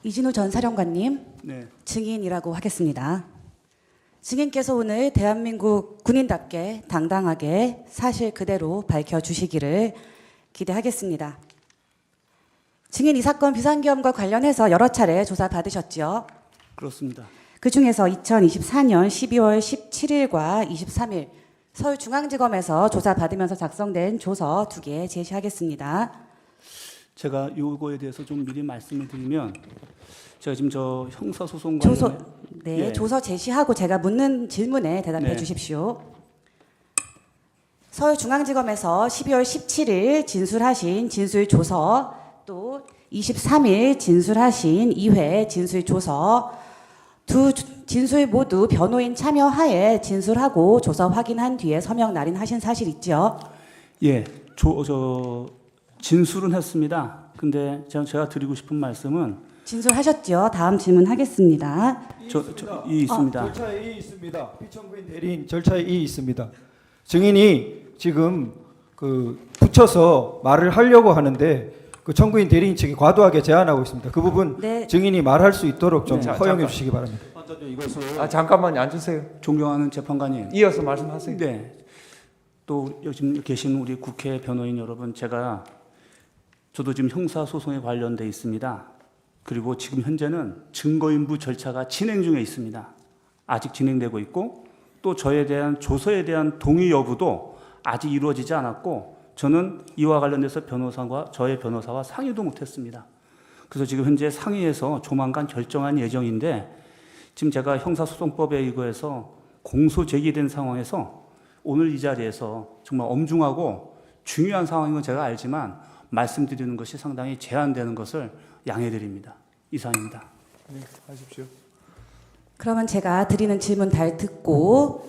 이진우 전 사령관님, 네. 증인이라고 하겠습니다. 증인께서 오늘 대한민국 군인답게 당당하게 사실 그대로 밝혀주시기를 기대하겠습니다. 증인 이 사건 비상계엄과 관련해서 여러 차례 조사 받으셨죠? 그렇습니다. 그 중에서 2024년 12월 17일과 23일 서울중앙지검에서 조사 받으면서 작성된 조서 2개 제시하겠습니다. 제가 요거에 대해서 좀 미리 말씀을 드리면 제가 지금 저 형사소송 조서, 관련해 네, 예. 조서 제시하고 제가 묻는 질문에 대답해 네. 주십시오. 서울중앙지검에서 12월 17일 진술하신 진술조서, 또 23일 진술하신 2회 진술조서, 두 진술 모두 변호인 참여하에 진술하고 조서 확인한 뒤에 서명 날인하신 사실 있죠? 예, 진술은 했습니다. 근데 제가 드리고 싶은 말씀은 진술하셨죠? 다음 질문하겠습니다. 이 있습니다. 절차에 이 있습니다. 피청구인 대리인 절차에 이 있습니다. 증인이 지금 붙여서 말을 하려고 하는데 그 청구인 대리인 측이 과도하게 제한하고 있습니다. 그 부분 네. 증인이 말할 수 있도록 좀 네. 허용해 주시기 바랍니다. 잠깐만요. 앉으세요. 존경하는 재판관님. 이어서 말씀하세요. 네. 또 요즘 계신 우리 국회 변호인 여러분, 저도 지금 형사소송에 관련돼 있습니다. 그리고 지금 현재는 증거인부 절차가 진행 중에 있습니다. 아직 진행되고 있고, 또 저에 대한 조서에 대한 동의 여부도 아직 이루어지지 않았고, 저는 이와 관련돼서 저의 변호사와 상의도 못했습니다. 그래서 지금 현재 상의해서 조만간 결정한 예정인데, 지금 제가 형사소송법에 의거해서 공소 제기된 상황에서 오늘 이 자리에서 정말 엄중하고 중요한 상황인 건 제가 알지만 말씀드리는 것이 상당히 제한되는 것을 양해드립니다. 이상입니다. 네, 하십시오. 그러면 제가 드리는 질문 잘 듣고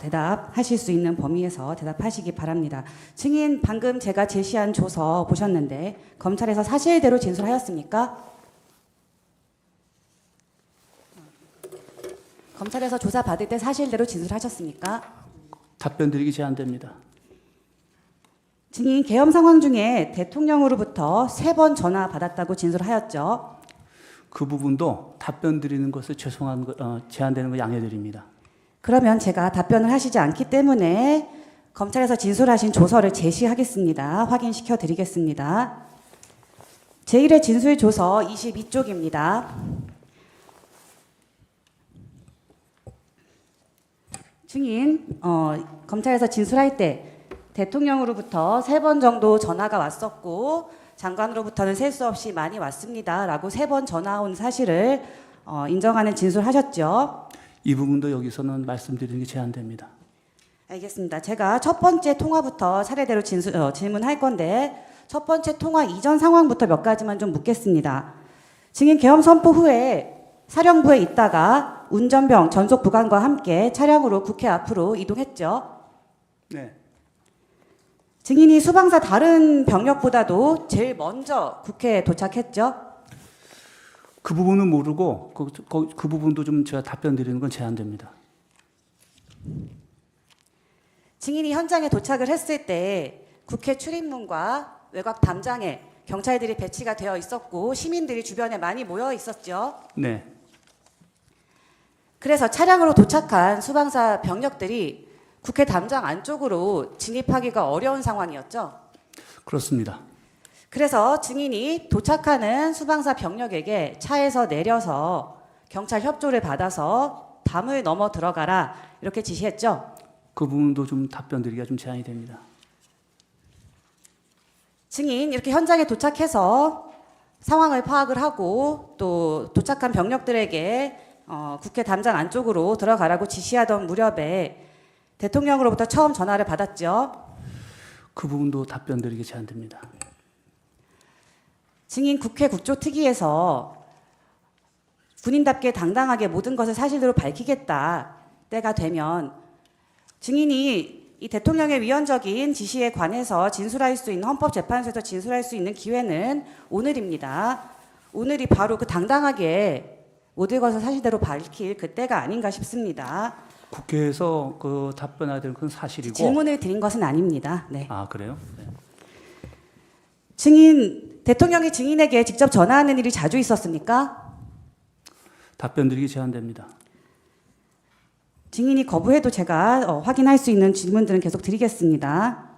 대답하실 수 있는 범위에서 대답하시기 바랍니다. 증인, 방금 제가 제시한 조서 보셨는데 검찰에서 사실대로 진술하였습니까? 검찰에서 조사 받을 때 사실대로 진술하셨습니까? 답변 드리기 제한됩니다. 증인, 계엄 상황 중에 대통령으로부터 3번 전화 받았다고 진술하였죠? 그 부분도 답변 드리는 것을 제한되는 거 양해드립니다. 그러면 제가 답변을 하시지 않기 때문에 검찰에서 진술하신 조서를 제시하겠습니다. 확인시켜 드리겠습니다. 제1회 진술 조서 22쪽입니다. 증인, 검찰에서 진술할 때 대통령으로부터 3번 정도 전화가 왔었고 장관으로부터는 셀 수 없이 많이 왔습니다. 라고 3번 전화 온 사실을 인정하는 진술하셨죠? 이 부분도 여기서는 말씀드리는 게 제한됩니다. 알겠습니다. 제가 첫 번째 통화부터 차례대로 질문할 건데 첫 번째 통화 이전 상황부터 몇 가지만 좀 묻겠습니다. 증인, 계엄 선포 후에 사령부에 있다가 운전병 전속 부관과 함께 차량으로 국회 앞으로 이동했죠? 네. 증인이 수방사 다른 병력보다도 제일 먼저 국회에 도착했죠? 그 부분은 모르고 그 부분도 좀 제가 답변 드리는 건 제한됩니다. 증인이 현장에 도착을 했을 때 국회 출입문과 외곽 담장에 경찰들이 배치가 되어 있었고 시민들이 주변에 많이 모여 있었죠? 네. 그래서 차량으로 도착한 수방사 병력들이 국회 담장 안쪽으로 진입하기가 어려운 상황이었죠? 그렇습니다. 그래서 증인이 도착하는 수방사 병력에게 차에서 내려서 경찰 협조를 받아서 담을 넘어 들어가라 이렇게 지시했죠? 그 부분도 좀 답변 드리기가 좀 제한이 됩니다. 증인, 이렇게 현장에 도착해서 상황을 파악을 하고 또 도착한 병력들에게 국회 담장 안쪽으로 들어가라고 지시하던 무렵에 대통령으로부터 처음 전화를 받았죠? 그 부분도 답변 드리기 제한됩니다. 증인, 국회 국조특위에서 군인답게 당당하게 모든 것을 사실대로 밝히겠다 때가 되면 증인이 이 대통령의 위헌적인 지시에 관해서 진술할 수 있는, 헌법재판소에서 진술할 수 있는 기회는 오늘입니다. 오늘이 바로 그 당당하게 모든 것을 사실대로 밝힐 그때가 아닌가 싶습니다. 국회에서 그 답변해야 될 건 사실이고. 질문을 드린 것은 아닙니다. 네. 아, 그래요? 네. 증인, 대통령이 증인에게 직접 전화하는 일이 자주 있었습니까? 답변 드리기 제한됩니다. 증인이 거부해도 제가 확인할 수 있는 질문들은 계속 드리겠습니다.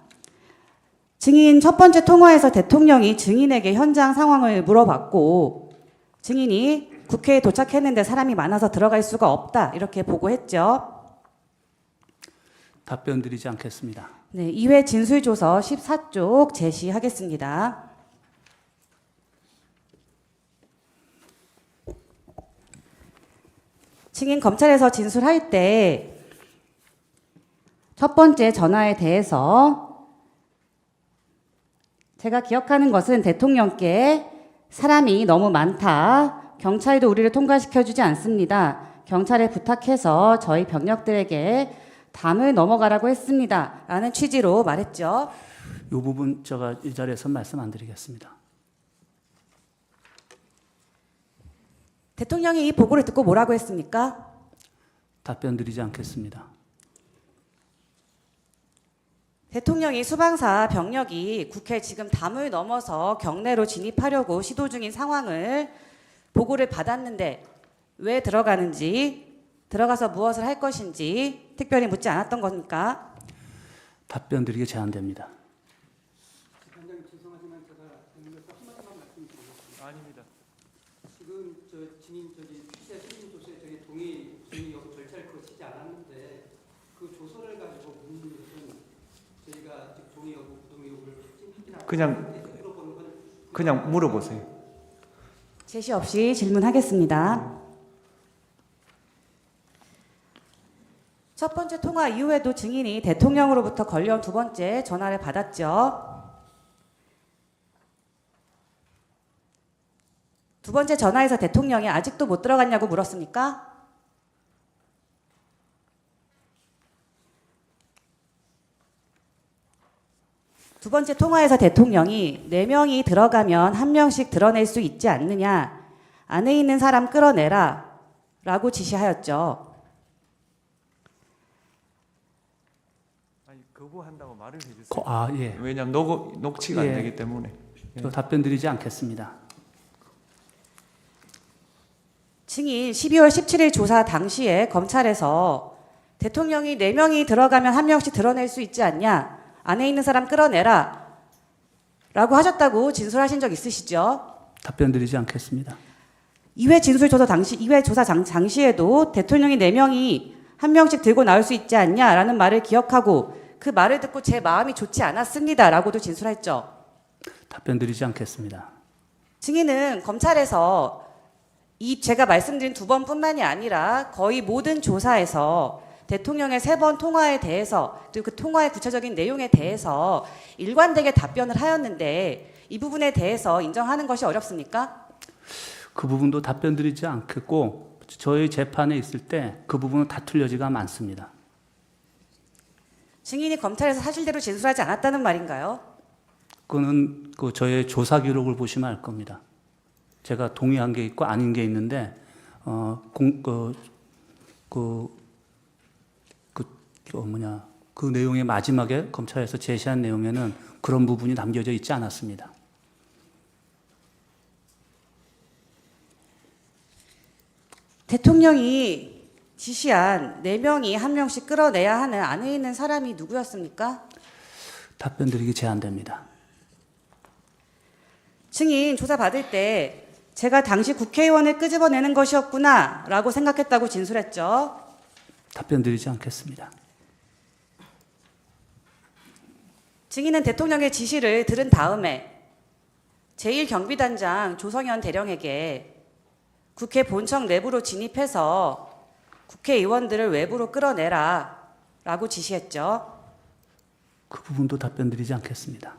증인 첫 번째 통화에서 대통령이 증인에게 현장 상황을 물어봤고 증인이 국회에 도착했는데 사람이 많아서 들어갈 수가 없다 이렇게 보고했죠. 답변 드리지 않겠습니다. 네, 2회 진술조서 14쪽 제시하겠습니다. 증인 검찰에서 진술할 때 첫 번째 전화에 대해서 제가 기억하는 것은 대통령께 사람이 너무 많다. 경찰도 우리를 통과시켜주지 않습니다. 경찰에 부탁해서 저희 병력들에게 담을 넘어가라고 했습니다. 라는 취지로 말했죠. 이 부분 제가 이 자리에서 말씀 안 드리겠습니다. 대통령이 이 보고를 듣고 뭐라고 했습니까? 답변 드리지 않겠습니다. 대통령이 수방사 병력이 국회 지금 담을 넘어서 경내로 진입하려고 시도 중인 상황을 보고를 받았는데 왜 들어가는지, 들어가서 무엇을 할 것인지 특별히 묻지 않았던 겁니까? 답변 드리기 제한됩니다. 위원장님 죄송하지만 제가 한마디만 말씀드리겠습니다. 아닙니다. 지금 저 증인 취재 승인 조서에 저희 동의 여부 절차를 거치지 않았는데 그 조서를 가지고 묻는 것은 저희가 지금 동의 여부 부동의 여부를 확인하지 그냥 물어보세요. 제시 없이 질문하겠습니다. 첫 번째 통화 이후에도 증인이 대통령으로부터 걸려온 두 번째 전화를 받았죠. 두 번째 전화에서 대통령이 아직도 못 들어갔냐고 물었습니까? 두 번째 통화에서 대통령이 4명이 들어가면 1명씩 드러낼 수 있지 않느냐, 안에 있는 사람 끌어내라 라고 지시하였죠. 아니 거부한다고 말을 해주세요. 예. 왜냐하면 녹취가 예. 안 되기 때문에. 저 답변 드리지 않겠습니다. 증인 12월 17일 조사 당시에 검찰에서 대통령이 4명이 들어가면 1명씩 드러낼 수 있지 않냐, 안에 있는 사람 끌어내라 라고 하셨다고 진술하신 적 있으시죠? 답변 드리지 않겠습니다. 2회 진술조사 당시, 2회 조사 당시에도 대통령이 4명이 1명씩 들고 나올 수 있지 않냐라는 말을 기억하고 그 말을 듣고 제 마음이 좋지 않았습니다 라고도 진술했죠. 답변 드리지 않겠습니다. 증인은 검찰에서 이 제가 말씀드린 2번뿐만이 아니라 거의 모든 조사에서 대통령의 3번 통화에 대해서 그리고 그 통화의 구체적인 내용에 대해서 일관되게 답변을 하였는데 이 부분에 대해서 인정하는 것이 어렵습니까? 그 부분도 답변 드리지 않겠고 저희 재판에 있을 때 그 부분은 다툴 여지가 많습니다. 증인이 검찰에서 사실대로 진술하지 않았다는 말인가요? 그거는 그 저의 조사 기록을 보시면 알 겁니다. 제가 동의한 게 있고 아닌 게 있는데 그 내용의 마지막에 검찰에서 제시한 내용에는 그런 부분이 남겨져 있지 않았습니다. 대통령이 지시한 4명이 1명씩 끌어내야 하는 안에 있는 사람이 누구였습니까? 답변 드리기 제한됩니다. 증인 조사 받을 때 제가 당시 국회의원을 끄집어내는 것이었구나 라고 생각했다고 진술했죠. 답변 드리지 않겠습니다. 증인은 대통령의 지시를 들은 다음에 제1경비단장 조성현 대령에게 국회 본청 내부로 진입해서 국회의원들을 외부로 끌어내라 라고 지시했죠. 그 부분도 답변 드리지 않겠습니다.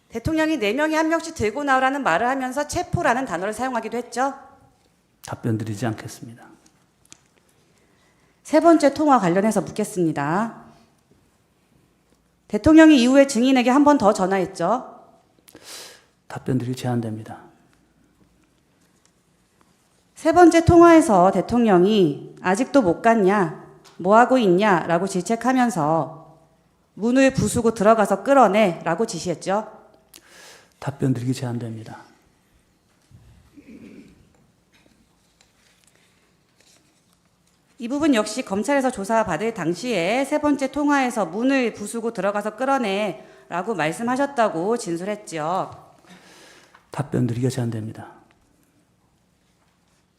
대통령이 4명이 1명씩 들고 나오라는 말을 하면서 체포라는 단어를 사용하기도 했죠. 답변 드리지 않겠습니다. 세 번째 통화 관련해서 묻겠습니다. 대통령이 이후에 증인에게 한 번 더 전화했죠. 답변 드리기 제한됩니다. 세 번째 통화에서 대통령이 아직도 못 갔냐, 뭐 하고 있냐 라고 질책하면서 문을 부수고 들어가서 끌어내 라고 지시했죠. 답변 드리기 제한됩니다. 이 부분 역시 검찰에서 조사받을 당시에 세 번째 통화에서 문을 부수고 들어가서 끌어내라고 말씀하셨다고 진술했죠. 답변 드리기가 제한됩니다.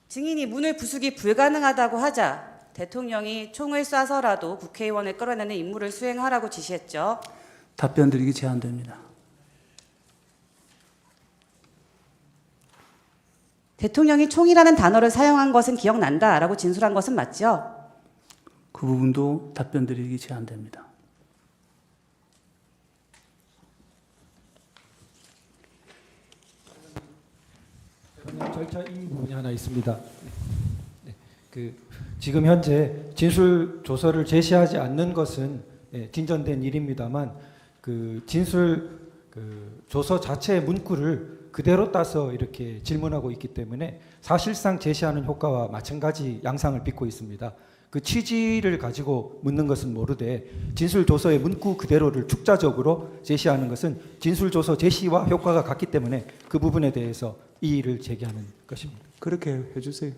증인이 문을 부수기 불가능하다고 하자 대통령이 총을 쏴서라도 국회의원을 끌어내는 임무를 수행하라고 지시했죠. 답변 드리기 제한됩니다. 대통령이 총이라는 단어를 사용한 것은 기억난다라고 진술한 것은 맞죠? 그 부분도 답변 드리기 제한됩니다. 절차 이 부분이 하나 있습니다. 네, 지금 현재 진술 조서를 제시하지 않는 것은 진전된 일입니다만 진술 조서 자체의 문구를 그대로 따서 이렇게 질문하고 있기 때문에 사실상 제시하는 효과와 마찬가지 양상을 빚고 있습니다. 그 취지를 가지고 묻는 것은 모르되 진술 조서의 문구 그대로를 축자적으로 제시하는 것은 진술 조서 제시와 효과가 같기 때문에 그 부분에 대해서 이의를 제기하는 것입니다. 그렇게 해주세요.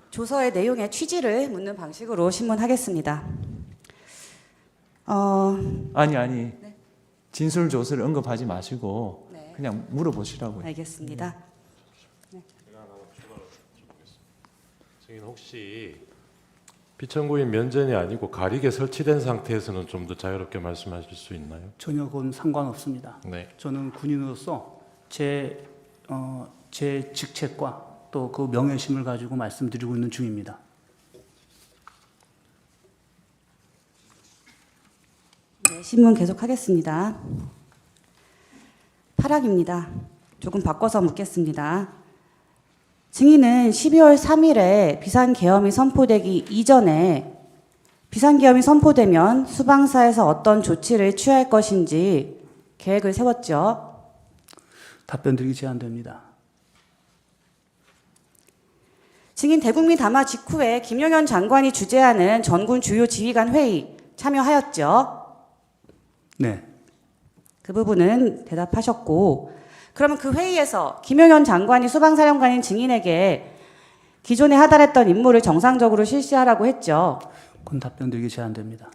조서의 내용의 취지를 묻는 방식으로 신문하겠습니다. 아니. 진술 조서를 언급하지 마시고 네. 그냥 물어보시라고요. 알겠습니다. 증인 혹시 피청구인 면전이 아니고 가리개 설치된 상태에서는 좀 더 자유롭게 말씀하실 수 있나요? 전혀 그건 상관없습니다. 네. 저는 군인으로서 제 직책과 또 그 명예심을 가지고 말씀드리고 있는 중입니다. 네, 신문 계속하겠습니다. 8항입니다. 조금 바꿔서 묻겠습니다. 증인은 12월 3일에 비상계엄이 선포되기 이전에 비상계엄이 선포되면 수방사에서 어떤 조치를 취할 것인지 계획을 세웠죠. 답변 드리기 제한됩니다. 증인 대국민 담화 직후에 김용현 장관이 주재하는 전군 주요 지휘관 회의 참여하였죠. 네. 그 부분은 대답하셨고, 그러면 그 회의에서 김용현 장관이 수방사령관인 증인에게 기존에 하달했던 임무를 정상적으로 실시하라고 했죠. 그건 답변 드리기 제한됩니다.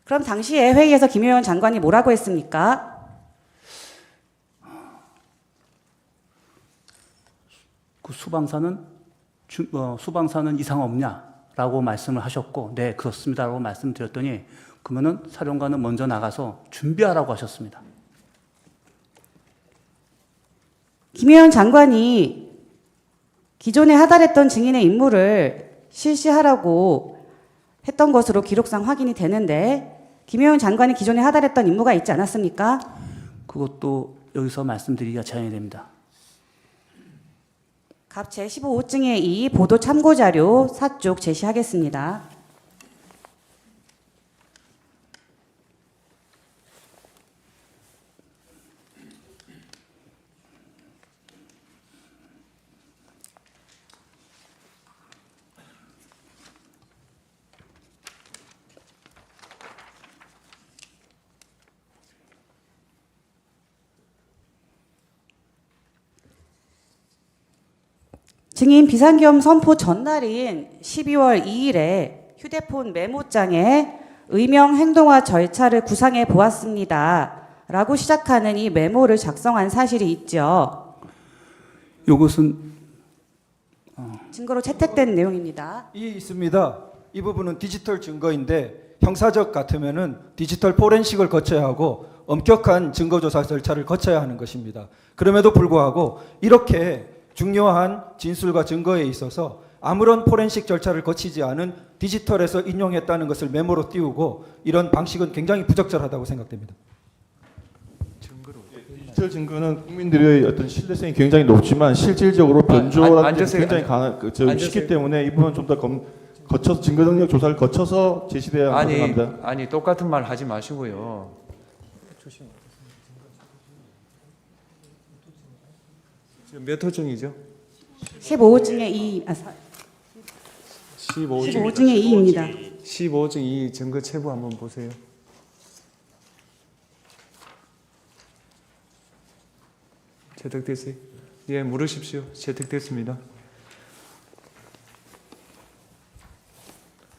그럼 당시에 회의에서 김용현 장관이 뭐라고 했습니까? 그 수방사는 이상 없냐라고 말씀을 하셨고, 네 그렇습니다라고 말씀드렸더니 그러면은 사령관은 먼저 나가서 준비하라고 하셨습니다. 김용현 장관이 기존에 하달했던 증인의 임무를 실시하라고 했던 것으로 기록상 확인이 되는데, 김용현 장관이 기존에 하달했던 임무가 있지 않았습니까? 그것도 여기서 말씀드리기가 제한이 됩니다. 갑 제15호증의 2 보도 참고자료 4쪽 제시하겠습니다. 증인 비상계엄 선포 전날인 12월 2일에 휴대폰 메모장에 의명 행동화 절차를 구상해 보았습니다. 라고 시작하는 이 메모를 작성한 사실이 있죠. 이것은 증거로 채택된 내용입니다. 있습니다. 이 부분은 디지털 증거인데 형사적 같으면은 디지털 포렌식을 거쳐야 하고 엄격한 증거조사 절차를 거쳐야 하는 것입니다. 그럼에도 불구하고 이렇게 중요한 진술과 증거에 있어서 아무런 포렌식 절차를 거치지 않은 디지털에서 인용했다는 것을 메모로 띄우고 이런 방식은 굉장히 부적절하다고 생각됩니다. 디지털 증거는 국민들의 어떤 신뢰성이 굉장히 높지만 실질적으로 변조라는 게 앉으세요. 굉장히 쉽기 때문에 이 부분은 좀 더 거쳐서 증거 능력 조사를 거쳐서 제시돼야 한다고 생각합니다. 아니 똑같은 말 하지 마시고요. 지금 몇 호증이죠? 15호증의 2, 15호증의 2입니다. 15호증 2 증거 체부 한번 보세요. 채택됐어요? 예, 물으십시오. 채택됐습니다.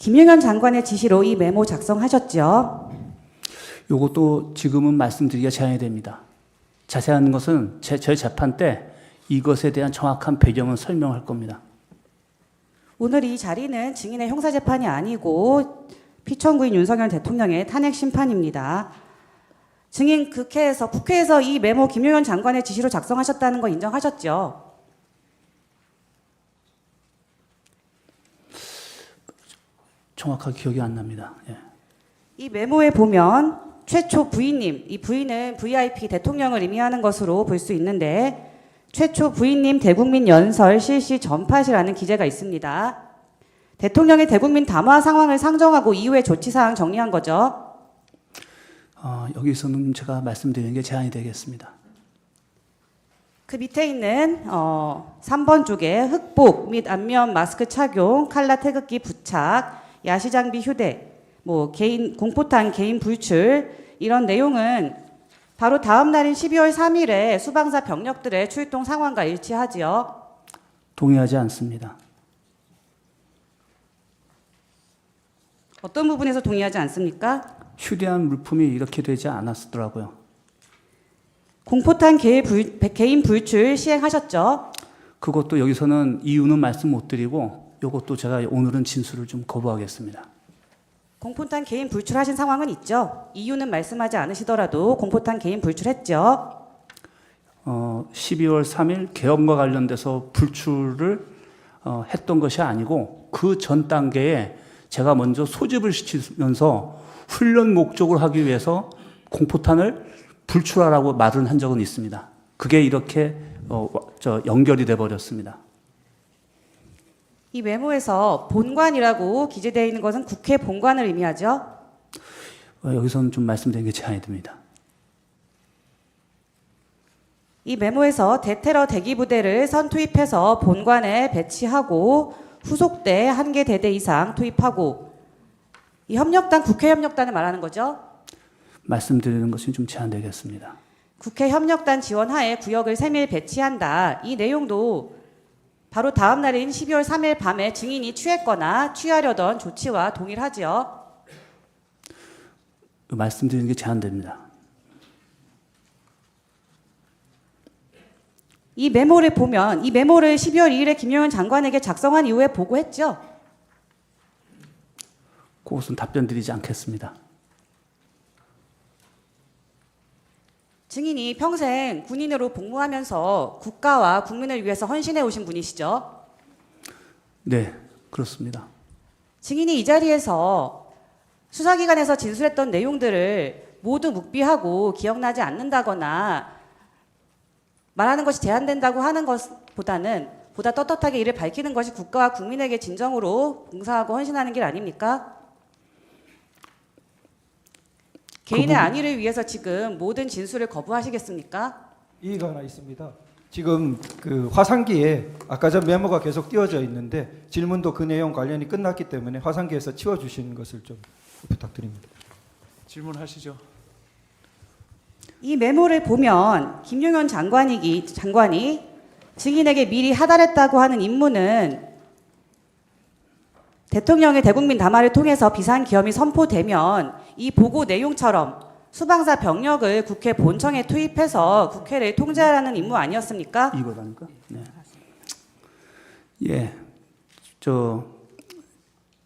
김용현 장관의 지시로 이 메모 작성하셨죠? 요것도 지금은 말씀드리기가 제한이 됩니다. 자세한 것은 저희 재판 때 이것에 대한 정확한 배경은 설명할 겁니다. 오늘 이 자리는 증인의 형사재판이 아니고 피청구인 윤석열 대통령의 탄핵 심판입니다. 증인 국회에서 이 메모 김용현 장관의 지시로 작성하셨다는 거 인정하셨죠? 정확하게 기억이 안 납니다. 예. 이 메모에 보면 최초 부인님, 이 부인은 VIP 대통령을 의미하는 것으로 볼 수 있는데 최초 부인님 대국민 연설 실시 전파시라는 기재가 있습니다. 대통령의 대국민 담화 상황을 상정하고 이후의 조치사항 정리한 거죠. 여기서는 제가 말씀드리는 게 제한이 되겠습니다. 그 밑에 있는 3번 쪽에 흑복 및 안면 마스크 착용, 칼라 태극기 부착, 야시장비 휴대, 개인 공포탄 개인 불출 이런 내용은 바로 다음 날인 12월 3일에 수방사 병력들의 출동 상황과 일치하지요. 동의하지 않습니다. 어떤 부분에서 동의하지 않습니까? 휴대한 물품이 이렇게 되지 않았더라고요. 공포탄 개인 불출 시행하셨죠? 그것도 여기서는 이유는 말씀 못 드리고 이것도 제가 오늘은 진술을 좀 거부하겠습니다. 공포탄 개인 불출하신 상황은 있죠? 이유는 말씀하지 않으시더라도 공포탄 개인 불출했죠? 12월 3일 계엄과 관련돼서 불출을 했던 것이 아니고 그 전 단계에 제가 먼저 소집을 시키면서 훈련 목적을 하기 위해서 공포탄을 불출하라고 말은 한 적은 있습니다. 그게 이렇게 연결이 돼 버렸습니다. 이 메모에서 본관이라고 기재되어 있는 것은 국회 본관을 의미하죠? 여기서는 좀 말씀드리는 게 제한이 됩니다. 이 메모에서 대테러 대기부대를 선투입해서 본관에 배치하고 후속대 1개 대대 이상 투입하고 이 협력단 국회 협력단을 말하는 거죠? 말씀드리는 것이 좀 제한되겠습니다. 국회 협력단 지원하에 구역을 3일 배치한다. 이 내용도 바로 다음 날인 12월 3일 밤에 증인이 취했거나 취하려던 조치와 동일하지요. 말씀드리는 게 제한됩니다. 이 메모를 보면 이 메모를 12월 2일에 김용현 장관에게 작성한 이후에 보고했죠. 그것은 답변 드리지 않겠습니다. 증인이 평생 군인으로 복무하면서 국가와 국민을 위해서 헌신해 오신 분이시죠. 네, 그렇습니다. 증인이 이 자리에서 수사기관에서 진술했던 내용들을 모두 묵비하고 기억나지 않는다거나 말하는 것이 제한된다고 하는 것보다는 보다 떳떳하게 이를 밝히는 것이 국가와 국민에게 진정으로 봉사하고 헌신하는 길 아닙니까? 개인의 안위를 위해서 지금 모든 진술을 거부하시겠습니까? 이의가 하나 있습니다. 지금 그 화상기에 아까 전 메모가 계속 띄워져 있는데 질문도 그 내용 관련이 끝났기 때문에 화상기에서 치워주시는 것을 좀 부탁드립니다. 질문하시죠. 이 메모를 보면 김용현 장관이 증인에게 미리 하달했다고 하는 임무는 대통령의 대국민 담화를 통해서 비상기엄이 선포되면 이 보고 내용처럼 수방사 병력을 국회 본청에 투입해서 국회를 통제하라는 임무 아니었습니까? 이거다니까. 네. 예,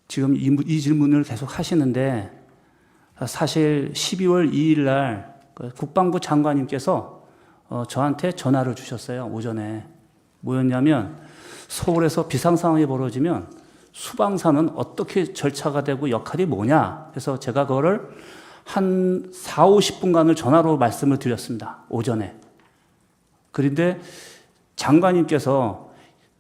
지금 이 질문을 계속 하시는데 사실 12월 2일 날 국방부 장관님께서 저한테 전화를 주셨어요. 오전에 뭐였냐면 서울에서 비상 상황이 벌어지면 수방사는 어떻게 절차가 되고 역할이 뭐냐. 그래서 제가 그거를 한 4, 50분간을 전화로 말씀을 드렸습니다. 오전에. 그런데 장관님께서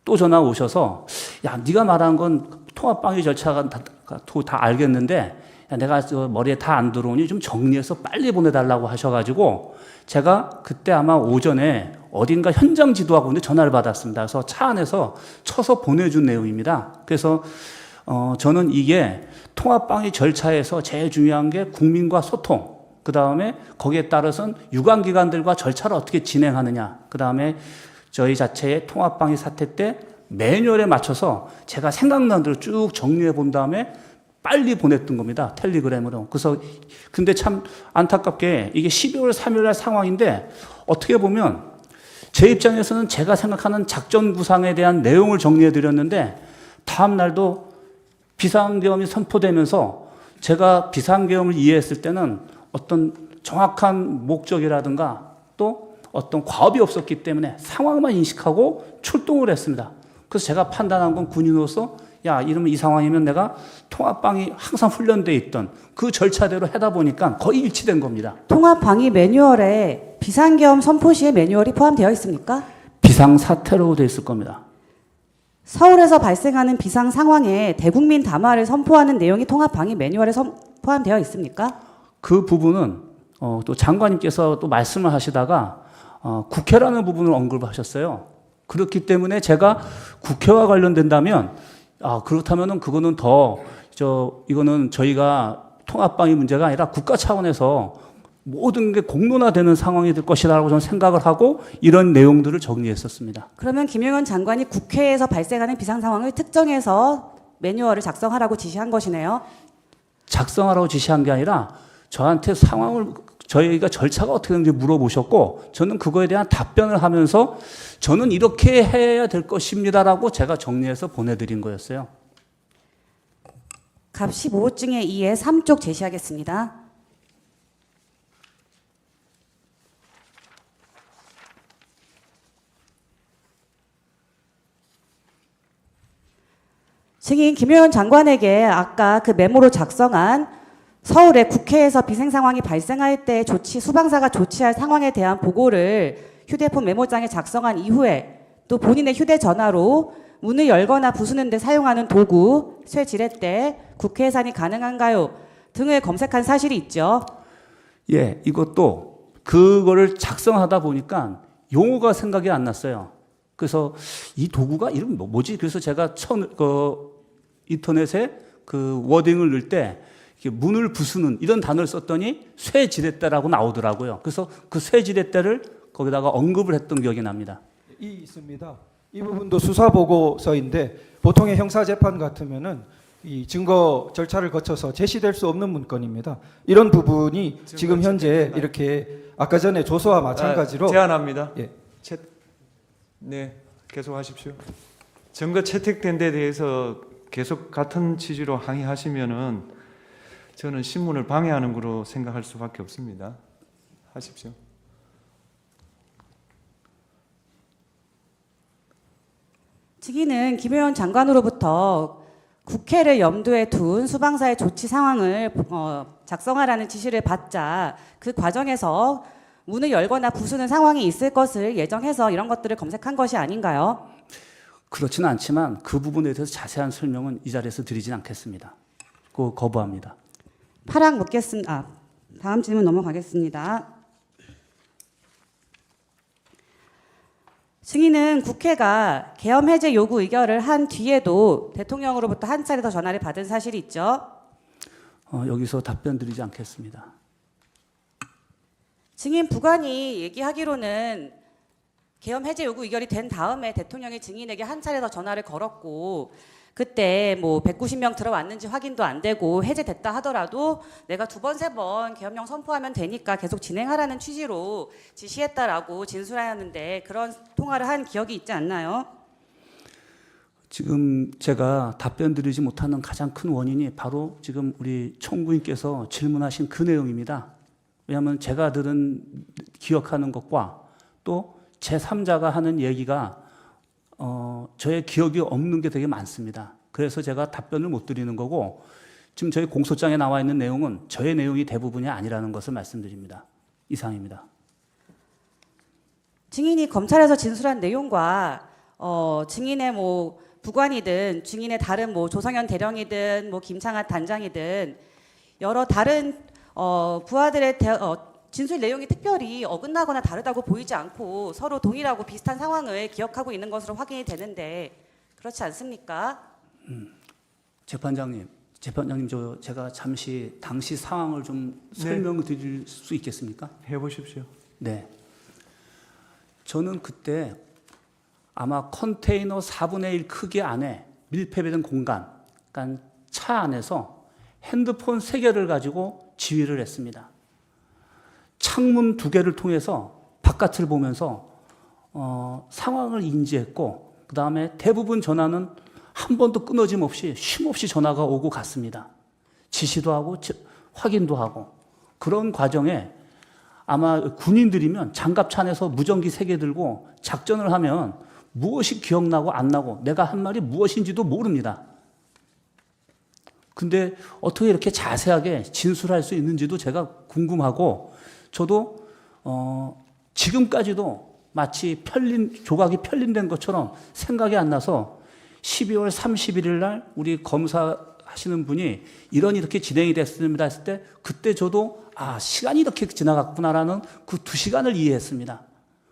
또 전화 오셔서 야, 네가 말한 건 통합방위 절차가 다 알겠는데 야, 내가 머리에 다 안 들어오니 좀 정리해서 빨리 보내달라고 하셔가지고 제가 그때 아마 오전에 어딘가 현장 지도하고 전화를 받았습니다. 그래서 차 안에서 쳐서 보내준 내용입니다. 그래서 저는 이게 통합방위 절차에서 제일 중요한 게 국민과 소통, 그 다음에 거기에 따라서는 유관기관들과 절차를 어떻게 진행하느냐, 그 다음에 저희 자체의 통합방위 사태 때 매뉴얼에 맞춰서 제가 생각난 대로 쭉 정리해 본 다음에 빨리 보냈던 겁니다. 텔레그램으로. 그래서 근데 참 안타깝게 이게 12월 3일 날 상황인데 어떻게 보면 제 입장에서는 제가 생각하는 작전 구상에 대한 내용을 정리해 드렸는데 다음 날도 비상계엄이 선포되면서 제가 비상계엄을 이해했을 때는 어떤 정확한 목적이라든가 또 어떤 과업이 없었기 때문에 상황만 인식하고 출동을 했습니다. 그래서 제가 판단한 건 군인으로서 야, 이러면 이 상황이면 내가 통합방위 항상 훈련돼 있던 그 절차대로 하다 보니까 거의 일치된 겁니다. 통합방위 매뉴얼에 비상계엄 선포 시의 매뉴얼이 포함되어 있습니까? 비상사태로 돼 있을 겁니다. 서울에서 발생하는 비상 상황에 대국민 담화를 선포하는 내용이 통합방위 매뉴얼에 포함되어 있습니까? 그 부분은 또 장관님께서 또 말씀을 하시다가 국회라는 부분을 언급하셨어요. 그렇기 때문에 제가 국회와 관련된다면 그렇다면은 그거는 이거는 저희가 통합방위 문제가 아니라 국가 차원에서 모든 게 공론화되는 상황이 될 것이라고 저는 생각을 하고 이런 내용들을 정리했었습니다. 그러면 김용현 장관이 국회에서 발생하는 비상 상황을 특정해서 매뉴얼을 작성하라고 지시한 것이네요. 작성하라고 지시한 게 아니라 저한테 상황을 저희가 절차가 어떻게 되는지 물어보셨고 저는 그거에 대한 답변을 하면서 저는 이렇게 해야 될 것입니다라고 제가 정리해서 보내드린 거였어요. 갑 15호증의 2의 3쪽 제시하겠습니다. 증인 김용현 장관에게 아까 그 메모로 작성한 서울의 국회에서 비상 상황이 발생할 때 수방사가 조치할 상황에 대한 보고를 휴대폰 메모장에 작성한 이후에 또 본인의 휴대전화로 문을 열거나 부수는 데 사용하는 도구, 쇠지렛대, 국회 해산이 가능한가요? 등을 검색한 사실이 있죠. 예, 이것도 그거를 작성하다 보니까 용어가 생각이 안 났어요. 그래서 이 도구가 이름 뭐지? 그래서 제가 인터넷에 그 워딩을 넣을 때 문을 부수는 이런 단어를 썼더니 쇠지렛대라고 나오더라고요. 그래서 그 쇠지렛대를 거기다가 언급을 했던 기억이 납니다. 있습니다. 이 부분도 수사 보고서인데 보통의 형사 재판 같으면은 이 증거 절차를 거쳐서 제시될 수 없는 문건입니다. 이런 부분이 지금 현재 이렇게 아까 전에 조서와 마찬가지로 제안합니다. 예. 네, 계속하십시오. 증거 채택된 데 대해서 계속 같은 취지로 항의하시면은 저는 신문을 방해하는 거로 생각할 수밖에 없습니다. 하십시오. 증인은 김용현 장관으로부터 국회를 염두에 둔 수방사의 조치 상황을 작성하라는 지시를 받자 그 과정에서 문을 열거나 부수는 상황이 있을 것을 예정해서 이런 것들을 검색한 것이 아닌가요? 그렇지는 않지만 그 부분에 대해서 자세한 설명은 이 자리에서 드리진 않겠습니다. 그거 거부합니다. 파락 묻겠습니다. 다음 질문 넘어가겠습니다. 증인은 국회가 계엄 해제 요구 의결을 한 뒤에도 대통령으로부터 한 차례 더 전화를 받은 사실이 있죠. 여기서 답변 드리지 않겠습니다. 증인 부관이 얘기하기로는 계엄 해제 요구 의결이 된 다음에 대통령이 증인에게 한 차례 더 전화를 걸었고 그때 뭐 190명 들어왔는지 확인도 안 되고 해제됐다 하더라도 내가 2번, 3번 계엄령 선포하면 되니까 계속 진행하라는 취지로 지시했다라고 진술하였는데 그런 통화를 한 기억이 있지 않나요? 지금 제가 답변 드리지 못하는 가장 큰 원인이 바로 지금 우리 총무님께서 질문하신 그 내용입니다. 왜냐하면 제가 기억하는 것과 또 제3자가 하는 얘기가 저의 기억이 없는 게 되게 많습니다. 그래서 제가 답변을 못 드리는 거고 지금 저희 공소장에 나와 있는 내용은 저의 내용이 대부분이 아니라는 것을 말씀드립니다. 이상입니다. 증인이 검찰에서 진술한 내용과 증인의 뭐 부관이든 증인의 다른 뭐 조성현 대령이든 뭐 김창hat 단장이든 여러 다른 부하들의 진술 내용이 특별히 어긋나거나 다르다고 보이지 않고 서로 동일하고 비슷한 상황을 기억하고 있는 것으로 확인이 되는데 그렇지 않습니까? 재판장님, 제가 잠시 당시 상황을 좀 네. 설명을 드릴 수 있겠습니까? 해보십시오. 네. 저는 그때 아마 컨테이너 4분의 1 크기 안에 밀폐된 공간, 그러니까 차 안에서 핸드폰 3개를 가지고 지휘를 했습니다. 창문 2개를 통해서 바깥을 보면서 상황을 인지했고, 그 다음에 대부분 전화는 한 번도 끊어짐 없이 쉼없이 전화가 오고 갔습니다. 지시도 하고 확인도 하고. 그런 과정에 아마 군인들이면 장갑차 안에서 무전기 3개 들고 작전을 하면 무엇이 기억나고 안 나고 내가 한 말이 무엇인지도 모릅니다. 근데 어떻게 이렇게 자세하게 진술할 수 있는지도 제가 궁금하고, 저도 지금까지도 마치 조각이 편린된 것처럼 생각이 안 나서 12월 31일 날 우리 검사하시는 분이 이렇게 진행이 됐습니다 했을 때, 그때 저도 시간이 이렇게 지나갔구나라는 그 2시간을 이해했습니다.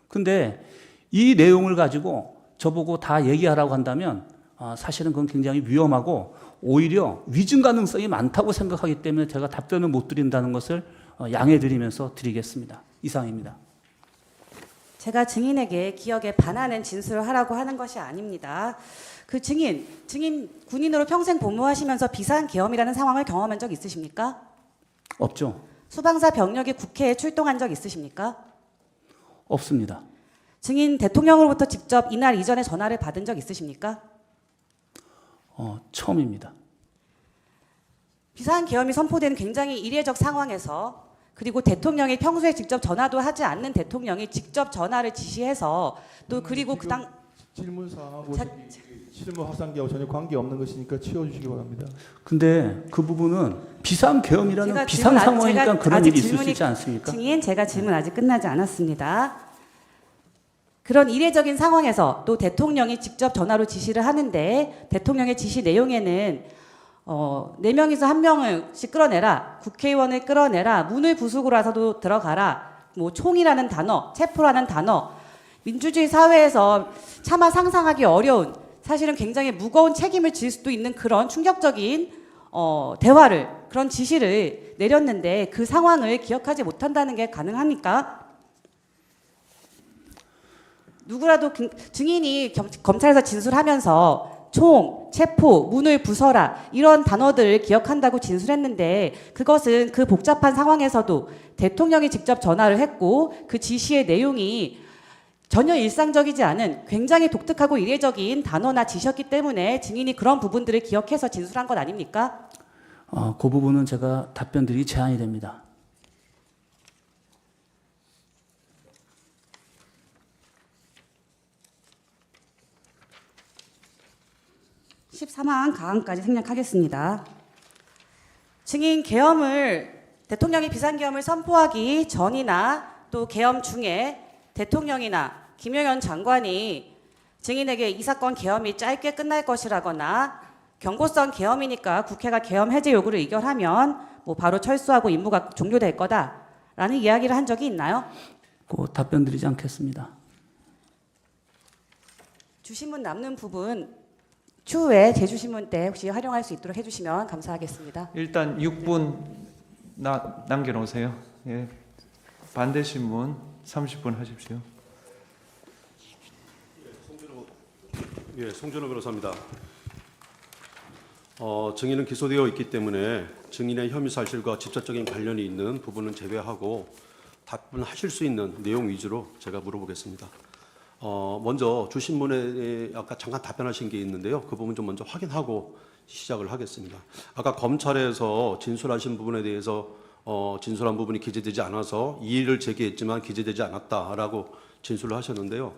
근데 이 내용을 가지고 저보고 다 얘기하라고 한다면 사실은 그건 굉장히 위험하고 오히려 위증 가능성이 많다고 생각하기 때문에 제가 답변을 못 드린다는 것을 양해드리면서 드리겠습니다. 이상입니다. 제가 증인에게 기억에 반하는 진술을 하라고 하는 것이 아닙니다. 그 증인 군인으로 평생 복무하시면서 비상계엄이라는 상황을 경험한 적 있으십니까? 없죠? 수방사 병력이 국회에 출동한 적 있으십니까? 없습니다. 증인 대통령으로부터 직접 이날 이전에 전화를 받은 적 있으십니까? 처음입니다. 비상계엄이 선포되는 굉장히 이례적 상황에서, 그리고 대통령이 평소에 직접 전화도 하지 않는 대통령이 직접 전화를 지시해서 또 그리고 질문 사항하고 실무 확산기하고 전혀 관계 없는 것이니까 치워주시기 바랍니다. 근데 그 부분은 비상계엄이라는 제가 비상 상황이니까 제가 그런 아직 일이 있을 수 질문이- 있지 않습니까? 증인, 제가 질문 아직 끝나지 않았습니다. 그런 이례적인 상황에서 또 대통령이 직접 전화로 지시를 하는데, 대통령의 지시 내용에는 4명에서 1명씩 끌어내라, 국회의원을 끌어내라, 문을 부수고 나서도 들어가라, 뭐 총이라는 단어, 체포라는 단어, 민주주의 사회에서 차마 상상하기 어려운, 사실은 굉장히 무거운 책임을 질 수도 있는 그런 충격적인 대화를, 그런 지시를 내렸는데 그 상황을 기억하지 못한다는 게 가능합니까? 누구라도 증인이 검찰에서 진술하면서 총, 체포, 문을 부숴라 이런 단어들을 기억한다고 진술했는데, 그것은 그 복잡한 상황에서도 대통령이 직접 전화를 했고 그 지시의 내용이 전혀 일상적이지 않은 굉장히 독특하고 이례적인 단어나 지시였기 때문에 증인이 그런 부분들을 기억해서 진술한 것 아닙니까? 그 부분은 제가 답변드리기 제한이 됩니다. (14만) 가항까지 생략하겠습니다. 증인 대통령이 비상계엄을 선포하기 전이나 또 계엄 중에 대통령이나 김용현 장관이 증인에게 이 사건 계엄이 짧게 끝날 것이라거나 경고성 계엄이니까 국회가 계엄 해제 요구를 의결하면 뭐 바로 철수하고 임무가 종료될 거다라는 이야기를 한 적이 있나요? 답변드리지 않겠습니다. 주신문 남는 부분 추후에 재주신문 때 혹시 활용할 수 있도록 해주시면 감사하겠습니다. 일단 6분 남겨놓으세요. 예. 반대 신문 30분 하십시오. 예, 송준호 변호사입니다. 증인은 기소되어 있기 때문에 증인의 혐의 사실과 직접적인 관련이 있는 부분은 제외하고 답변하실 수 있는 내용 위주로 제가 물어보겠습니다. 먼저 주신문에 아까 잠깐 답변하신 게 있는데요. 그 부분 좀 먼저 확인하고 시작을 하겠습니다. 아까 검찰에서 진술하신 부분에 대해서 진술한 부분이 기재되지 않아서 이의를 제기했지만 기재되지 않았다라고 진술을 하셨는데요.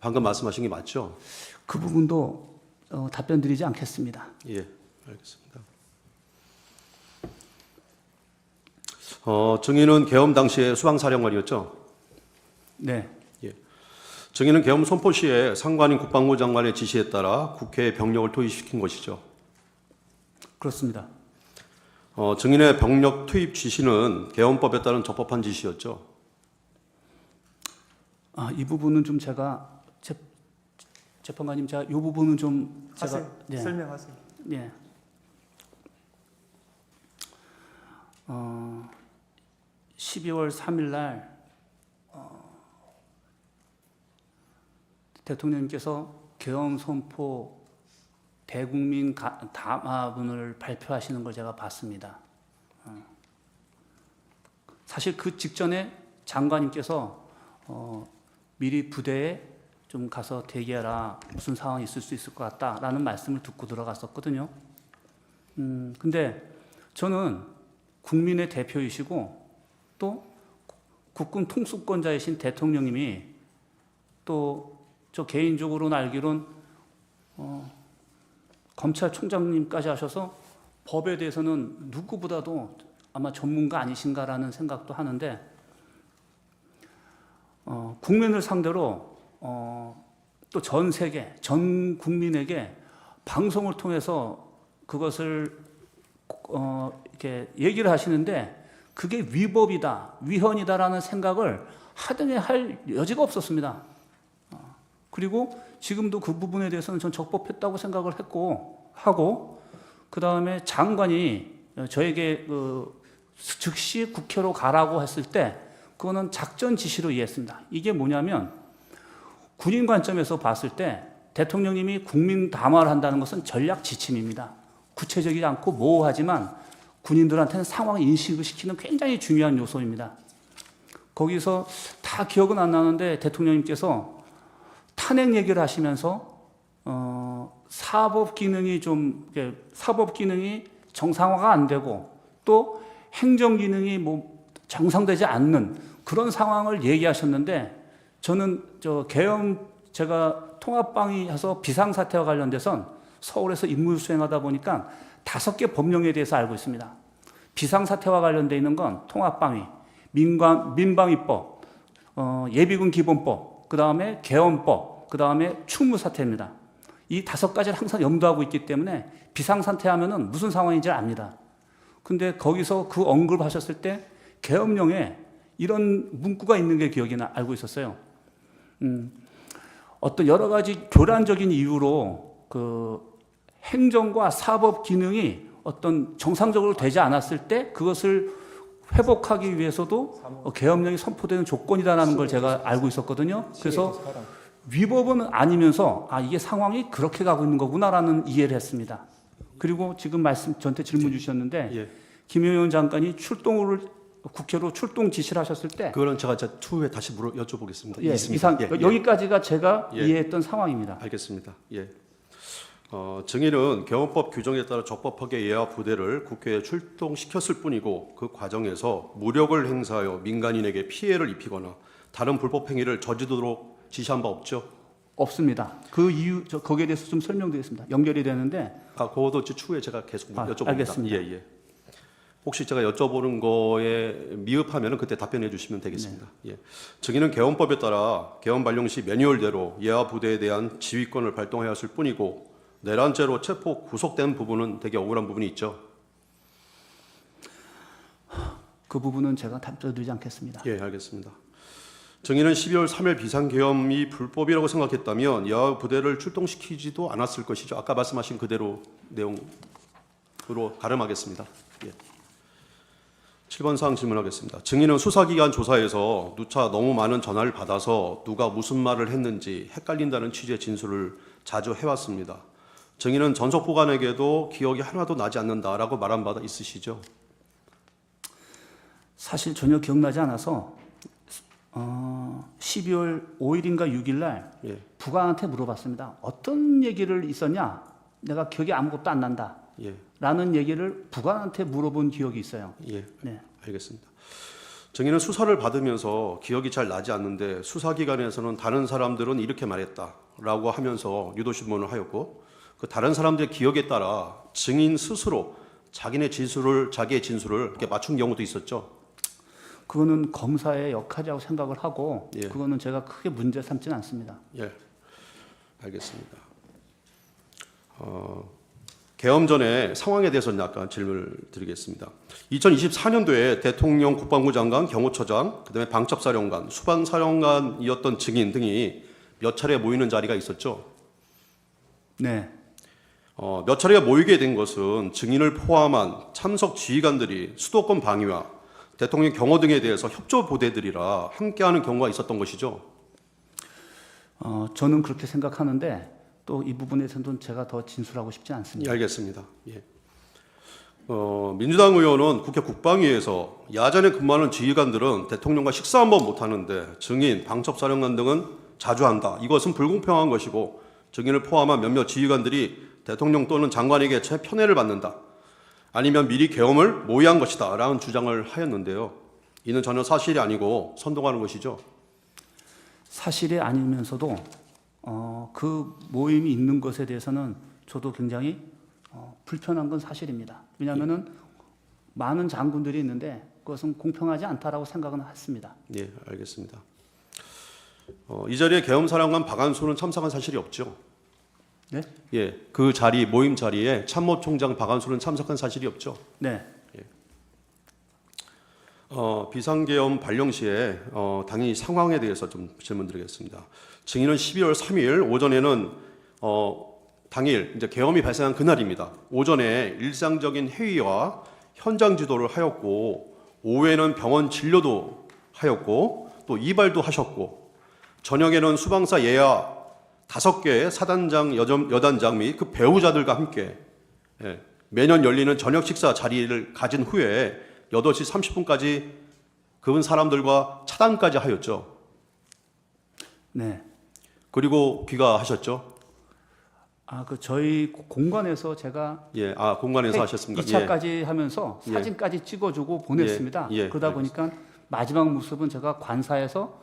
방금 말씀하신 게 맞죠? 그 부분도 답변드리지 않겠습니다. 예, 알겠습니다. 증인은 계엄 당시에 수방사령관이었죠? 네, 증인은 계엄 선포 시에 상관인 국방부 장관의 지시에 따라 국회에 병력을 투입시킨 것이죠. 그렇습니다. 증인의 병력 투입 지시는 계엄법에 따른 적법한 지시였죠. 이 부분은 좀 제가 재판관님, 이 부분은 좀 제가 하세요. 설명하세요. 네. 12월 3일 날 대통령님께서 계엄 선포 대국민 담화문을 발표하시는 걸 제가 봤습니다. 사실 그 직전에 장관님께서 미리 부대에 좀 가서 대기하라, 무슨 상황이 있을 수 있을 것 같다라는 말씀을 듣고 들어갔었거든요. 근데 저는 국민의 대표이시고 또 국군 통수권자이신 대통령님이 또 저 개인적으로는 알기론 검찰총장님까지 하셔서 법에 대해서는 누구보다도 아마 전문가 아니신가라는 생각도 하는데 국민을 상대로 또 전 세계, 전 국민에게 방송을 통해서 그것을 이렇게 얘기를 하시는데 그게 위법이다, 위헌이다라는 생각을 하등에 할 여지가 없었습니다. 그리고 지금도 그 부분에 대해서는 전 적법했다고 생각을 하고 그 다음에 장관이 저에게 즉시 국회로 가라고 했을 때 그거는 작전 지시로 이해했습니다. 이게 뭐냐면 군인 관점에서 봤을 때 대통령님이 국민 담화를 한다는 것은 전략 지침입니다. 구체적이지 않고 모호하지만 군인들한테는 상황 인식을 시키는 굉장히 중요한 요소입니다. 거기서 다 기억은 안 나는데 대통령님께서 탄핵 얘기를 하시면서 사법 기능이 정상화가 안 되고 또 행정 기능이 정상되지 않는 그런 상황을 얘기하셨는데 저는 제가 통합방위해서 비상사태와 관련돼선 서울에서 임무 수행하다 보니까 5개 법령에 대해서 알고 있습니다. 비상사태와 관련돼 있는 건 통합방위, 민방위법, 예비군 기본법, 그 다음에 개헌법, 그 다음에 충무사태입니다. 이 5가지를 항상 염두하고 있기 때문에 비상사태 하면은 무슨 상황인지 압니다. 근데 거기서 그 언급하셨을 때 계엄령에 이런 문구가 있는 게 알고 있었어요. 어떤 여러 가지 교란적인 이유로 그 행정과 사법 기능이 어떤 정상적으로 되지 않았을 때 그것을 회복하기 위해서도 계엄령이 선포되는 조건이다라는 걸 제가 알고 있었거든요. 그래서 위법은 아니면서 이게 상황이 그렇게 가고 있는 거구나라는 이해를 했습니다. 그리고 지금 저한테 질문 주셨는데 예. 김용현 장관이 국회로 출동 지시를 하셨을 때 그거는 제가 추후에 다시 여쭤보겠습니다. 예, 있습니다. 여기까지가 제가 예. 이해했던 상황입니다. 알겠습니다. 예. 증인은 개헌법 규정에 따라 적법하게 예하 부대를 국회에 출동시켰을 뿐이고 그 과정에서 무력을 행사하여 민간인에게 피해를 입히거나 다른 불법 행위를 저지르도록 지시한 바 없죠? 없습니다. 그 이유 거기에 대해서 좀 설명드리겠습니다. 연결이 되는데 그것도 추후에 제가 계속 여쭤봅니다. 알겠습니다. 예. 혹시 제가 여쭤보는 거에 미흡하면 그때 답변해 주시면 되겠습니다. 예. 증인은 개헌법에 따라 개헌 발령 시 매뉴얼대로 예하 부대에 대한 지휘권을 발동해야 했을 뿐이고 내란죄로 체포 구속된 부분은 되게 억울한 부분이 있죠. 그 부분은 제가 답변드리지 않겠습니다. 예, 알겠습니다. 증인은 12월 3일 비상계엄이 불법이라고 생각했다면 예하 부대를 출동시키지도 않았을 것이죠. 아까 말씀하신 그대로 내용으로 가름하겠습니다. 예. 7번 사항 질문하겠습니다. 증인은 수사기관 조사에서 누차 너무 많은 전화를 받아서 누가 무슨 말을 했는지 헷갈린다는 취지의 진술을 자주 해왔습니다. 증인은 전속보관에게도 기억이 하나도 나지 않는다라고 말한 바 있으시죠? 사실 전혀 기억나지 않아서 12월 5일인가 6일 날 예. 부관한테 물어봤습니다. 어떤 얘기를 있었냐? 내가 기억이 아무것도 안 난다. 예. 라는 얘기를 부관한테 물어본 기억이 있어요. 예. 네. 알겠습니다. 증인은 수사를 받으면서 기억이 잘 나지 않는데 수사기관에서는 다른 사람들은 이렇게 말했다라고 하면서 유도신문을 하였고 그 다른 사람들의 기억에 따라 증인 스스로 자기의 진술을 이렇게 맞춘 경우도 있었죠. 그거는 검사의 역할이라고 생각을 하고 예. 그거는 제가 크게 문제 삼지는 않습니다. 예, 알겠습니다. 개엄 전에 상황에 대해서는 약간 질문을 드리겠습니다. 2024년도에 대통령, 국방부 장관, 경호처장, 그다음에 방첩사령관, 수반사령관이었던 증인 등이 몇 차례 모이는 자리가 있었죠. 네. 몇 차례 모이게 된 것은 증인을 포함한 참석 지휘관들이 수도권 방위와 대통령 경호 등에 대해서 협조 부대들이라 함께하는 경우가 있었던 것이죠. 저는 그렇게 생각하는데 또 이 부분에서는 제가 더 진술하고 싶지 예, 않습니다. 알겠습니다. 예. 민주당 의원은 국회 국방위에서 야전에 근무하는 지휘관들은 대통령과 식사 한번 못 하는데 증인, 방첩사령관 등은 자주 한다. 이것은 불공평한 것이고 증인을 포함한 몇몇 지휘관들이 대통령 또는 장관에게 편애를 받는다. 아니면 미리 계엄을 모의한 것이다. 라는 주장을 하였는데요. 이는 전혀 사실이 아니고 선동하는 것이죠. 사실이 아니면서도 그 모임이 있는 것에 대해서는 저도 굉장히 불편한 건 사실입니다. 왜냐하면은 많은 장군들이 있는데 그것은 공평하지 않다라고 생각은 했습니다. 예, 알겠습니다. 이 자리에 계엄사령관 박한수는 참석한 사실이 없죠. 네? 예, 그 자리 모임 자리에 참모총장 박한수는 참석한 사실이 없죠. 네. 비상계엄 발령 시에 당일 상황에 대해서 좀 질문드리겠습니다. 증인은 12월 3일 오전에는 당일 이제 계엄이 발생한 그날입니다. 오전에 일상적인 회의와 현장 지도를 하였고 오후에는 병원 진료도 하였고 또 이발도 하셨고 저녁에는 수방사 예하 5개의 사단장, 여단장 및 그 배우자들과 함께 매년 열리는 저녁 식사 자리를 가진 후에 8시 30분까지 그분 사람들과 차단까지 하였죠. 네. 그리고 귀가하셨죠. 그 저희 공간에서 제가 예, 공간에서 하셨습니까? 2차까지 하면서 예. 사진까지 찍어주고 보냈습니다. 예, 그러다 보니까 마지막 모습은 제가 관사에서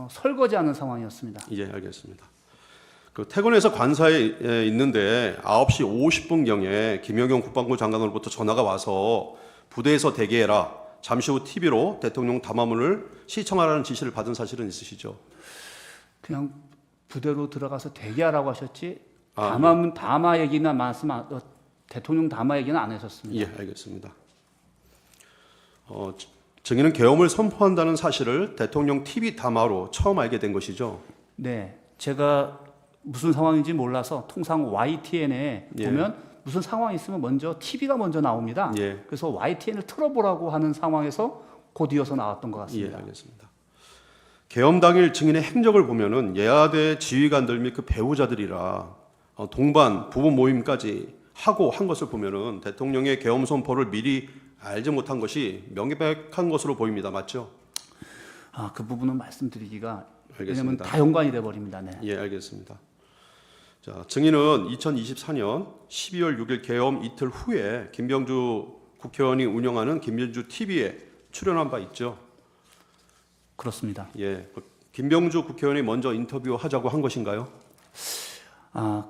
설거지하는 상황이었습니다. 예, 알겠습니다. 그 퇴근해서 관사에 있는데 9시 50분경에 김영경 국방부 장관으로부터 전화가 와서 부대에서 대기해라. 잠시 후 TV로 대통령 담화문을 시청하라는 지시를 받은 사실은 있으시죠? 그냥 부대로 들어가서 대기하라고 하셨지 아, 담화 얘기나 대통령 담화 얘기는 안 하셨습니다. 예, 알겠습니다. 증인은 계엄을 선포한다는 사실을 대통령 TV 담화로 처음 알게 된 것이죠. 네, 제가 무슨 상황인지 몰라서 통상 YTN에 예. 보면 무슨 상황이 있으면 먼저 TV가 먼저 나옵니다. 예. 그래서 YTN을 틀어보라고 하는 상황에서 곧 이어서 나왔던 것 예, 같습니다. 알겠습니다. 계엄 당일 증인의 행적을 보면은 예하대 지휘관들 및 그 배우자들이라 동반 부부 모임까지 하고 한 것을 보면은 대통령의 계엄 선포를 미리 알지 못한 것이 명백한 것으로 보입니다. 맞죠? 그 부분은 말씀드리기가 왜냐하면 알겠습니다. 다 연관이 돼 버립니다. 네. 예, 알겠습니다. 자, 증인은 2024년 12월 6일 계엄 이틀 후에 김병주 국회의원이 운영하는 김병주 TV에 출연한 바 있죠. 그렇습니다. 예, 김병주 국회의원이 먼저 인터뷰하자고 한 것인가요?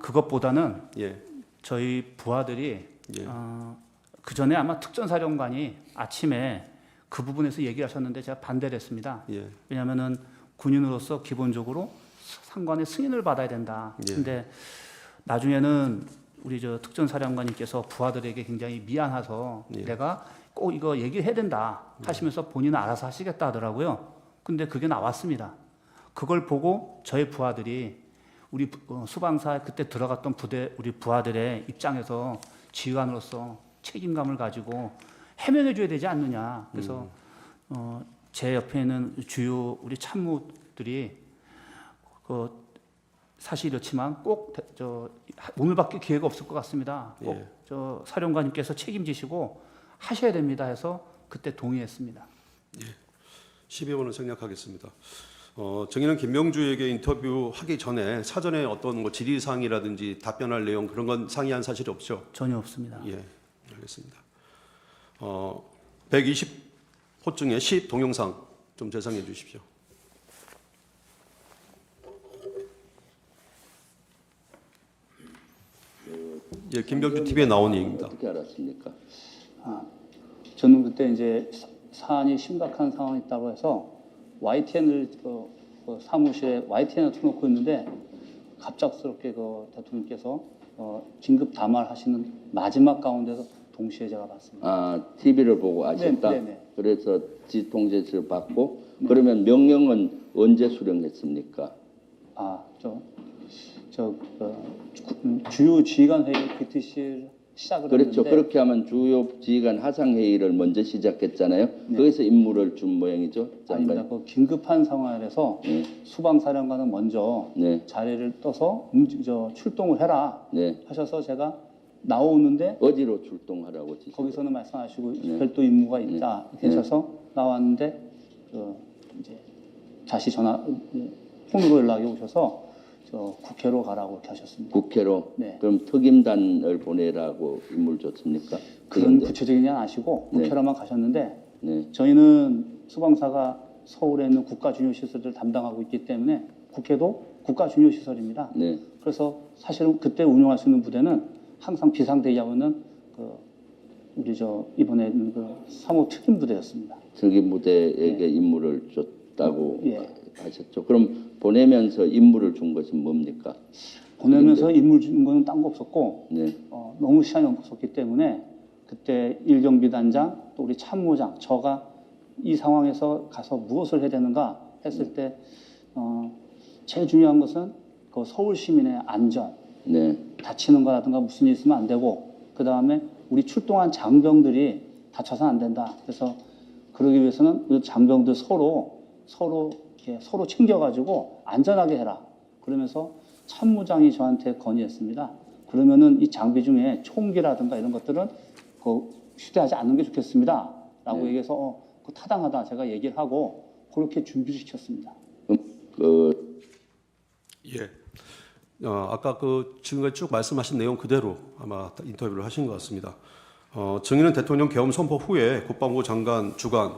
그것보다는 예, 저희 부하들이 예. 그 전에 아마 특전사령관이 아침에 그 부분에서 얘기하셨는데 제가 반대를 했습니다. 예, 왜냐하면은 군인으로서 기본적으로 상관의 승인을 받아야 된다. 예. 근데 나중에는 우리 저 특전사령관님께서 부하들에게 굉장히 미안해서 예. 내가 꼭 이거 얘기해야 된다 하시면서 본인은 알아서 하시겠다 하더라고요. 근데 그게 나왔습니다. 그걸 보고 저희 부하들이 우리 수방사 그때 들어갔던 부대 우리 부하들의 입장에서 지휘관으로서 책임감을 가지고 해명해 줘야 되지 않느냐. 그래서 제 옆에 있는 주요 우리 참모들이 사실 이렇지만 꼭 오늘밖에 기회가 없을 것 같습니다. 꼭 예. 저 사령관님께서 책임지시고 하셔야 됩니다 해서 그때 동의했습니다. 12번을 생략하겠습니다. 증인은 김명주에게 인터뷰하기 전에 사전에 어떤 뭐 질의사항이라든지 답변할 내용 그런 건 상의한 사실이 없죠? 전혀 없습니다. 예, 알겠습니다. 120호 중에 10 동영상 좀 재상해 주십시오. 예, 김병주 TV에 나온 얘기입니다. 어떻게 알았습니까? 저는 그때 이제 사안이 심각한 상황이 있다고 해서 YTN을 사무실에 YTN을 틀어놓고 있는데 갑작스럽게 그 대통령께서 긴급 담화를 하시는 마지막 가운데서 동시에 제가 봤습니다. TV를 보고 아셨다? 네네. 그래서 지통제지를 받고 그러면 명령은 언제 수령했습니까? 주요 지휘관 회의 BTC 시작을 그렇죠. 했는데 그렇게 하면 주요 지휘관 화상 회의를 먼저 시작했잖아요. 거기서 임무를 준 모양이죠. 아닙니다. 장관. 그 긴급한 상황에서 수방사령관은 먼저 네. 자리를 떠서 출동을 해라 네. 하셔서 제가 나오는데 어디로 출동하라고 지시. 거기서는 말씀하시고 네. 별도 임무가 있다 이렇게 하셔서 나왔는데 이제 다시 폰으로 연락이 오셔서 국회로 가라고 이렇게 하셨습니다. 국회로. 네. 그럼 특임단을 보내라고 임무를 줬습니까? 그런 특임대. 구체적인 건 아시고 네. 국회로만 가셨는데 네. 저희는 수방사가 서울에 있는 국가 중요 시설들을 담당하고 있기 때문에 국회도 국가 중요 시설입니다. 네. 그래서 사실은 그때 운영할 수 있는 부대는 항상 비상대기하고 있는 우리 이번에 있는 3호 특임 부대였습니다. 특임부대에게 임무를 줬다고 예. 하셨죠. 그럼 보내면서 임무를 준 것은 뭡니까? 보내면서 임무 준 거는 딴 거 없었고 네. 너무 시간이 없었기 때문에 그때 일경비단장 또 우리 참모장 저가 이 상황에서 가서 무엇을 해야 되는가 했을 때 제일 중요한 것은 그 서울 시민의 안전, 네. 다치는 거라든가 무슨 일 있으면 안 되고 그 다음에 우리 출동한 장병들이 다쳐서는 안 된다. 그래서 그러기 위해서는 우리 장병들 서로 챙겨가지고 안전하게 해라. 그러면서 참모장이 저한테 건의했습니다. 그러면은 이 장비 중에 총기라든가 이런 것들은 휴대하지 않는 게 좋겠습니다. 라고 네. 얘기해서 타당하다 제가 얘기를 하고 그렇게 준비를 시켰습니다. 예. 아까 지금까지 쭉 말씀하신 내용 그대로 아마 인터뷰를 하신 것 같습니다. 증인은 대통령 계엄 선포 후에 국방부 장관 주관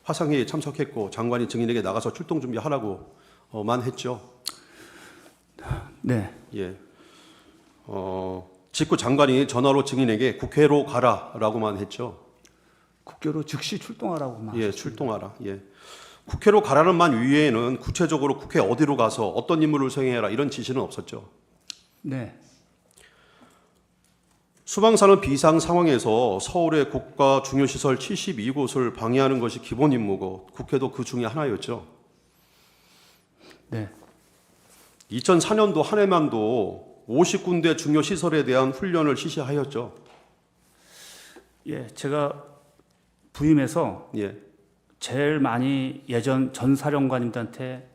화상회의에 참석했고 장관이 증인에게 나가서 출동 준비하라고만 했죠. 네. 예. 직후 장관이 전화로 증인에게 국회로 가라라고만 했죠. 국회로 즉시 출동하라고만. 예, 출동하라. 예. 국회로 가라는 말 위에는 구체적으로 국회 어디로 가서 어떤 임무를 수행해라 이런 지시는 없었죠. 네. 수방사는 비상 상황에서 서울의 국가 중요시설 72곳을 방해하는 것이 기본 임무고 국회도 그 중에 하나였죠. 네. 2004년도 한 해만도 50군데 중요시설에 대한 훈련을 실시하였죠. 예, 제가 부임해서 예. 제일 많이 예전 전 사령관님들한테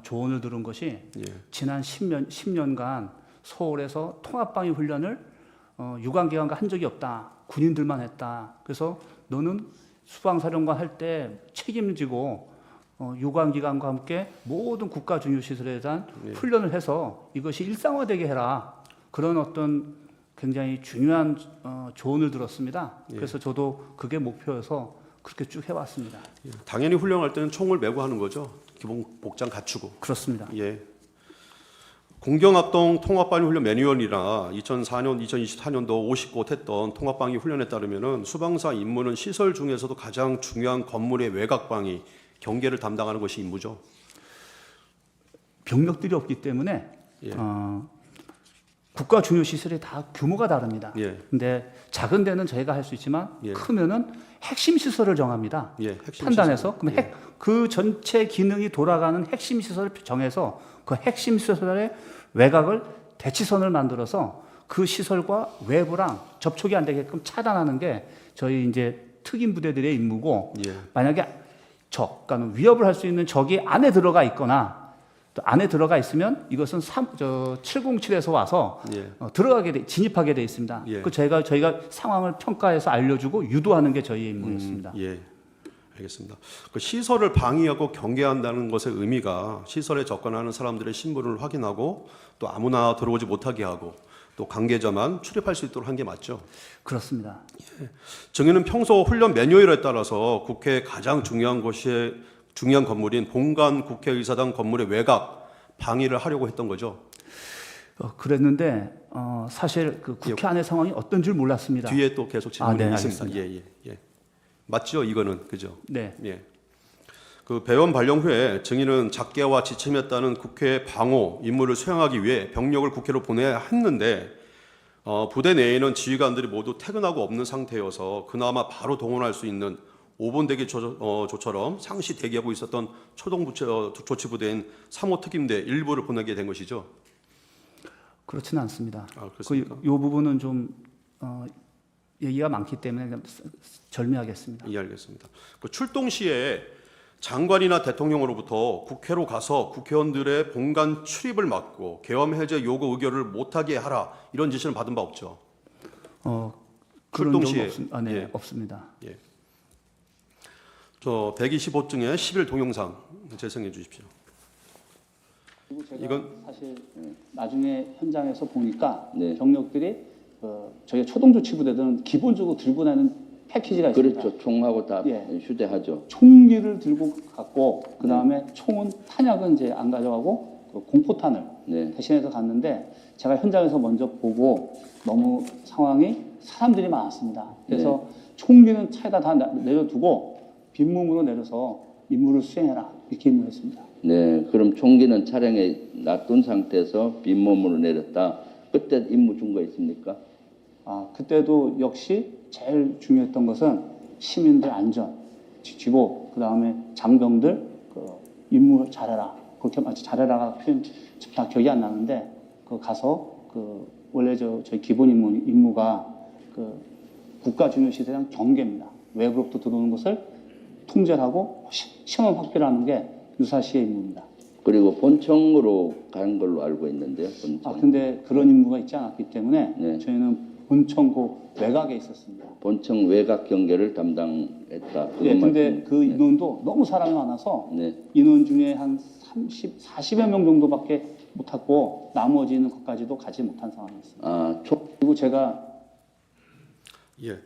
조언을 들은 것이 예. 지난 10년간 서울에서 통합방위 훈련을 유관기관과 한 적이 없다. 군인들만 했다. 그래서 너는 수방사령관 할 때 책임지고 유관기관과 함께 모든 국가 중요시설에 대한 훈련을 해서 이것이 일상화되게 해라. 그런 어떤 굉장히 중요한 조언을 들었습니다. 그래서 저도 그게 목표여서 그렇게 쭉 해왔습니다. 예. 당연히 훈련할 때는 총을 메고 하는 거죠. 기본 복장 갖추고. 그렇습니다. 예. 공경합동 통합방위 훈련 매뉴얼이나 2004년, 2024년도 50곳 했던 통합방위 훈련에 따르면은 수방사 임무는 시설 중에서도 가장 중요한 건물의 외곽방위, 경계를 담당하는 것이 임무죠. 병력들이 없기 때문에 예. 국가 중요 시설이 다 규모가 다릅니다. 예. 근데 작은 데는 저희가 할 수 있지만 예. 크면은 핵심 시설을 정합니다. 예, 핵심 판단해서 시설. 그럼 그 전체 기능이 돌아가는 핵심 시설을 정해서 그 핵심 시설의 외곽을 대치선을 만들어서 그 시설과 외부랑 접촉이 안 되게끔 차단하는 게 저희 이제 특임 부대들의 임무고 예. 만약에 그러니까 위협을 할 수 있는 적이 안에 들어가 있거나 또 안에 들어가 있으면 이것은 707에서 와서 예. 진입하게 돼 있습니다. 예. 그 저희가 상황을 평가해서 알려주고 유도하는 게 저희의 임무였습니다. 예. 알겠습니다. 그 시설을 방위하고 경계한다는 것의 의미가 시설에 접근하는 사람들의 신분을 확인하고 또 아무나 들어오지 못하게 하고 또 관계자만 출입할 수 있도록 한 게 맞죠. 그렇습니다. 증인은 평소 훈련 매뉴얼에 따라서 국회의 가장 중요한 건물인 본관 국회의사당 건물의 외곽 방위를 하려고 했던 거죠. 그랬는데 사실 그 국회 안의 상황이 어떤 줄 몰랐습니다. 뒤에 또 계속 질문이 네, 있습니다. 알겠습니다. 예. 맞죠, 이거는 그죠? 네. 예. 그 배원 발령 후에 증인은 작계와 지침에 따른 국회 방호 임무를 수행하기 위해 병력을 국회로 보내야 했는데 부대 내에는 지휘관들이 모두 퇴근하고 없는 상태여서 그나마 바로 동원할 수 있는 5번 대기 조처럼 상시 대기하고 있었던 초동 조치부대인 3호 특임대 일부를 보내게 된 것이죠. 그렇지는 않습니다. 그렇습니까? 이 부분은 좀 얘기가 많기 때문에 절미하겠습니다. 이해하겠습니다. 그 출동 시에 장관이나 대통령으로부터 국회로 가서 국회의원들의 본관 출입을 막고 계엄 해제 요구 의결을 못하게 하라 이런 지시는 받은 바 없죠. 그런 출동 적은 시에 네, 예. 없습니다. 저 125증의 10일 동영상 재생해 주십시오. 그리고 제가 이건- 사실 나중에 현장에서 보니까 네. 병력들이 저희 초동조치부대들은 기본적으로 들고 다니는 패키지가 있습니다. 그렇죠. 총하고 다 예. 휴대하죠. 총기를 들고 갔고 그 다음에 총은 탄약은 이제 안 가져가고 그 공포탄을 네. 대신해서 갔는데 제가 현장에서 먼저 보고 너무 상황이 사람들이 많았습니다. 그래서 총기는 차에다 다 내려두고 빈몸으로 내려서 임무를 수행해라 이렇게 임무했습니다. 네. 그럼 총기는 차량에 놔둔 상태에서 빈몸으로 내렸다. 그때 임무 준 거 있습니까? 그때도 역시 제일 중요했던 것은 시민들 안전 지키고 그 다음에 장병들 임무 잘해라. 그렇게 잘해라가 표현 다 기억이 안 나는데 그 가서 원래 저희 기본 임무가 국가 중요 시대랑 경계입니다. 외부로부터 들어오는 것을 통제하고 신원 확보를 하는 게 유사시의 임무입니다. 그리고 본청으로 간 걸로 알고 있는데요. 본청. 근데 그런 임무가 있지 않았기 때문에 네. 저희는 본청고 외곽에 있었습니다. 본청 외곽 경계를 담당했다. 예, 근데 말씀- 그 인원도 너무 사람이 많아서 네. 인원 중에 한 40여 명 정도밖에 못 탔고 나머지는 것까지도 가지 못한 상황이었습니다. 그리고 제가 예.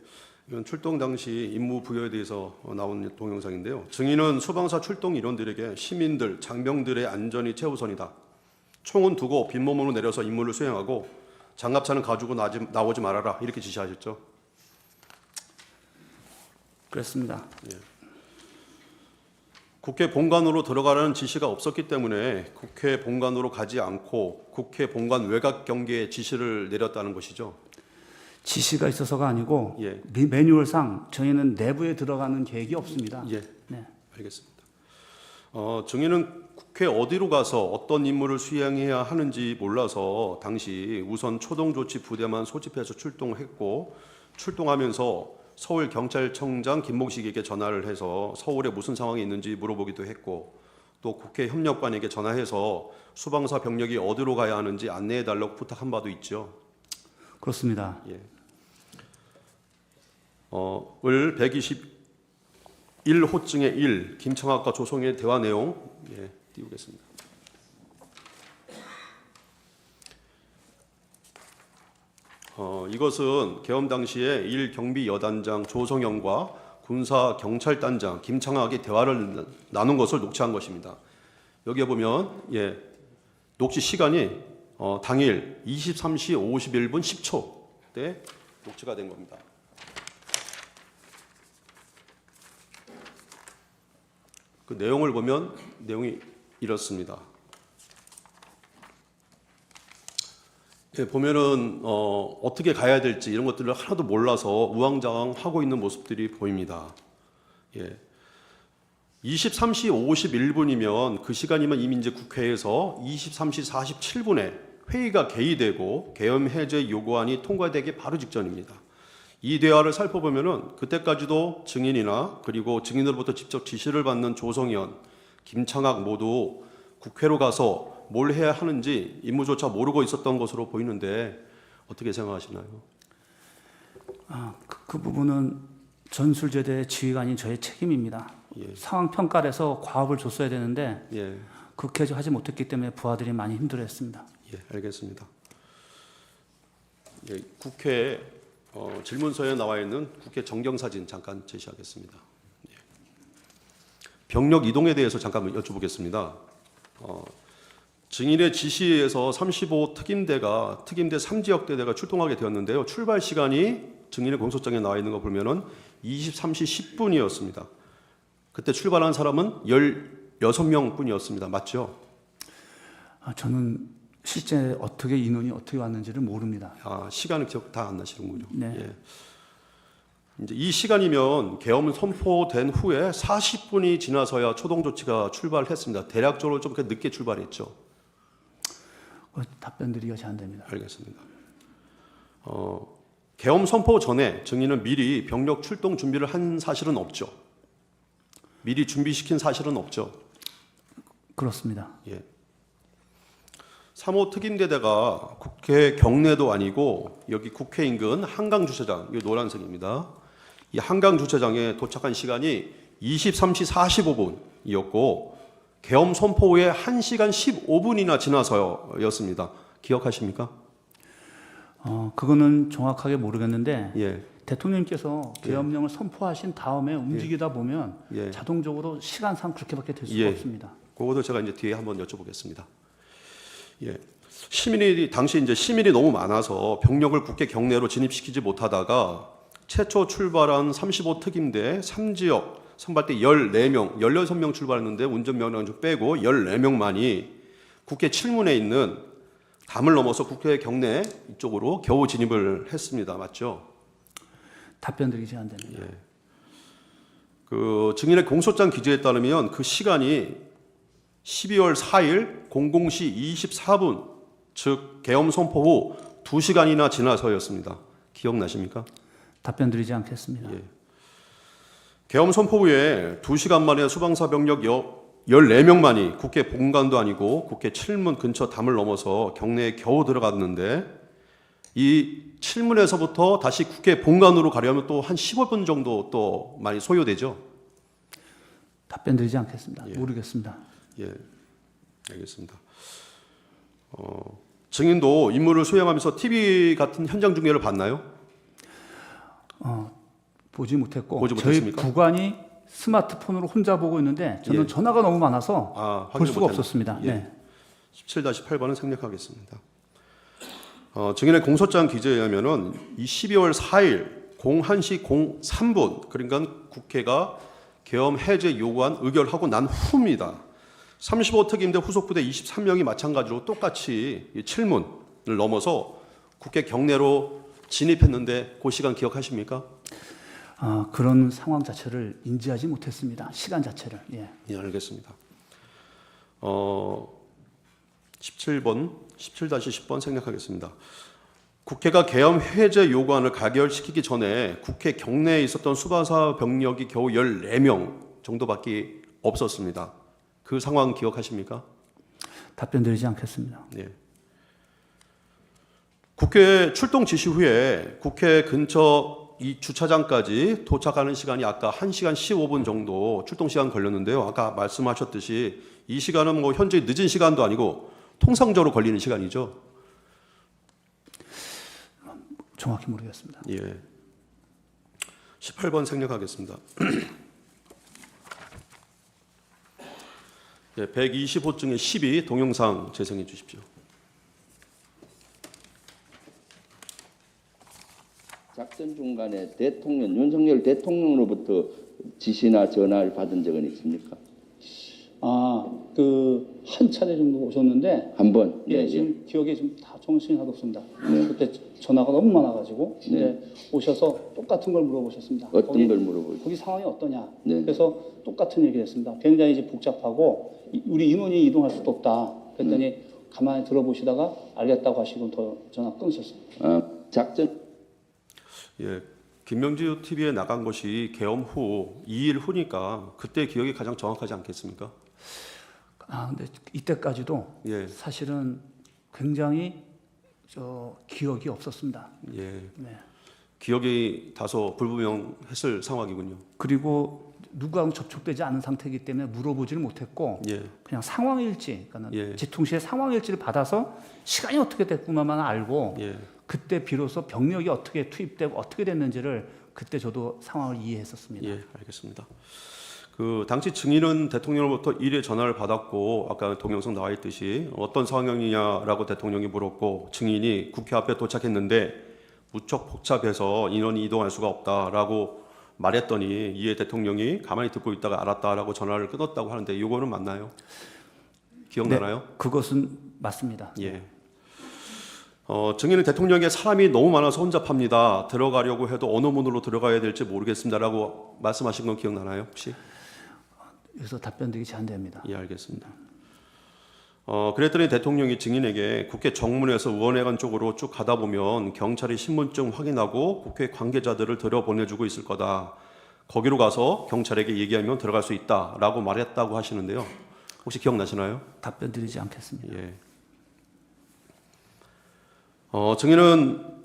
이건 출동 당시 임무 부여에 대해서 나온 동영상인데요. 증인은 소방사 출동 인원들에게 시민들, 장병들의 안전이 최우선이다. 총은 두고 빈몸으로 내려서 임무를 수행하고 장갑차는 가지고 나오지 말아라 이렇게 지시하셨죠. 그렇습니다. 국회 본관으로 들어가라는 지시가 없었기 때문에 국회 본관으로 가지 않고 국회 본관 외곽 경계에 지시를 내렸다는 것이죠. 지시가 있어서가 아니고 예. 매뉴얼상 저희는 내부에 들어가는 계획이 없습니다. 예, 네. 알겠습니다. 증인은 국회 어디로 가서 어떤 임무를 수행해야 하는지 몰라서 당시 우선 초동조치 부대만 소집해서 출동했고 출동하면서 서울경찰청장 김목식에게 전화를 해서 서울에 무슨 상황이 있는지 물어보기도 했고 또 국회 협력관에게 전화해서 수방사 병력이 어디로 가야 하는지 안내해달라고 부탁한 바도 있죠. 그렇습니다. 예. 을 121호증의 1 김청학과 조성의 대화 내용 띄우겠습니다. 이것은 계엄 당시에 1경비 여단장 조성영과 군사 경찰단장 김창학이 대화를 나눈 것을 녹취한 것입니다. 여기에 보면 녹취 시간이 당일 23시 51분 10초 때 녹취가 된 겁니다. 그 내용을 보면 내용이 이렇습니다. 보면은 어떻게 가야 될지 이런 것들을 하나도 몰라서 우왕좌왕하고 있는 모습들이 보입니다. 23시 51분이면 그 시간이면 이미 이제 국회에서 23시 47분에 회의가 개의되고 계엄 해제 요구안이 통과되기 바로 직전입니다. 이 대화를 살펴보면은 그때까지도 증인이나 그리고 증인으로부터 직접 지시를 받는 조성현, 김창학 모두 국회로 가서 뭘 해야 하는지 임무조차 모르고 있었던 것으로 보이는데 어떻게 생각하시나요? 그 부분은 전술제대 지휘관인 저의 책임입니다. 상황 평가를 해서 과업을 줬어야 되는데 그렇게 하지 못했기 때문에 부하들이 많이 힘들어했습니다. 알겠습니다. 국회 질문서에 나와 있는 국회 정경사진 잠깐 제시하겠습니다. 병력 이동에 대해서 잠깐 여쭤보겠습니다. 증인의 지시에 의해서 35 특임대 3지역대대가 출동하게 되었는데요. 출발 시간이 증인의 공소장에 나와 있는 거 보면은 23시 10분이었습니다. 그때 출발한 사람은 16명 뿐이었습니다. 맞죠? 저는 실제 인원이 어떻게 왔는지를 모릅니다. 시간은 기억 다 안 나시는군요. 네. 이제 이 시간이면 계엄 선포된 후에 40분이 지나서야 초동 조치가 출발했습니다. 대략적으로 좀 늦게 출발했죠. 답변 드리기가 잘 안 됩니다. 알겠습니다. 계엄 선포 전에 증인은 미리 병력 출동 준비를 한 사실은 없죠. 미리 준비시킨 사실은 없죠. 그렇습니다. 예. 3호 특임대대가 국회 경내도 아니고 여기 국회 인근 한강 주차장, 이 노란색입니다. 이 한강 주차장에 도착한 시간이 23시 45분이었고 계엄 선포 후에 1시간 15분이나 지나서였습니다. 기억하십니까? 그거는 정확하게 모르겠는데 예. 대통령께서 계엄령을 선포하신 다음에 움직이다 보면 예. 자동적으로 시간상 그렇게밖에 될 수가 예. 없습니다. 그것도 제가 이제 뒤에 한번 여쭤보겠습니다. 예. 당시 이제 시민이 너무 많아서 병력을 국회 경내로 진입시키지 못하다가 최초 출발한 35 특임대 3지역 선발대 14명, 16명 출발했는데 운전면허 좀 빼고 14명만이 국회 칠문에 있는 담을 넘어서 국회 경내 이쪽으로 겨우 진입을 했습니다. 맞죠? 답변 드리기 제한됩니다. 예. 그 증인의 공소장 기재에 따르면 그 시간이 12월 4일 00시 24분, 즉 계엄 선포 후 2시간이나 지나서였습니다. 기억나십니까? 답변 드리지 않겠습니다. 예. 계엄 선포 후에 2시간 만에 수방사 병력 14명만이 국회 본관도 아니고 국회 칠문 근처 담을 넘어서 경내에 겨우 들어갔는데 이 칠문에서부터 다시 국회 본관으로 가려면 또 한 15분 정도 또 많이 소요되죠. 답변 드리지 않겠습니다. 예. 모르겠습니다. 예, 알겠습니다. 증인도 임무를 수행하면서 TV 같은 현장 중계를 봤나요? 보지 못했고 보지 저희 못했습니까? 부관이 스마트폰으로 혼자 보고 있는데 저는 예. 전화가 너무 많아서 볼 확인을 수가 못했나? 없었습니다. 예. 네. 17-8번은 생략하겠습니다. 증인의 공소장 기재에 의하면은 이 12월 4일 01시 03분, 그러니까 국회가 계엄 해제 요구안 의결하고 난 후입니다. 35 특임대 후속부대 23명이 마찬가지로 똑같이 이 칠문을 넘어서 국회 경내로 진입했는데 그 시간 기억하십니까? 그런 상황 자체를 인지하지 못했습니다. 시간 자체를. 예. 예, 알겠습니다. 17번, 17-10번 생략하겠습니다. 국회가 계엄 해제 요구안을 가결시키기 전에 국회 경내에 있었던 수방사 병력이 겨우 14명 정도밖에 없었습니다. 그 상황 기억하십니까? 답변 드리지 않겠습니다. 네. 국회 출동 지시 후에 국회 근처 이 주차장까지 도착하는 시간이 아까 1시간 15분 정도 출동 시간 걸렸는데요. 아까 말씀하셨듯이 이 시간은 뭐 현재 늦은 시간도 아니고 통상적으로 걸리는 시간이죠. 정확히 모르겠습니다. 예. 18번 생략하겠습니다. 예, 125 중에 12 동영상 재생해 주십시오. 작전 중간에 윤석열 대통령으로부터 지시나 전화를 받은 적은 있습니까? 한 차례 정도 오셨는데 한 번. 예, 네, 지금 기억에 좀 다 정신이 하나도 없습니다. 네. 그때 전화가 너무 많아가지고 네. 근데 오셔서 똑같은 걸 물어보셨습니다. 어떤 걸 물어보죠? 거기 상황이 어떠냐. 네. 그래서 똑같은 얘기를 했습니다. 굉장히 이제 복잡하고 우리 인원이 이동할 수도 없다. 그랬더니 가만히 들어보시다가 알겠다고 하시고 더 전화 끊으셨어요. 작전. 예, 김명주 TV에 나간 것이 계엄 후 2일 후니까 그때 기억이 가장 정확하지 않겠습니까? 근데 이때까지도 예, 사실은 굉장히 기억이 없었습니다. 예, 네. 기억이 다소 불분명했을 상황이군요. 그리고 누구하고 접촉되지 않은 상태이기 때문에 물어보지를 못했고 예, 그냥 상황일지, 그러니까 예. 지통실의 상황일지를 받아서 시간이 어떻게 됐구나만 알고 예, 그때 비로소 병력이 어떻게 투입되고 어떻게 됐는지를 그때 저도 상황을 이해했었습니다. 예, 알겠습니다. 그 당시 증인은 대통령으로부터 1회 전화를 받았고 아까 동영상 나와 있듯이 어떤 상황이냐라고 대통령이 물었고 증인이 국회 앞에 도착했는데 무척 복잡해서 인원이 이동할 수가 없다라고 말했더니 이에 대통령이 가만히 듣고 있다가 알았다라고 전화를 끊었다고 하는데 이거는 맞나요? 기억나나요? 네, 그것은 맞습니다. 예. 증인은 대통령에게 사람이 너무 많아서 혼잡합니다. 들어가려고 해도 어느 문으로 들어가야 될지 모르겠습니다라고 말씀하신 건 기억나나요 혹시? 그래서 답변드리기 제한됩니다. 예, 알겠습니다. 그랬더니 대통령이 증인에게 국회 정문에서 의원회관 쪽으로 쭉 가다 보면 경찰이 신분증 확인하고 국회 관계자들을 들여보내주고 있을 거다. 거기로 가서 경찰에게 얘기하면 들어갈 수 있다라고 말했다고 하시는데요. 혹시 기억나시나요? 답변 드리지 않겠습니다. 예. 증인은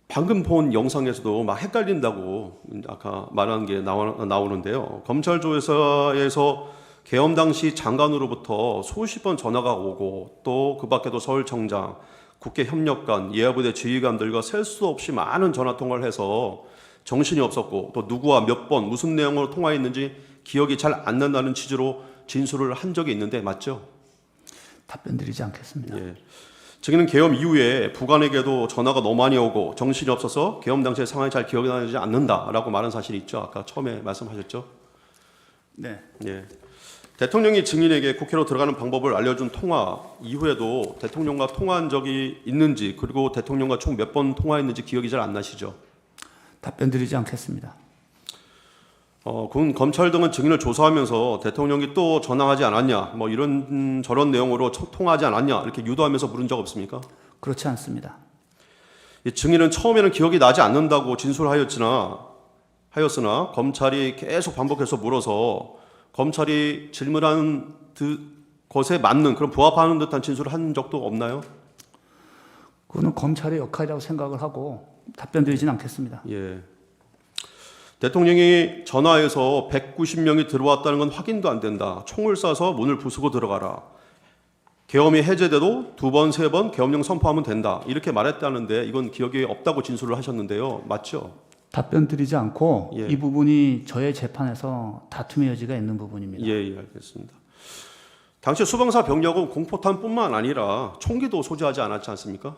방금 본 영상에서도 막 헷갈린다고 아까 말한 게 나오는데요. 검찰 조사에서 계엄 당시 장관으로부터 수십 번 전화가 오고 또 그 밖에도 서울청장, 국회 협력관, 예하부대 지휘관들과 셀 수 없이 많은 전화 통화를 해서 정신이 없었고 또 누구와 몇 번 무슨 내용으로 통화했는지 기억이 잘 안 난다는 취지로 진술을 한 적이 있는데 맞죠? 답변 드리지 않겠습니다. 예. 증인은 계엄 이후에 부관에게도 전화가 너무 많이 오고 정신이 없어서 계엄 당시의 상황이 잘 기억이 나지 않는다라고 말한 사실이 있죠. 아까 처음에 말씀하셨죠. 네. 예. 대통령이 증인에게 국회로 들어가는 방법을 알려준 통화 이후에도 대통령과 통화한 적이 있는지 그리고 대통령과 총 몇 번 통화했는지 기억이 잘 안 나시죠? 답변 드리지 않겠습니다. 군 검찰 등은 증인을 조사하면서 대통령이 또 전화하지 않았냐, 뭐 이런 저런 내용으로 통화하지 않았냐 이렇게 유도하면서 물은 적 없습니까? 그렇지 않습니다. 이 증인은 처음에는 기억이 나지 않는다고 진술하였으나 검찰이 계속 반복해서 물어서 검찰이 질문한 것에 맞는 그런 부합하는 듯한 진술을 한 적도 없나요? 그거는 검찰의 역할이라고 생각을 하고 답변 드리지는 않겠습니다. 예. 대통령이 전화해서 190명이 들어왔다는 건 확인도 안 된다. 총을 쏴서 문을 부수고 들어가라. 계엄이 해제돼도 2번, 3번 계엄령 선포하면 된다. 이렇게 말했다는데 이건 기억이 없다고 진술을 하셨는데요. 맞죠? 답변 드리지 않고 예. 이 부분이 저의 재판에서 다툼의 여지가 있는 부분입니다. 예, 알겠습니다. 당시 수방사 병력은 공포탄뿐만 아니라 총기도 소지하지 않았지 않습니까?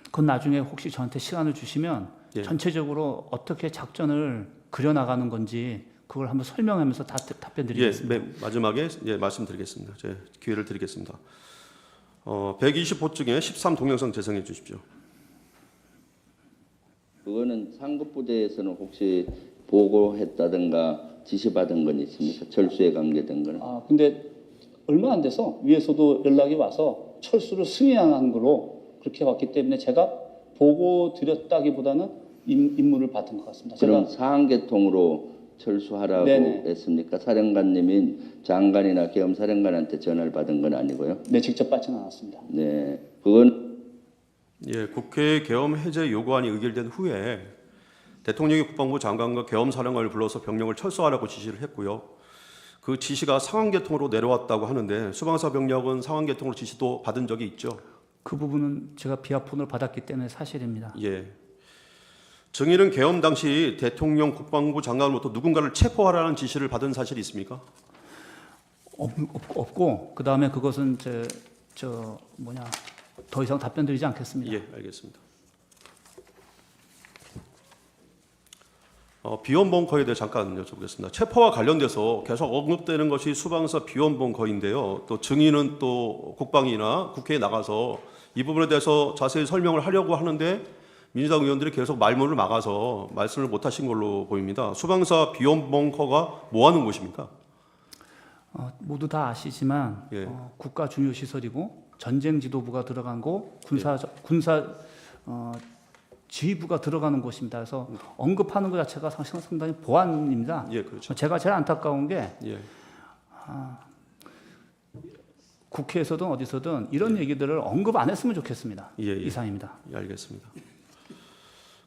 그건 나중에 혹시 저한테 시간을 주시면 예. 전체적으로 어떻게 작전을 그려나가는 건지 그걸 한번 설명하면서 답변 드리겠습니다. 예, 맨 마지막에 말씀드리겠습니다. 제 기회를 드리겠습니다. 120호 중에 13 동영상 재생해 주십시오. 그거는 상급부대에서는 혹시 보고했다든가 지시받은 건 있습니까? 철수에 관계된 거는? 근데 얼마 안 돼서 위에서도 연락이 와서 철수를 승인한 걸로 그렇게 왔기 때문에 제가 보고 드렸다기보다는 임무를 받은 것 같습니다. 그럼 제가 사항계통으로 철수하라고 네네. 했습니까? 사령관님인 장관이나 계엄사령관한테 전화를 받은 건 아니고요. 네, 직접 받지는 않았습니다. 네, 그건 예, 국회 계엄 해제 요구안이 의결된 후에 대통령이 국방부 장관과 계엄사령관을 불러서 병력을 철수하라고 지시를 했고요. 그 지시가 상황계통으로 내려왔다고 하는데 수방사 병력은 상황계통으로 지시도 받은 적이 있죠. 그 부분은 제가 비하폰을 받았기 때문에 사실입니다. 예. 증인은 계엄 당시 대통령 국방부 장관으로부터 누군가를 체포하라는 지시를 받은 사실이 있습니까? 없고 그 다음에 그것은 더 이상 답변 드리지 않겠습니다. 예, 알겠습니다. 비원 벙커에 대해 잠깐 여쭤보겠습니다. 체포와 관련돼서 계속 언급되는 것이 수방사 비원 벙커인데요. 또 증인은 또 국방이나 국회에 나가서 이 부분에 대해서 자세히 설명을 하려고 하는데 민주당 의원들이 계속 말문을 막아서 말씀을 못 하신 걸로 보입니다. 수방사 비원 벙커가 뭐 하는 곳입니까? 모두 다 아시지만 예. 국가 중요 시설이고 전쟁 지도부가 들어간 곳, 군사 지휘부가 들어가는 곳입니다. 그래서 언급하는 것 자체가 상당히 보안입니다. 예, 그렇죠. 제가 제일 안타까운 게 예. 국회에서든 어디서든 이런 얘기들을 언급 안 했으면 좋겠습니다. 예, 예. 이상입니다. 예, 알겠습니다.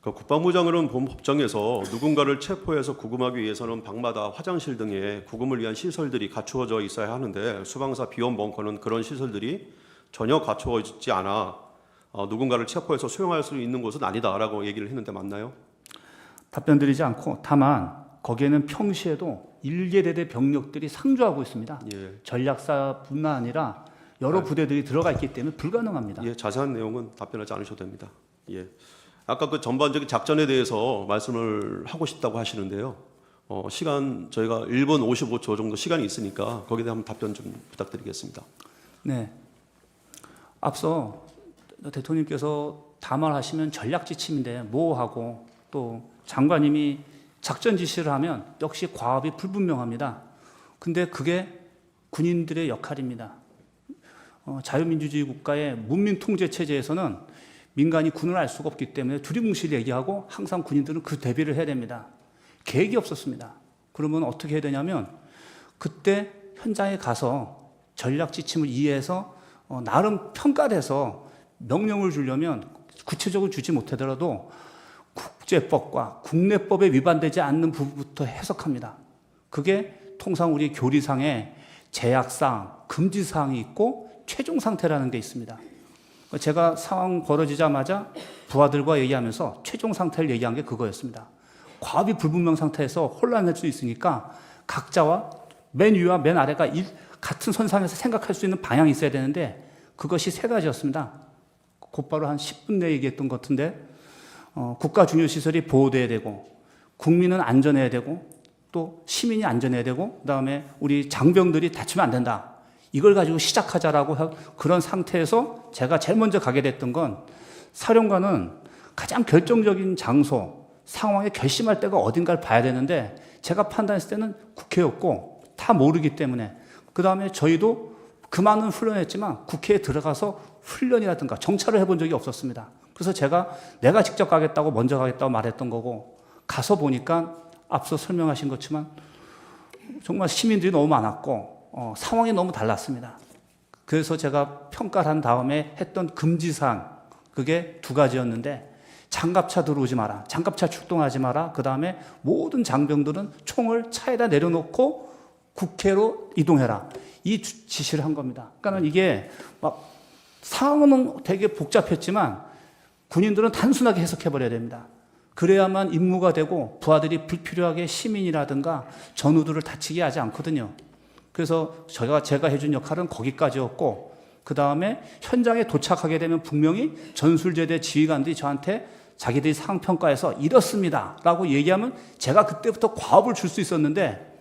국방부장은 본 법정에서 누군가를 체포해서 구금하기 위해서는 방마다 화장실 등의 구금을 위한 시설들이 갖추어져 있어야 하는데 수방사 비원 벙커는 그런 시설들이 전혀 갖추어지지 않아 누군가를 체포해서 수용할 수 있는 곳은 아니다라고 얘기를 했는데 맞나요? 답변 드리지 않고 다만 거기에는 평시에도 일개대대 병력들이 상주하고 있습니다. 예. 전략사뿐만 아니라 여러 부대들이 들어가 있기 때문에 불가능합니다. 예, 자세한 내용은 답변하지 않으셔도 됩니다. 예. 아까 그 전반적인 작전에 대해서 말씀을 하고 싶다고 하시는데요. 시간 저희가 1분 55초 정도 시간이 있으니까 거기에 대한 답변 좀 부탁드리겠습니다. 네. 앞서 대통령께서 담화하시면 전략 지침인데 모호하고 또 장관님이 작전 지시를 하면 역시 과업이 불분명합니다. 근데 그게 군인들의 역할입니다. 자유민주주의 국가의 문민 통제 체제에서는 민간이 군을 알 수가 없기 때문에 두리뭉실 얘기하고 항상 군인들은 그 대비를 해야 됩니다. 계획이 없었습니다. 그러면 어떻게 해야 되냐면 그때 현장에 가서 전략 지침을 이해해서 나름 평가를 해서 명령을 주려면 구체적으로 주지 못하더라도 국제법과 국내법에 위반되지 않는 부분부터 해석합니다. 그게 통상 우리 교리상에 제약사항, 금지사항이 있고 최종 상태라는 게 있습니다. 제가 상황 벌어지자마자 부하들과 얘기하면서 최종 상태를 얘기한 게 그거였습니다. 과업이 불분명 상태에서 혼란할 수 있으니까 각자와 맨 위와 맨 아래가 같은 선상에서 생각할 수 있는 방향이 있어야 되는데 그것이 세 가지였습니다. 곧바로 한 10분 내에 얘기했던 것 같은데 국가 중요시설이 보호돼야 되고 국민은 안전해야 되고 또 시민이 안전해야 되고 그다음에 우리 장병들이 다치면 안 된다. 이걸 가지고 시작하자라고 그런 상태에서 제가 제일 먼저 가게 됐던 건 사령관은 가장 결정적인 장소, 상황에 결심할 때가 어딘가를 봐야 되는데 제가 판단했을 때는 국회였고 다 모르기 때문에 그다음에 저희도 그 많은 훈련했지만 국회에 들어가서 훈련이라든가 정찰을 해본 적이 없었습니다. 그래서 내가 직접 가겠다고 먼저 가겠다고 말했던 거고 가서 보니까 앞서 설명하신 것처럼 정말 시민들이 너무 많았고 상황이 너무 달랐습니다. 그래서 제가 평가를 한 다음에 했던 금지사항 그게 두 가지였는데 장갑차 들어오지 마라, 장갑차 출동하지 마라, 그 다음에 모든 장병들은 총을 차에다 내려놓고 국회로 이동해라. 이 지시를 한 겁니다. 그러니까 이게 막 상황은 되게 복잡했지만 군인들은 단순하게 해석해버려야 됩니다. 그래야만 임무가 되고 부하들이 불필요하게 시민이라든가 전우들을 다치게 하지 않거든요. 그래서 제가 해준 역할은 거기까지였고 그 다음에 현장에 도착하게 되면 분명히 전술제대 지휘관들이 저한테 자기들이 상황평가에서 이렇습니다 라고 얘기하면 제가 그때부터 과업을 줄 수 있었는데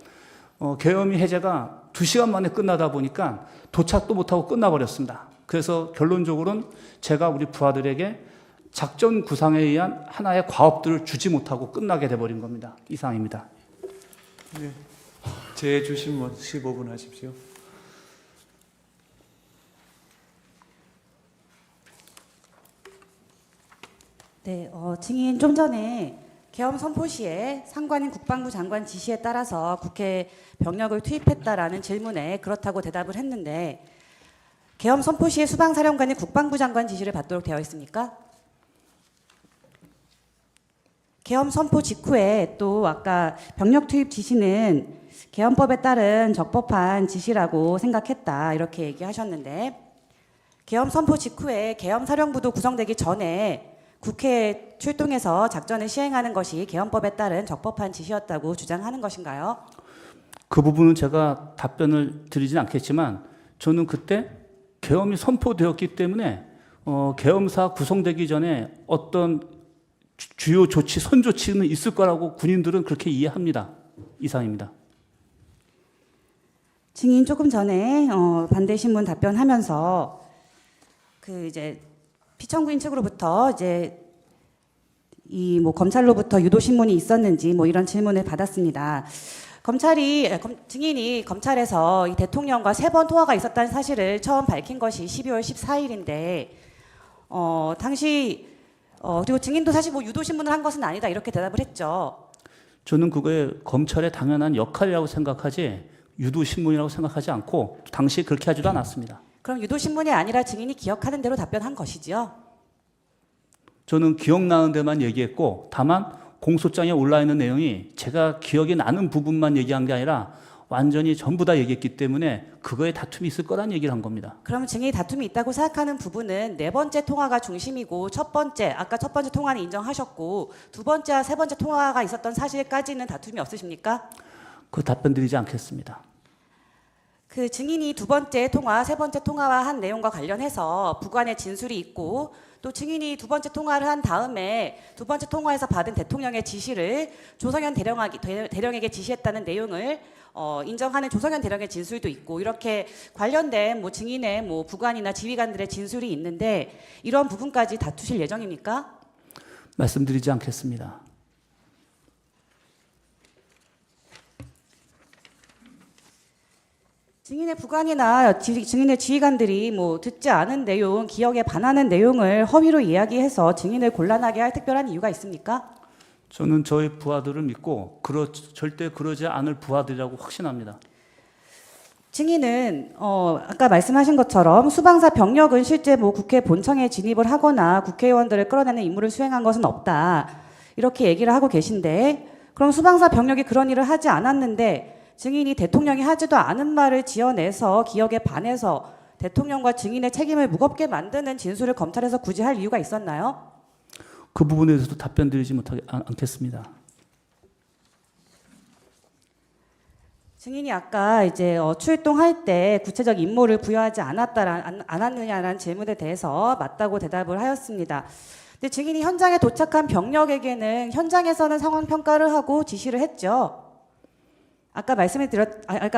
계엄이 해제가 2시간 만에 끝나다 보니까 도착도 못하고 끝나버렸습니다. 그래서 결론적으로는 제가 우리 부하들에게 작전 구상에 의한 하나의 과업들을 주지 못하고 끝나게 돼버린 겁니다. 이상입니다. 네. 제 주신 분 15분 하십시오. 네, 증인 좀 전에 계엄 선포 시에 상관인 국방부 장관 지시에 따라서 국회 병력을 투입했다라는 질문에 그렇다고 대답을 했는데 계엄 선포 시에 수방사령관이 국방부 장관 지시를 받도록 되어 있습니까? 계엄 선포 직후에 또 아까 병력 투입 지시는 계엄법에 따른 적법한 지시라고 생각했다 이렇게 얘기하셨는데 계엄 선포 직후에 계엄사령부도 구성되기 전에 국회에 출동해서 작전을 시행하는 것이 계엄법에 따른 적법한 지시였다고 주장하는 것인가요? 그 부분은 제가 답변을 드리진 않겠지만 저는 그때 계엄이 선포되었기 때문에 계엄사 구성되기 전에 어떤 주요 조치, 선조치는 있을 거라고 군인들은 그렇게 이해합니다. 이상입니다. 증인 조금 전에 반대 신문 답변하면서 그 이제 피청구인 측으로부터 이제 이 뭐 검찰로부터 유도 신문이 있었는지 뭐 이런 질문을 받았습니다. 증인이 검찰에서 이 대통령과 3번 통화가 있었다는 사실을 처음 밝힌 것이 12월 14일인데 당시 그리고 증인도 사실 뭐 유도 신문을 한 것은 아니다 이렇게 대답을 했죠. 저는 그거에 검찰의 당연한 역할이라고 생각하지 유도 신문이라고 생각하지 않고 당시 그렇게 하지도 않았습니다. 그럼 유도 신문이 아니라 증인이 기억하는 대로 답변한 것이지요? 저는 기억나는 데만 얘기했고 다만 공소장에 올라있는 내용이 제가 기억이 나는 부분만 얘기한 게 아니라 완전히 전부 다 얘기했기 때문에 그거에 다툼이 있을 거란 얘기를 한 겁니다. 그럼 증인이 다툼이 있다고 생각하는 부분은 4번째 통화가 중심이고 아까 첫 번째 통화는 인정하셨고 2번째와 3번째 통화가 있었던 사실까지는 다툼이 없으십니까? 그 답변 드리지 않겠습니다. 그 증인이 2번째 통화, 3번째 통화와 한 내용과 관련해서 부관의 진술이 있고 또 증인이 2번째 통화를 한 다음에 2번째 통화에서 받은 대통령의 지시를 조성현 대령에게 지시했다는 내용을 인정하는 조성현 대령의 진술도 있고 이렇게 관련된 뭐 증인의 뭐 부관이나 지휘관들의 진술이 있는데 이런 부분까지 다투실 예정입니까? 말씀드리지 않겠습니다. 증인의 부관이나 증인의 지휘관들이 뭐 듣지 않은 내용, 기억에 반하는 내용을 허위로 이야기해서 증인을 곤란하게 할 특별한 이유가 있습니까? 저는 저희 부하들을 믿고 절대 그러지 않을 부하들이라고 확신합니다. 증인은 아까 말씀하신 것처럼 수방사 병력은 실제 뭐 국회 본청에 진입을 하거나 국회의원들을 끌어내는 임무를 수행한 것은 없다. 이렇게 얘기를 하고 계신데 그럼 수방사 병력이 그런 일을 하지 않았는데 증인이 대통령이 하지도 않은 말을 지어내서 기억에 반해서 대통령과 증인의 책임을 무겁게 만드는 진술을 검찰에서 굳이 할 이유가 있었나요? 그 부분에 대해서도 답변 드리지 않겠습니다. 증인이 아까 이제 출동할 때 구체적 임무를 부여하지 않았느냐라는 질문에 대해서 맞다고 대답을 하였습니다. 근데 증인이 현장에 도착한 병력에게는 현장에서는 상황 평가를 하고 지시를 했죠. 아까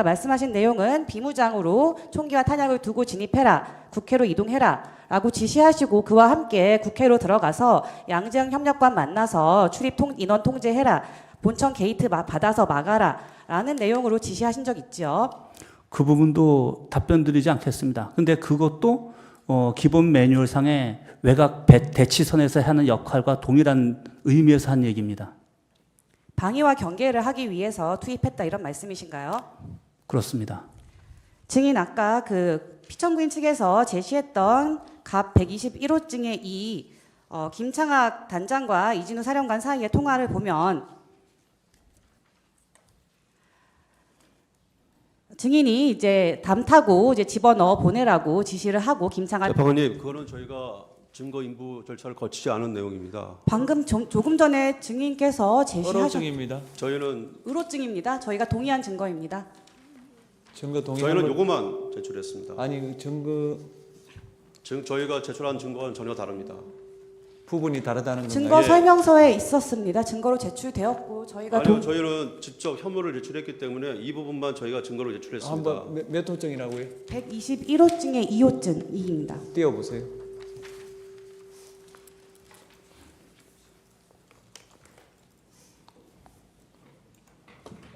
말씀하신 내용은 비무장으로 총기와 탄약을 두고 진입해라, 국회로 이동해라 라고 지시하시고 그와 함께 국회로 들어가서 양재형 협력관 만나서 출입 인원 통제해라, 본청 게이트 받아서 막아라 라는 내용으로 지시하신 적 있죠. 그 부분도 답변 드리지 않겠습니다. 근데 그것도 기본 매뉴얼상의 외곽 대치선에서 하는 역할과 동일한 의미에서 한 얘기입니다. 방위와 경계를 하기 위해서 투입했다 이런 말씀이신가요? 그렇습니다. 증인 아까 그 피청구인 측에서 제시했던 갑 121호증의 김창학 단장과 이진우 사령관 사이의 통화를 보면 증인이 이제 담 타고 이제 집어넣어 보내라고 지시를 하고 김창학 재판관님, 그거는 저희가 증거 인부 절차를 거치지 않은 내용입니다. 방금 조금 전에 증인께서 제시하셨 어로증입니다. 저희는 의로증입니다. 저희가 동의한 증거입니다. 증거 동의. 저희는 요거만 제출했습니다. 아니 그 증거 저희가 제출한 증거와는 전혀 다릅니다. 부분이 다르다는 건가요? 증거 설명서에 있었습니다. 증거로 제출되었고 저희가 아니요, 저희는 직접 혐의를 제출했기 때문에 이 부분만 저희가 증거로 제출했습니다. 한번 몇 호증이라고요? 121호증의 2호증 2입니다. 띄워보세요.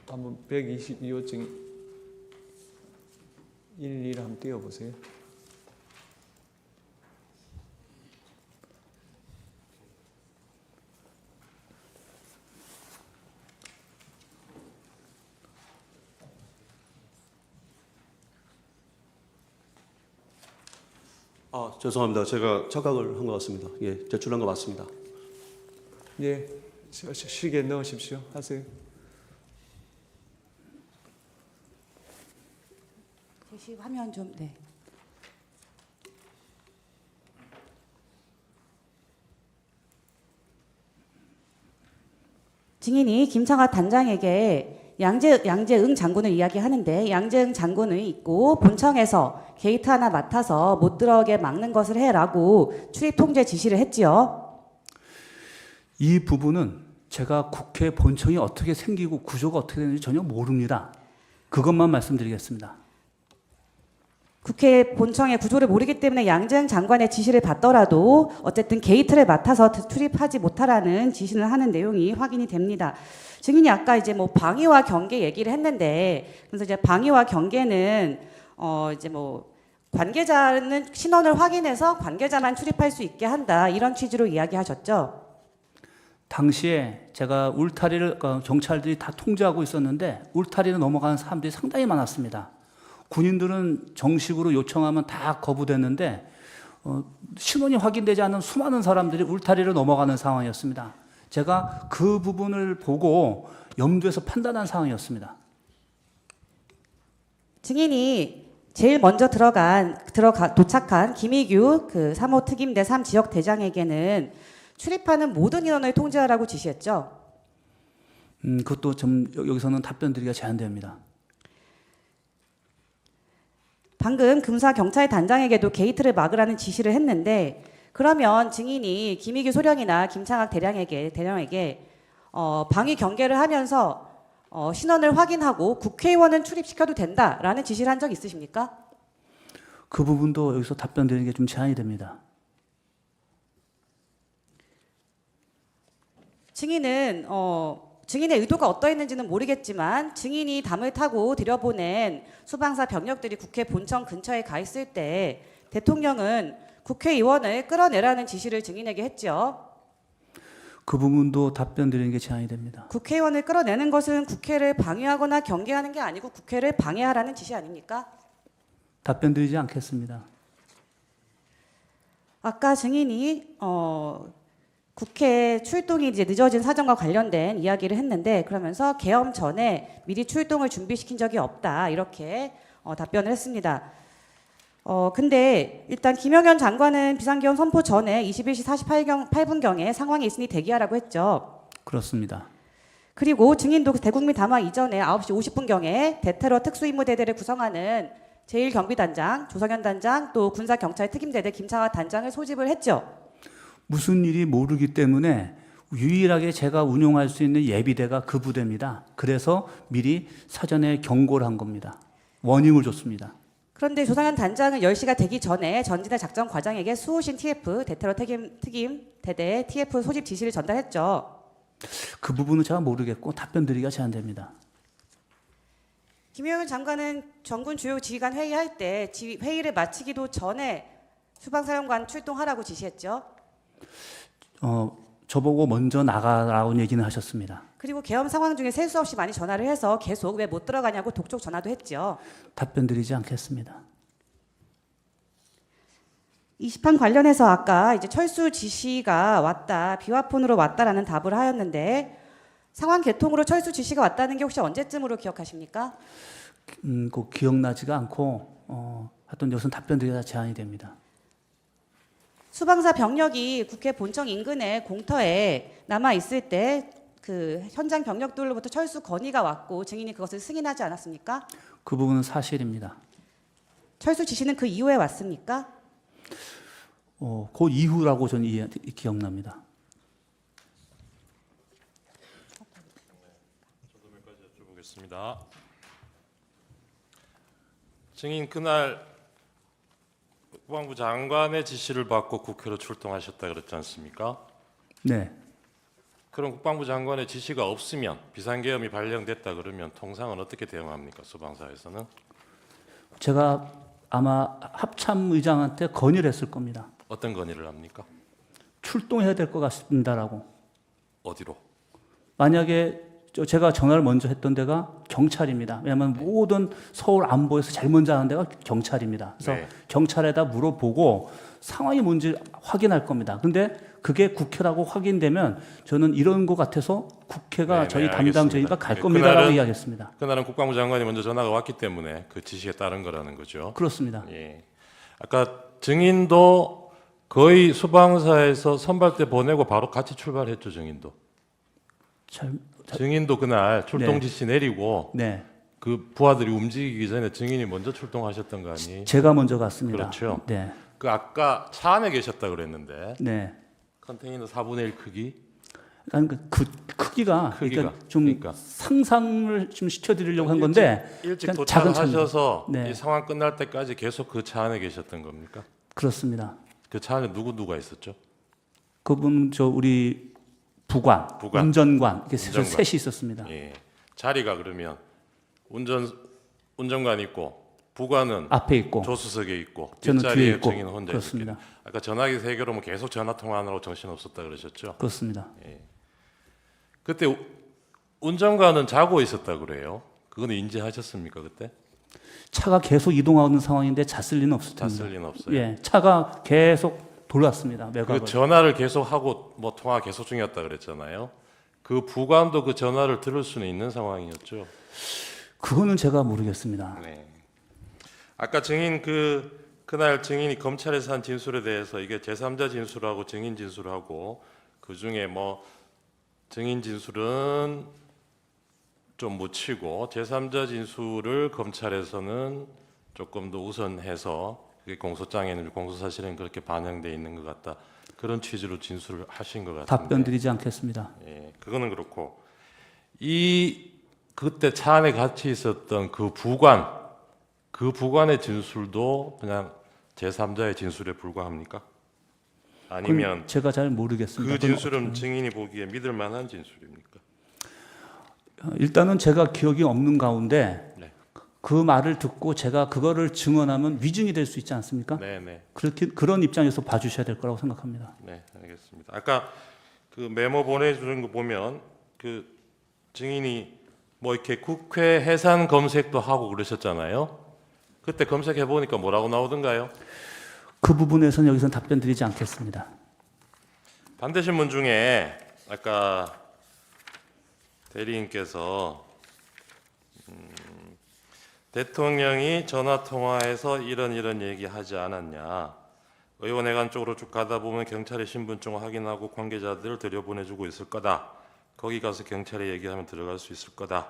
한번 122호증 11 한번 띄워보세요. 죄송합니다. 제가 착각을 한 것 같습니다. 예, 제출한 거 맞습니다. 예, 시계 넣으십시오. 하세요. 제시 화면 좀 네. 증인이 김창학 단장에게 양재응 장군을 이야기하는데 양재응 장군이 있고 본청에서 게이트 하나 맡아서 못 들어오게 막는 것을 해라고 출입 통제 지시를 했지요. 이 부분은 제가 국회 본청이 어떻게 생기고 구조가 어떻게 되는지 전혀 모릅니다. 그것만 말씀드리겠습니다. 국회 본청의 구조를 모르기 때문에 양재응 장관의 지시를 받더라도 어쨌든 게이트를 맡아서 출입하지 못하라는 지시를 하는 내용이 확인이 됩니다. 증인이 아까 이제 뭐 방위와 경계 얘기를 했는데 그래서 이제 방위와 경계는 이제 뭐 관계자는 신원을 확인해서 관계자만 출입할 수 있게 한다 이런 취지로 이야기하셨죠. 당시에 제가 울타리를 경찰들이 다 통제하고 있었는데 울타리를 넘어가는 사람들이 상당히 많았습니다. 군인들은 정식으로 요청하면 다 거부됐는데 신원이 확인되지 않은 수많은 사람들이 울타리를 넘어가는 상황이었습니다. 제가 그 부분을 보고 염두에서 판단한 상황이었습니다. 증인이 제일 먼저 도착한 김희규 그 3호 특임대 3지역 대장에게는 출입하는 모든 인원을 통제하라고 지시했죠. 그것도 좀 여기서는 답변 드리기가 제한됩니다. 방금 금사 경찰 단장에게도 게이트를 막으라는 지시를 했는데 그러면 증인이 김희규 소령이나 김창학 대령에게 방위 경계를 하면서 신원을 확인하고 국회의원은 출입시켜도 된다라는 지시를 한 적 있으십니까? 그 부분도 여기서 답변 드리는 게 좀 제한이 됩니다. 증인은 증인의 의도가 어떠했는지는 모르겠지만 증인이 담을 타고 들여보낸 수방사 병력들이 국회 본청 근처에 가 있을 때 대통령은 국회의원을 끌어내라는 지시를 증인에게 했죠. 그 부분도 답변 드리는 게 제한이 됩니다. 국회의원을 끌어내는 것은 국회를 방해하거나 경계하는 게 아니고 국회를 방해하라는 지시 아닙니까? 답변 드리지 않겠습니다. 아까 증인이 국회 출동이 이제 늦어진 사정과 관련된 이야기를 했는데 그러면서 계엄 전에 미리 출동을 준비시킨 적이 없다 이렇게 답변을 했습니다. 근데 일단 김영현 장관은 비상계엄 선포 전에 21시 48분경에 상황이 있으니 대기하라고 했죠. 그렇습니다. 그리고 증인도 대국민 담화 이전에 9시 50분경에 대테러 특수임무대대를 구성하는 제1경비단장, 조성현 단장, 또 군사경찰 특임대대 김창화 단장을 소집을 했죠. 무슨 일이 모르기 때문에 유일하게 제가 운용할 수 있는 예비대가 그 부대입니다. 그래서 미리 사전에 경고를 한 겁니다. 워닝을 줬습니다. 그런데 조성현 단장은 10시가 되기 전에 전진의 작전 과장에게 수호신 TF, 대테러 특임 대대 TF 소집 지시를 전달했죠. 그 부분은 제가 모르겠고 답변 드리기가 제한됩니다. 김영현 장관은 전군 주요 지휘관 회의할 때 회의를 마치기도 전에 수방사령관 출동하라고 지시했죠. 저보고 먼저 나가라고 얘기는 하셨습니다. 그리고 계엄 상황 중에 셀 수 없이 많이 전화를 해서 계속 왜 못 들어가냐고 독촉 전화도 했죠. 답변 드리지 않겠습니다. 이 시판 관련해서 아까 이제 철수 지시가 왔다, 비화폰으로 왔다라는 답을 하였는데 상황 개통으로 철수 지시가 왔다는 게 혹시 언제쯤으로 기억하십니까? 꼭 기억나지가 않고 하여튼 이것은 답변 드리기가 제한이 됩니다. 수방사 병력이 국회 본청 인근의 공터에 남아 있을 때 그 현장 병력들로부터 철수 건의가 왔고 증인이 그것을 승인하지 않았습니까? 그 부분은 사실입니다. 철수 지시는 그 이후에 왔습니까? 그 이후라고 저는 기억납니다. 여쭤보겠습니다. 증인 그날 국방부 장관의 지시를 받고 국회로 출동하셨다 그랬지 않습니까? 네. 그럼 국방부 장관의 지시가 없으면 비상계엄이 발령됐다 그러면 통상은 어떻게 대응합니까? 수방사에서는? 제가 아마 합참의장한테 건의를 했을 겁니다. 어떤 건의를 합니까? 출동해야 될 것 같습니다라고. 어디로? 만약에 제가 전화를 먼저 했던 데가 경찰입니다. 왜냐하면 모든 서울 안보에서 제일 먼저 하는 데가 경찰입니다. 그래서 네. 경찰에다 물어보고 상황이 뭔지 확인할 겁니다. 근데 그게 국회라고 확인되면 저는 이런 것 같아서 국회가 네, 저희 네, 담당 알겠습니다. 저희가 갈 네, 겁니다라고 이야기했습니다. 그날은 국방부 장관이 먼저 전화가 왔기 때문에 그 지시에 따른 거라는 거죠. 그렇습니다. 예. 아까 증인도 거의 수방사에서 선발대 보내고 바로 같이 출발했죠, 증인도. 증인도 그날 출동 네. 지시 내리고 네, 그 부하들이 움직이기 전에 증인이 먼저 출동하셨던 거 아니에요? 제가 먼저 갔습니다. 그렇죠. 네, 그 아까 차 안에 계셨다 그랬는데 네. 컨테이너 4분의 1 크기? 그러니까 그 크기가 그러니까 좀 그러니까. 상상을 좀 시켜드리려고 한 건데 일찍 그냥 작은 도착하셔서 차입니다. 네. 이 상황 끝날 때까지 계속 그 차 안에 계셨던 겁니까? 그렇습니다. 그 차 안에 누가 있었죠? 그분 우리 부관, 운전관 이렇게 운전관. 셋이 있었습니다. 예. 자리가 그러면 운전관 있고 부관은 앞에 있고 조수석에 있고 저는 뒤에 뒷자리에 있고 증인 혼자 그렇습니다. 있었기 아까 전화기 3개로 뭐 계속 전화 통화하느라고 정신 없었다 그러셨죠? 그렇습니다. 그때 운전관은 자고 있었다 그래요. 그건 인지하셨습니까 그때? 차가 계속 이동하는 상황인데 잤을 리는 없을 텐데. 잤을 리는 없어요. 예, 차가 계속 돌았습니다. 매각을. 그 전화를 계속 하고 뭐 통화 계속 중이었다 그랬잖아요. 그 부관도 그 전화를 들을 수는 있는 상황이었죠. 그거는 제가 모르겠습니다. 네. 아까 증인 그날 증인이 검찰에서 한 진술에 대해서 이게 제3자 진술하고 증인 진술하고 그 중에 뭐 증인 진술은 좀 묻히고 제3자 진술을 검찰에서는 조금 더 우선해서 그게 공소장에는 공소사실은 그렇게 반영돼 있는 것 같다. 그런 취지로 진술을 하신 것 같은데. 답변 드리지 않겠습니다. 예, 그거는 그렇고 그때 차 안에 같이 있었던 그 부관의 진술도 그냥 제3자의 진술에 불과합니까? 아니면 제가 잘 모르겠습니다. 그 진술은 증인이 보기에 믿을 만한 진술입니까? 일단은 제가 기억이 없는 가운데 네. 그 말을 듣고 제가 그거를 증언하면 위증이 될 수 있지 않습니까? 네, 네. 그런 입장에서 봐주셔야 될 거라고 생각합니다. 네, 알겠습니다. 아까 그 메모 보내주는 거 보면 그 증인이 뭐 이렇게 국회 해산 검색도 하고 그러셨잖아요. 그때 검색해 보니까 뭐라고 나오던가요? 그 부분에서는 여기서는 답변 드리지 않겠습니다. 반대신문 중에 아까 대리인께서 대통령이 전화 통화에서 이런 얘기하지 않았냐. 의원회관 쪽으로 쭉 가다 보면 경찰에 신분증 확인하고 관계자들을 들여보내주고 있을 거다. 거기 가서 경찰에 얘기하면 들어갈 수 있을 거다.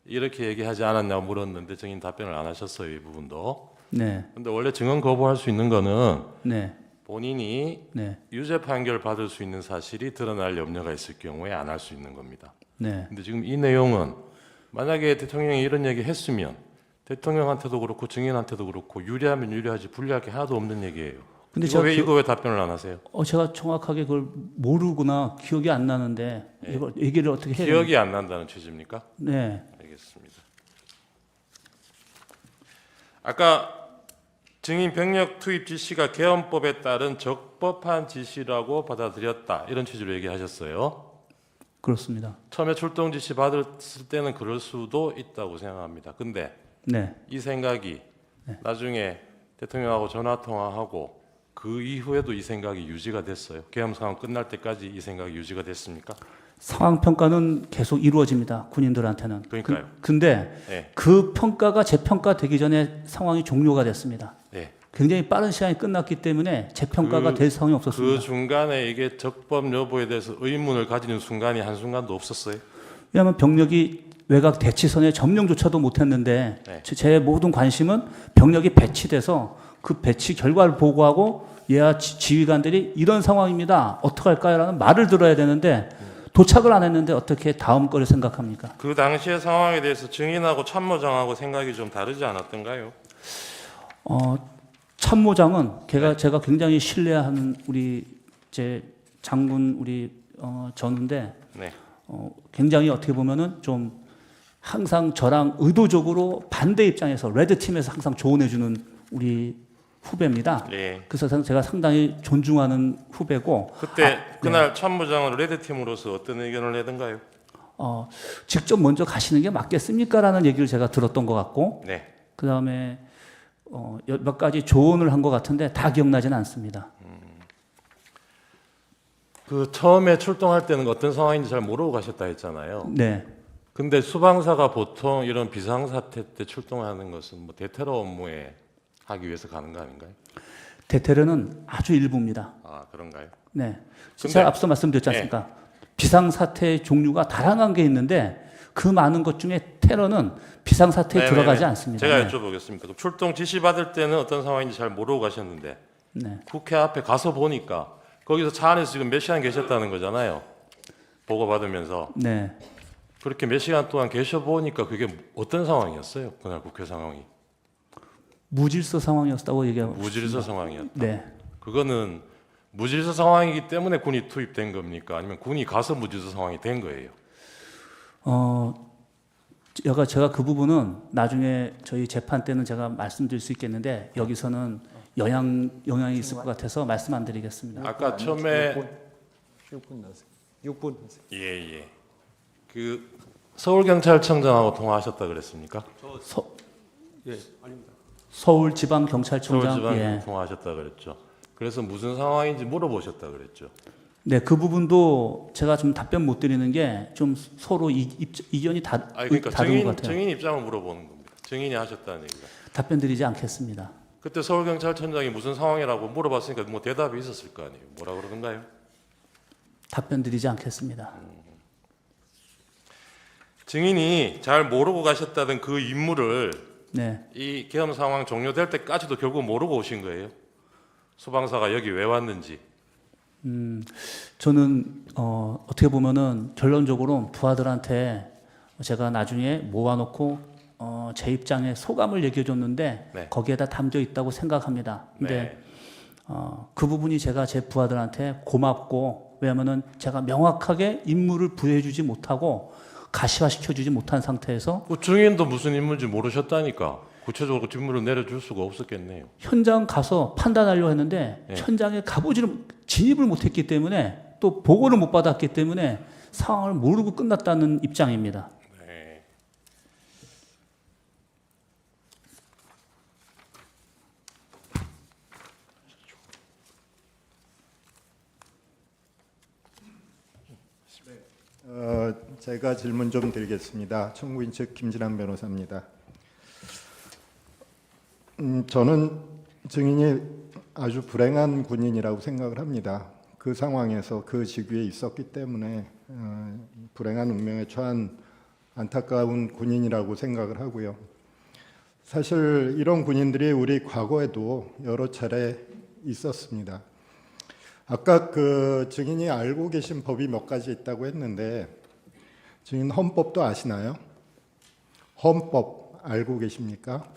이렇게 얘기하지 않았냐고 물었는데 증인 답변을 안 하셨어요. 이 부분도. 네, 근데 원래 증언 거부할 수 있는 거는 네, 본인이 네, 유죄 판결 받을 수 있는 사실이 드러날 염려가 있을 경우에 안 할 수 있는 겁니다. 네. 근데 지금 이 내용은 만약에 대통령이 이런 얘기 했으면 대통령한테도 그렇고 증인한테도 그렇고 유리하면 유리하지 불리할 게 하나도 없는 얘기예요. 근데 이거 왜 답변을 안 하세요? 제가 정확하게 그걸 모르거나 기억이 안 나는데 이걸 얘기를 어떻게 해야 됩니까? 기억이 안 난다는 취지입니까? 네, 알겠습니다. 아까 증인 병력 투입 지시가 개헌법에 따른 적법한 지시라고 받아들였다 이런 취지로 얘기하셨어요. 그렇습니다. 처음에 출동 지시 받았을 때는 그럴 수도 있다고 생각합니다. 근데 네, 이 생각이 나중에 대통령하고 전화 통화하고 그 이후에도 이 생각이 유지가 됐어요. 계엄 상황 끝날 때까지 이 생각이 유지가 됐습니까? 상황 평가는 계속 이루어집니다. 군인들한테는. 그러니까요. 근데 네. 그 평가가 재평가되기 전에 상황이 종료가 됐습니다. 네. 굉장히 빠른 시간이 끝났기 때문에 재평가가 될 상황이 그 없었습니다. 중간에 이게 적법 여부에 대해서 의문을 가지는 순간이 한순간도 없었어요. 왜냐하면 병력이 외곽 대치선에 점령조차도 못했는데 네. 제 모든 관심은 병력이 배치돼서 그 배치 결과를 보고하고 예하 지휘관들이 이런 상황입니다. 어떡할까요? 라는 말을 들어야 되는데 도착을 안 했는데 어떻게 다음 거를 생각합니까? 그 당시의 상황에 대해서 증인하고 참모장하고 생각이 좀 다르지 않았던가요? 참모장은 제가 굉장히 신뢰하는 우리 제 장군 우리 전우인데 네. 굉장히 어떻게 보면은 좀 항상 저랑 의도적으로 반대 입장에서 레드 팀에서 항상 조언해주는 우리 후배입니다. 네. 그래서 제가 상당히 존중하는 후배고 그때 그날 참모장은 레드팀으로서 어떤 의견을 내던가요? 직접 먼저 가시는 게 맞겠습니까라는 얘기를 제가 들었던 것 같고 네. 그 다음에 몇 가지 조언을 한 것 같은데 다 기억나지는 않습니다. 그 처음에 출동할 때는 어떤 상황인지 잘 모르고 가셨다 했잖아요. 네, 근데 수방사가 보통 이런 비상사태 때 출동하는 것은 뭐 대테러 업무에 하기 위해서 가는 거 아닌가요? 대테러는 아주 일부입니다. 아 그런가요? 네, 근데- 제가 앞서 말씀드렸지 않습니까? 비상사태의 종류가 다양한 게 있는데 그 많은 것 중에 테러는 비상사태에 네네네. 들어가지 않습니다. 제가 네. 여쭤보겠습니다. 그럼 출동 지시 받을 때는 어떤 상황인지 잘 모르고 가셨는데 네. 국회 앞에 가서 보니까 거기서 차 안에서 지금 몇 시간 계셨다는 거잖아요. 보고 받으면서 네. 그렇게 몇 시간 동안 계셔 보니까 그게 어떤 상황이었어요? 그날 국회 상황이 무질서 상황이었다고 얘기하고 무질서 상황이었다. 네. 그거는 무질서 상황이기 때문에 군이 투입된 겁니까? 아니면 군이 가서 무질서 상황이 된 거예요? 제가 그 부분은 나중에 저희 재판 때는 제가 말씀드릴 수 있겠는데 여기서는 영향이 있을 것 같아서 말씀 안 드리겠습니다. 아까 처음에 6분 나세요. 6분 나세요. 예예. 그 서울경찰청장하고 통화하셨다 그랬습니까? 서울지방경찰청장 서울지방 예. 통화하셨다 그랬죠. 그래서 무슨 상황인지 물어보셨다 그랬죠. 네, 그 부분도 제가 좀 답변 못 드리는 게 좀 서로 이견이 아니 그러니까 다른 것 같아요. 증인 입장을 물어보는 겁니다. 증인이 하셨다는 얘기가. 답변 드리지 않겠습니다. 그때 서울경찰청장이 무슨 상황이라고 물어봤으니까 뭐 대답이 있었을 거 아니에요. 뭐라 그러던가요? 답변 드리지 않겠습니다. 증인이 잘 모르고 가셨다던 그 임무를 네, 이 계엄 상황 종료될 때까지도 결국 모르고 오신 거예요. 소방사가 여기 왜 왔는지. 저는 어떻게 보면은 결론적으로 부하들한테 제가 나중에 모아놓고 제 입장에 소감을 얘기해줬는데 네. 거기에다 담겨 있다고 생각합니다. 근데 네. 그 부분이 제가 제 부하들한테 고맙고 왜냐면은 제가 명확하게 임무를 부여해주지 못하고 가시화시켜주지 못한 상태에서 그 증인도 무슨 인물인지 모르셨다니까. 구체적으로 직무를 내려줄 수가 없었겠네요. 현장 가서 판단하려고 했는데 예. 현장에 진입을 못했기 때문에 또 보고를 못 받았기 때문에 상황을 모르고 끝났다는 입장입니다. 네. 제가 질문 좀 드리겠습니다. 청구인 측 김진환 변호사입니다. 저는 증인이 아주 불행한 군인이라고 생각을 합니다. 그 상황에서 그 직위에 있었기 때문에 불행한 운명에 처한 안타까운 군인이라고 생각을 하고요. 사실 이런 군인들이 우리 과거에도 여러 차례 있었습니다. 아까 그 증인이 알고 계신 법이 몇 가지 있다고 했는데 증인 헌법도 아시나요? 헌법 알고 계십니까?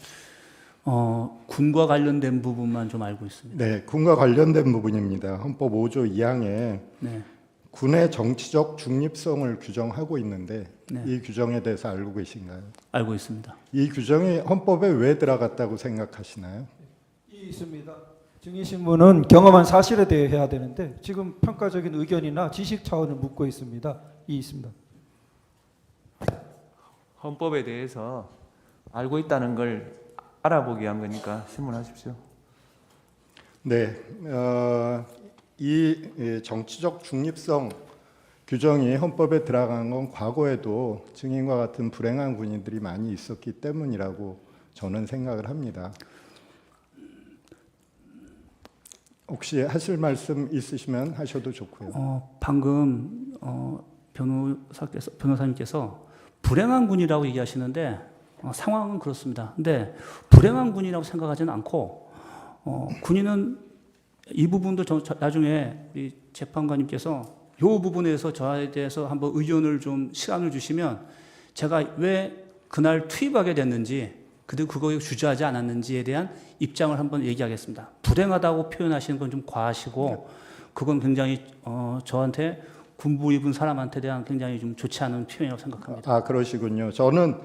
군과 관련된 부분만 좀 알고 있습니다. 네, 군과 관련된 부분입니다. 헌법 5조 2항에 네. 군의 정치적 중립성을 규정하고 있는데 네. 이 규정에 대해서 알고 계신가요? 알고 있습니다. 이 규정이 헌법에 왜 들어갔다고 생각하시나요? 있습니다. 증인 신문은 경험한 사실에 대해 해야 되는데 지금 평가적인 의견이나 지식 차원을 묻고 있습니다. 있습니다. 헌법에 대해서 알고 있다는 걸 알아보기 위한 거니까 신문하십시오. 네, 이 정치적 중립성 규정이 헌법에 들어간 건 과거에도 증인과 같은 불행한 군인들이 많이 있었기 때문이라고 저는 생각을 합니다. 혹시 하실 말씀 있으시면 하셔도 좋고요. 방금 변호사님께서 불행한 군이라고 얘기하시는데 상황은 그렇습니다. 근데 불행한 군이라고 생각하지는 않고 군인은 이 부분도 나중에 이 재판관님께서 이 부분에서 저에 대해서 한번 의견을 좀 시간을 주시면 제가 왜 그날 투입하게 됐는지 그리고 그거에 주저하지 않았는지에 대한 입장을 한번 얘기하겠습니다. 불행하다고 표현하시는 건 좀 과하시고 그건 굉장히 저한테 군부 입은 사람한테 대한 굉장히 좀 좋지 않은 표현이라고 생각합니다. 아, 그러시군요. 저는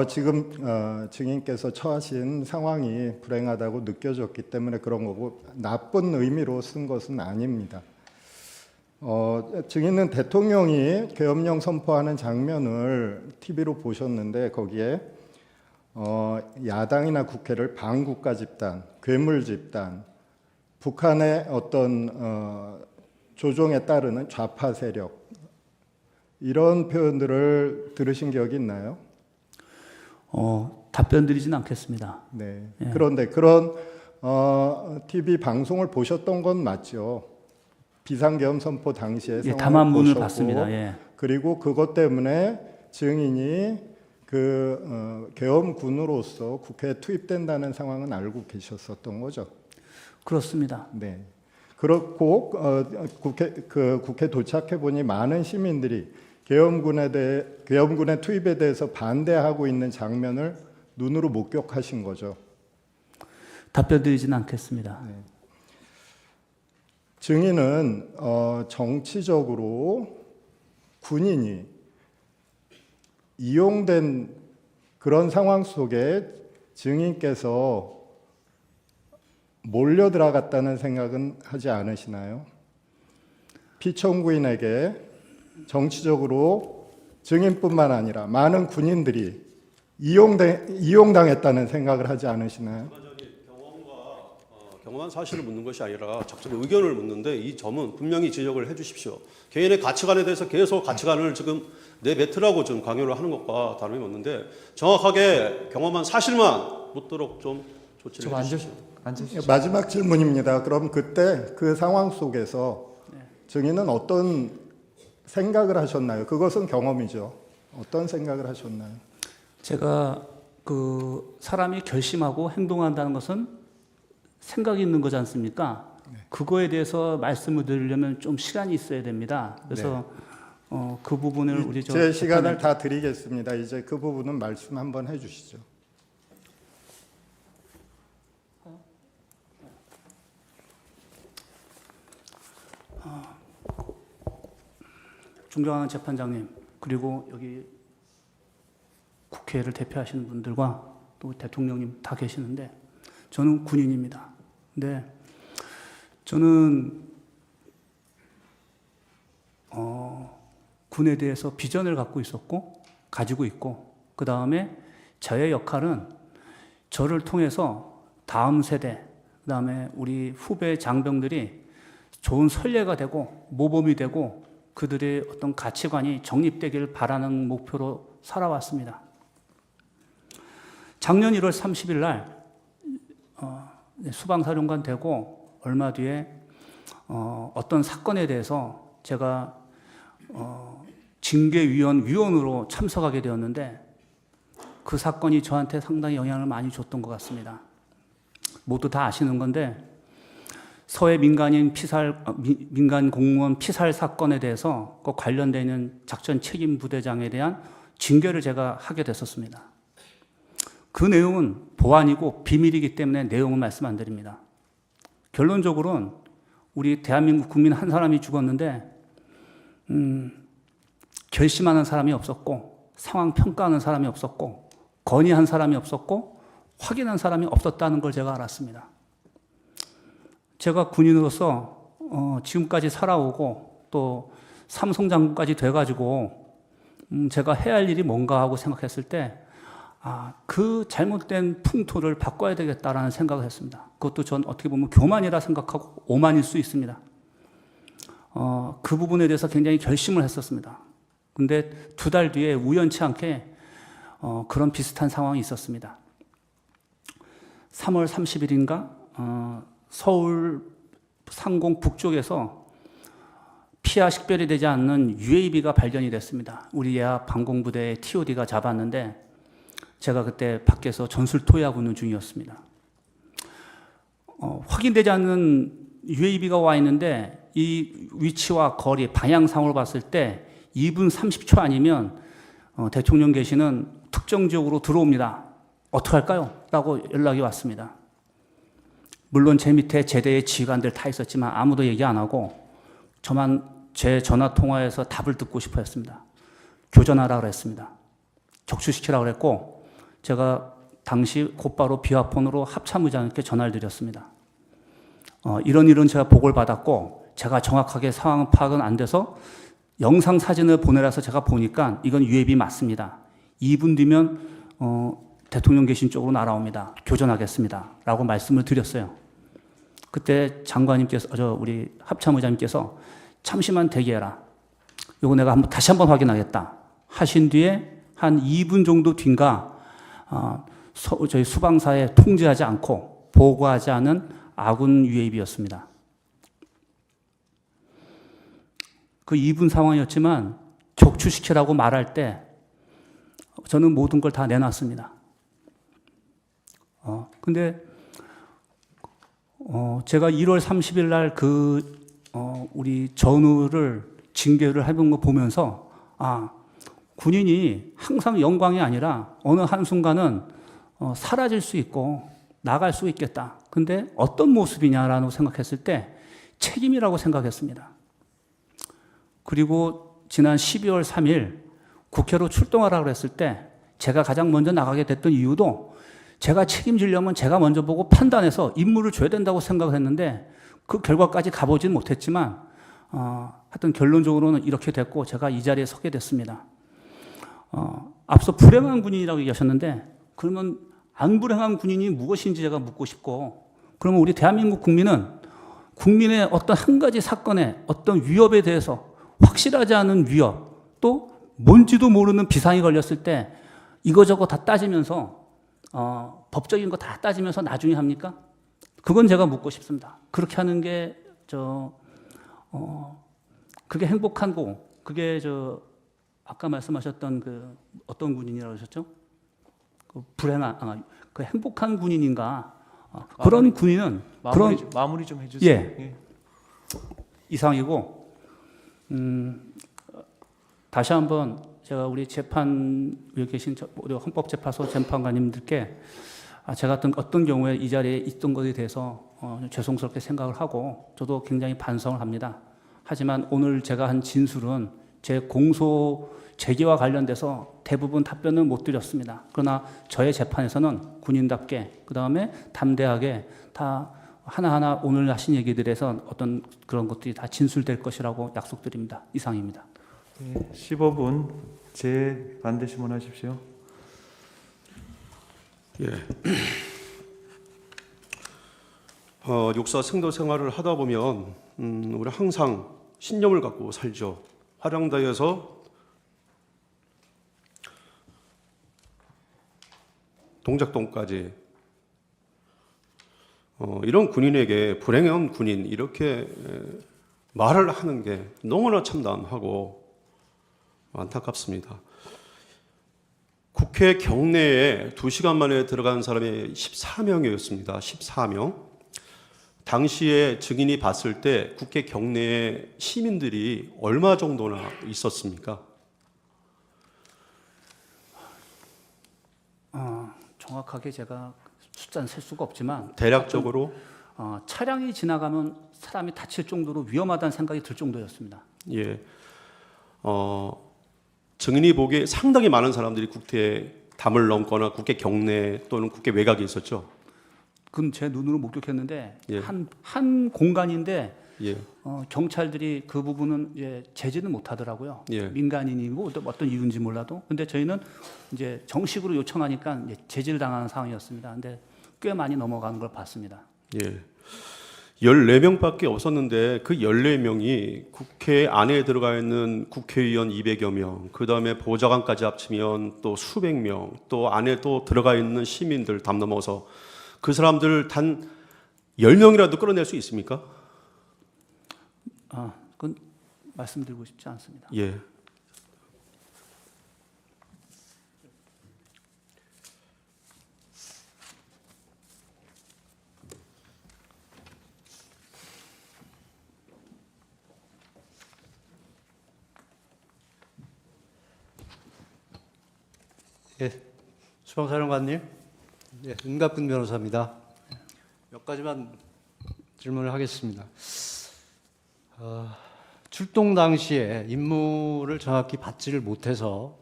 지금 증인께서 처하신 상황이 불행하다고 느껴졌기 때문에 그런 거고 나쁜 의미로 쓴 것은 아닙니다. 증인은 대통령이 계엄령 선포하는 장면을 TV로 보셨는데 거기에 야당이나 국회를 반국가 집단, 괴물 집단, 북한의 어떤 조종에 따르는 좌파 세력 이런 표현들을 들으신 기억이 있나요? 답변 드리진 않겠습니다. 네. 예. 그런데 그런 TV 방송을 보셨던 건 맞죠? 비상계엄 선포 당시에 예, 상황을 담화문을 보셨고, 봤습니다. 예. 그리고 그것 때문에 증인이 그 계엄군으로서 국회에 투입된다는 상황은 알고 계셨었던 거죠. 그렇습니다. 네. 그렇고 국회 도착해 보니 많은 시민들이 계엄군의 투입에 대해서 반대하고 있는 장면을 눈으로 목격하신 거죠. 답변 드리진 않겠습니다. 네. 증인은 정치적으로 군인이 이용된 그런 상황 속에 증인께서 몰려 들어갔다는 생각은 하지 않으시나요? 피청구인에게 정치적으로 증인뿐만 아니라 많은 군인들이 이용당했다는 생각을 하지 않으시나요? 경험한 사실을 묻는 것이 아니라 적절히 의견을 묻는데 이 점은 분명히 지적을 해 주십시오. 개인의 가치관에 대해서 계속 가치관을 지금 내뱉으라고 좀 강요를 하는 것과 다름이 없는데 정확하게 경험한 사실만 묻도록 좀 조치를 해 주십시오. 앉으십시오. 마지막 질문입니다. 그럼 그때 그 상황 속에서 증인은 어떤 생각을 하셨나요? 그것은 경험이죠. 어떤 생각을 하셨나요? 제가 그 사람이 결심하고 행동한다는 것은 생각이 있는 거지 않습니까? 그거에 대해서 말씀을 드리려면 좀 시간이 있어야 됩니다. 그래서 그 부분을 우리 제 시간을 다 드리겠습니다. 이제 그 부분은 말씀 한번 해주시죠. 존경하는 재판장님, 그리고 여기 국회를 대표하시는 분들과 또 대통령님 다 계시는데 저는 군인입니다. 근데 저는 군에 대해서 비전을 갖고 있었고 가지고 있고 그 다음에 저의 역할은 저를 통해서 다음 세대 그 다음에 우리 후배 장병들이 좋은 선례가 되고 모범이 되고 그들의 어떤 가치관이 정립되기를 바라는 목표로 살아왔습니다. 작년 1월 30일 날 수방사령관 되고 얼마 뒤에 어떤 사건에 대해서 제가 징계위원으로 참석하게 되었는데 그 사건이 저한테 상당히 영향을 많이 줬던 것 같습니다. 모두 다 아시는 건데 서해 민간 공무원 피살 사건에 대해서 그 관련되는 작전 책임 부대장에 대한 징계를 제가 하게 됐었습니다. 그 내용은 보안이고 비밀이기 때문에 내용은 말씀 안 드립니다. 결론적으로는 우리 대한민국 국민 한 사람이 죽었는데 결심하는 사람이 없었고 상황 평가하는 사람이 없었고 건의한 사람이 없었고 확인한 사람이 없었다는 걸 제가 알았습니다. 제가 군인으로서 지금까지 살아오고 또 삼성장군까지 돼가지고 제가 해야 할 일이 뭔가 하고 생각했을 때 그 잘못된 풍토를 바꿔야 되겠다라는 생각을 했습니다. 그것도 전 어떻게 보면 교만이라 생각하고 오만일 수 있습니다. 그 부분에 대해서 굉장히 결심을 했었습니다. 근데 2달 뒤에 우연치 않게 그런 비슷한 상황이 있었습니다. 3월 30일인가 서울 상공 북쪽에서 피하 식별이 되지 않는 UAV가 발견이 됐습니다. 우리 예하 방공부대의 TOD가 잡았는데 제가 그때 밖에서 전술 토의하고 있는 중이었습니다. 확인되지 않는 UAV가 와 있는데 이 위치와 거리, 방향상으로 봤을 때 2분 30초 아니면 대통령께서는 특정 지역으로 들어옵니다. 어떡할까요? 라고 연락이 왔습니다. 물론 제 밑에 제대의 지휘관들 다 있었지만 아무도 얘기 안 하고 저만 제 전화 통화에서 답을 듣고 싶어 했습니다. 교전하라 그랬습니다. 적출시키라 그랬고 제가 당시 곧바로 비화폰으로 합참의장님께 전화를 드렸습니다. 이런 제가 보고를 받았고 제가 정확하게 상황 파악은 안 돼서 영상 사진을 보내라서 제가 보니까 이건 UAV 맞습니다. 2분 뒤면 대통령 계신 쪽으로 날아옵니다. 교전하겠습니다. 라고 말씀을 드렸어요. 그때 장관님께서 우리 합참의장님께서 잠시만 대기해라. 이거 내가 다시 한번 확인하겠다. 하신 뒤에 한 2분 정도 뒤인가 저희 수방사에 통제하지 않고 보고하지 않은 아군 UAV였습니다. 그 2분 상황이었지만 격추시키라고 말할 때 저는 모든 걸 다 내놨습니다. 근데 제가 1월 30일 날 우리 전우를 징계를 해본 거 보면서 군인이 항상 영광이 아니라 어느 한순간은 사라질 수 있고 나갈 수 있겠다. 근데 어떤 모습이냐라고 생각했을 때 책임이라고 생각했습니다. 그리고 지난 12월 3일 국회로 출동하라고 했을 때 제가 가장 먼저 나가게 됐던 이유도 제가 책임지려면 제가 먼저 보고 판단해서 임무를 줘야 된다고 생각을 했는데 그 결과까지 가보진 못했지만 하여튼 결론적으로는 이렇게 됐고 제가 이 자리에 서게 됐습니다. 앞서 불행한 군인이라고 얘기하셨는데 그러면 안 불행한 군인이 무엇인지 제가 묻고 싶고 그러면 우리 대한민국 국민은 국민의 어떤 한 가지 사건에 어떤 위협에 대해서 확실하지 않은 위협 또 뭔지도 모르는 비상이 걸렸을 때 이거저거 다 따지면서 법적인 거 다 따지면서 나중에 합니까? 그건 제가 묻고 싶습니다. 그렇게 하는 게 그게 행복한 거 그게 아까 말씀하셨던 그 어떤 군인이라고 하셨죠? 그 불행한 그 행복한 군인인가? 그런 군인은 마무리 좀 해주세요. 예. 이상이고 다시 한번 제가 우리 재판 위에 계신 우리 헌법재판소 재판관님들께 제가 어떤 경우에 이 자리에 있던 것에 대해서 죄송스럽게 생각을 하고 저도 굉장히 반성을 합니다. 하지만 오늘 제가 한 진술은 제 공소 제기와 관련돼서 대부분 답변을 못 드렸습니다. 그러나 저의 재판에서는 군인답게 그다음에 담대하게 다 하나하나 오늘 하신 얘기들에서 어떤 그런 것들이 다 진술될 것이라고 약속드립니다. 이상입니다. 15분 제 반대 신문하십시오. 예. 역사 생도 생활을 하다 보면 우리 항상 신념을 갖고 살죠. 화량다에서 동작동까지 이런 군인에게 불행한 군인 이렇게 말을 하는 게 너무나 참담하고 안타깝습니다. 국회 경내에 2시간 만에 들어간 사람이 14명이었습니다. 14명. 당시에 증인이 봤을 때 국회 경내에 시민들이 얼마 정도나 있었습니까? 정확하게 제가 숫자는 셀 수가 없지만 대략적으로 차량이 지나가면 사람이 다칠 정도로 위험하다는 생각이 들 정도였습니다. 예, 증인이 보기에 상당히 많은 사람들이 국회 담을 넘거나 국회 경내 또는 국회 외곽에 있었죠. 그건 제 눈으로 목격했는데 예. 한 공간인데 예, 경찰들이 그 부분은 이제 제지는 못하더라고요. 예. 민간인이고 또 어떤 이유인지 몰라도. 근데 저희는 이제 정식으로 요청하니까 이제 제지를 당하는 상황이었습니다. 근데 꽤 많이 넘어가는 걸 봤습니다. 예. 14명밖에 없었는데 그 14명이 국회 안에 들어가 있는 국회의원 200여 명, 그 다음에 보좌관까지 합치면 또 수백 명, 또 안에 또 들어가 있는 시민들 담 넘어서 그 사람들 단 10명이라도 끌어낼 수 있습니까? 그건 말씀드리고 싶지 않습니다. 예. 예, 수방사령관님, 예, 은갑근 변호사입니다. 몇 가지만 질문을 하겠습니다. 출동 당시에 임무를 정확히 받지를 못해서